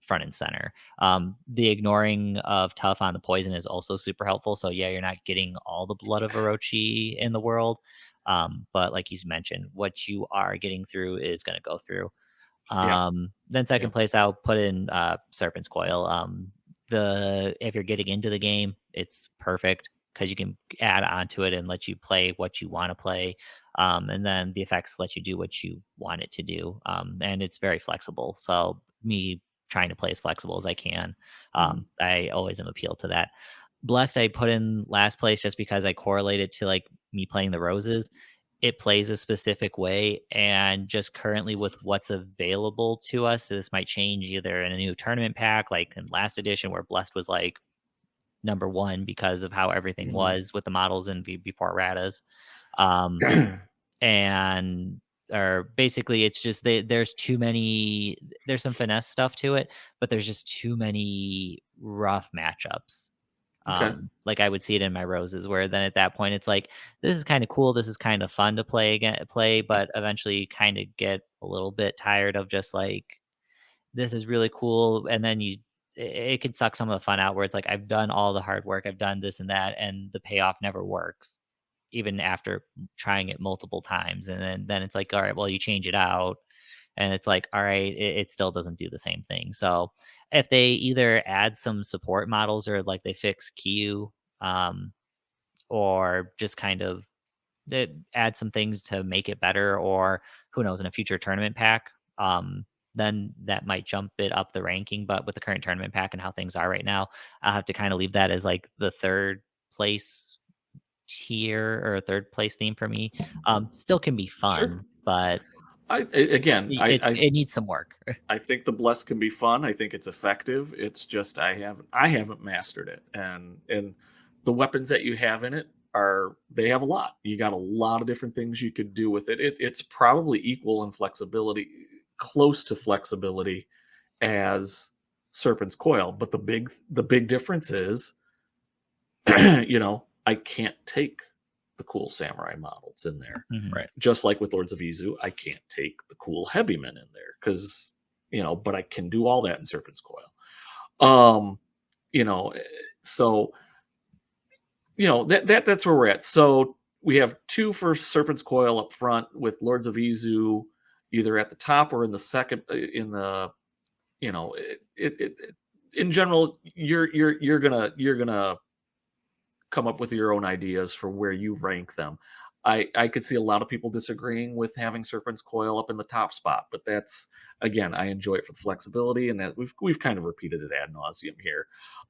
front and center. The ignoring of tough on the poison is also super helpful. So yeah, you're not getting all the blood of Orochi in the world, but like you mentioned, what you are getting through is going to go through. Then second place, I'll put in Serpent's Coil. If you're getting into the game, it's perfect because you can add onto it and let you play what you want to play. And then the effects let you do what you want it to do. And it's very flexible. So me trying to play as flexible as I can, I always am appealed to that. Blessed, I put in last place just because I correlated to like me playing the roses. It plays a specific way, and just currently with what's available to us, this might change either in a new tournament pack, like in last edition where Blessed was like number one because of how everything was with the models and before Ratas. And or basically it's just there's too many, there's some finesse stuff to it, but there's just too many rough matchups. Okay. Like I would see it in my roses, where then at that point it's like, this is kind of cool, this is kind of fun to play, but eventually kind of get a little bit tired of just like, this is really cool, and then it can suck some of the fun out, where it's like, I've done all the hard work, I've done this and that, and the payoff never works, even after trying it multiple times. And then it's like, all right, well, you change it out, and it's like, all right, it still doesn't do the same thing. So if they either add some support models, or like they fix Kyu, or just kind of add some things to make it better, or who knows, in a future tournament pack, then that might jump it up the ranking. But with the current tournament pack and how things are right now, I'll have to kind of leave that as like the third place tier or third place theme for me. Still can be fun, but it needs some work. I think the Bless can be fun. I think it's effective. It's just I haven't mastered it, and the weapons that you have in it they have a lot. You got a lot of different things you could do with it. It's probably equal in flexibility, close to flexibility as Serpent's Coil, but the big difference is, I can't take the cool samurai models in there. Right. Just like with Lords of Izu, I can't take the cool heavy men in there because, but I can do all that in Serpent's Coil. So, that's where we're at. So we have 2 for Serpent's Coil up front, with Lords of Izu either at the top or in the second, in the, in general, you're gonna come up with your own ideas for where you rank them. I could see a lot of people disagreeing with having Serpent's Coil up in the top spot, but that's, again, I enjoy it for the flexibility, and that we've kind of repeated it ad nauseum here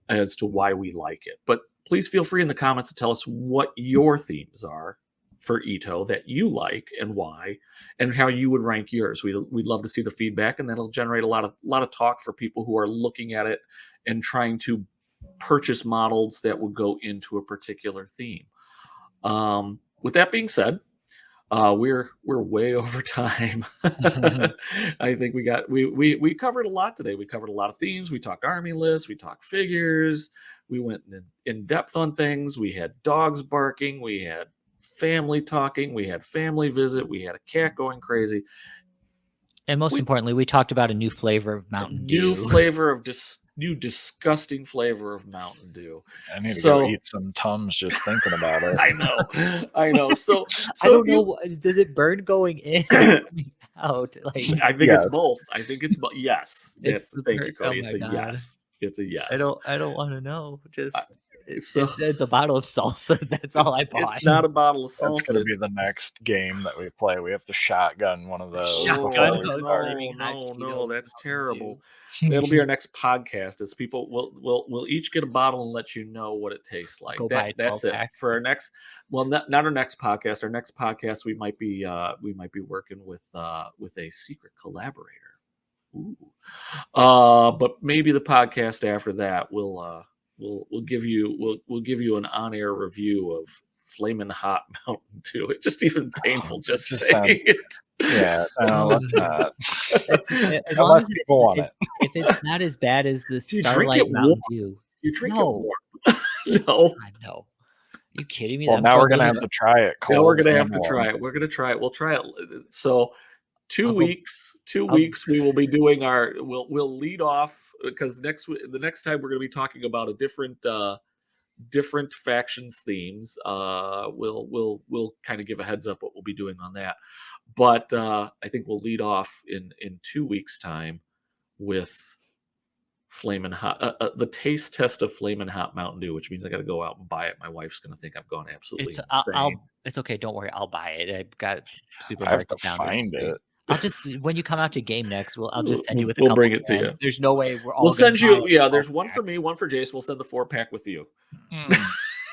as to why we like it. But please feel free in the comments to tell us what your themes are for Ito that you like and why, and how you would rank yours. We'd love to see the feedback, and that'll generate a lot of talk for people who are looking at it and trying to purchase models that will go into a particular theme. With that being said, we're way over time. I think we covered a lot today. We covered a lot of themes. We talked army lists. We talked figures. We went in depth on things. We had dogs barking. We had family talking. We had family visit. We had a cat going crazy. And most importantly, we talked about a new flavor of Mountain Dew. New disgusting flavor of Mountain Dew. I need to go eat some Tums just thinking about it. I know. So I don't know. Does it burn going in or coming out? Like, I think it's both. I think it's both. Yes. Thank you, Cody. Oh it's a God. yes. It's a yes. I don't want to know. Just It's a bottle of salsa. That's all I bought. It's not a bottle of salsa. That's going to be the next game that we play. We have to shotgun one of those. Shotgun? No, that's terrible. That'll be our next podcast. Is people we'll each get a bottle and let you know what it tastes like. That's it for our next. Well, not our next podcast. Our next podcast, we might be working with a secret collaborator. Ooh. But maybe the podcast after that we'll give you an on-air review of Flamin' Hot Mountain Dew. It's just even painful just saying it. Yeah, no, let's not. As long as people want it. If it's not as bad as the Starlight Mountain Dew, you drink it warm. No, I know. You kidding me? Well, now we're gonna have to try it. Now we're gonna have to try it. We're gonna try it. We'll try it. So 2 weeks. 2 weeks we will be doing our. We'll lead off because the next time we're gonna be talking about a different factions themes. We'll kind of give a heads up what we'll be doing on that. But I think we'll lead off in 2 weeks' time with Flamin' Hot, the taste test of Flamin' Hot Mountain Dew, which means I got to go out and buy it. My wife's going to think I've gone absolutely insane. It's okay. Don't worry. I'll buy it. I've got supermarket down there. Find it. I'll just when you come out to game next, I'll just send you with a we'll couple bring it to you. There's no way we'll send you. Yeah, there's one for me, one for Jace. We'll send the 4-pack with you.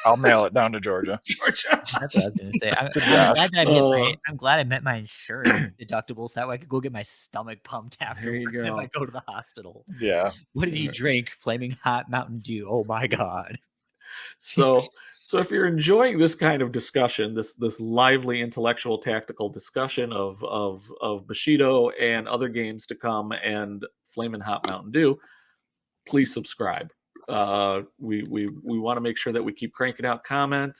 I'll mail it down to Georgia. That's what I was going to say. I'm glad I met my insurance deductible so that way I could go get my stomach pumped afterwards if I go to the hospital. Yeah. What did he drink? Flaming Hot Mountain Dew. Oh my God. So if you're enjoying this kind of discussion, this lively intellectual tactical discussion of Bushido and other games to come and Flamin' Hot Mountain Dew, please subscribe. We want to make sure that we keep cranking out content,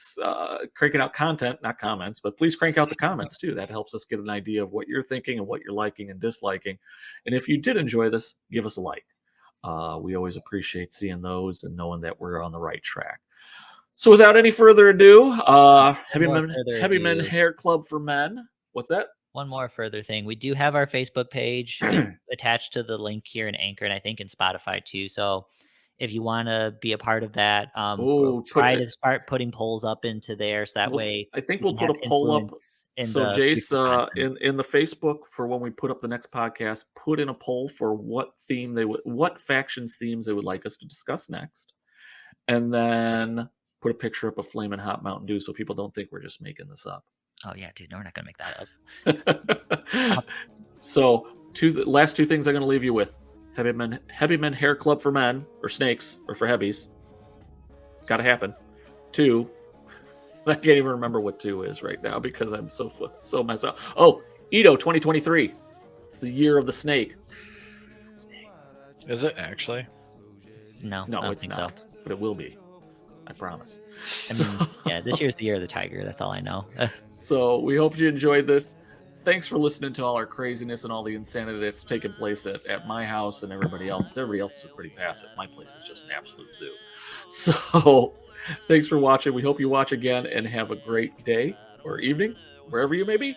not comments, but please crank out the comments too. That helps us get an idea of what you're thinking and what you're liking and disliking. And if you did enjoy this, give us a like. We always appreciate seeing those and knowing that we're on the right track. So without any further ado, Heavy Men Hair Club for Men. What's that? One more further thing. We do have our Facebook page attached to the link here in Anchor and I think in Spotify too. So if you want to be a part of that, we'll try to start putting polls up into there. So that way, I think we'll put a poll up. So Jace, in the Facebook for when we put up the next podcast, put in a poll for what factions themes they would like us to discuss next, and then put a picture up of Flamin' Hot Mountain Dew so people don't think we're just making this up. Oh yeah, dude, no, we're not gonna make that up. So last 2 things I'm gonna leave you with. Heavy Men Hair Club for Men, or Snakes, or for Heavies. Gotta happen. 2, I can't even remember what 2 is right now because I'm so messed up. Oh, Edo 2023. It's the year of the snake. Is it actually? No, it's not. So. But it will be. I promise. This year's the year of the tiger. That's all I know. So we hope you enjoyed this. Thanks for listening to all our craziness and all the insanity that's taken place at my house and everybody else. Everybody else is pretty passive. My place is just an absolute zoo. So thanks for watching. We hope you watch again and have a great day or evening, wherever you may be.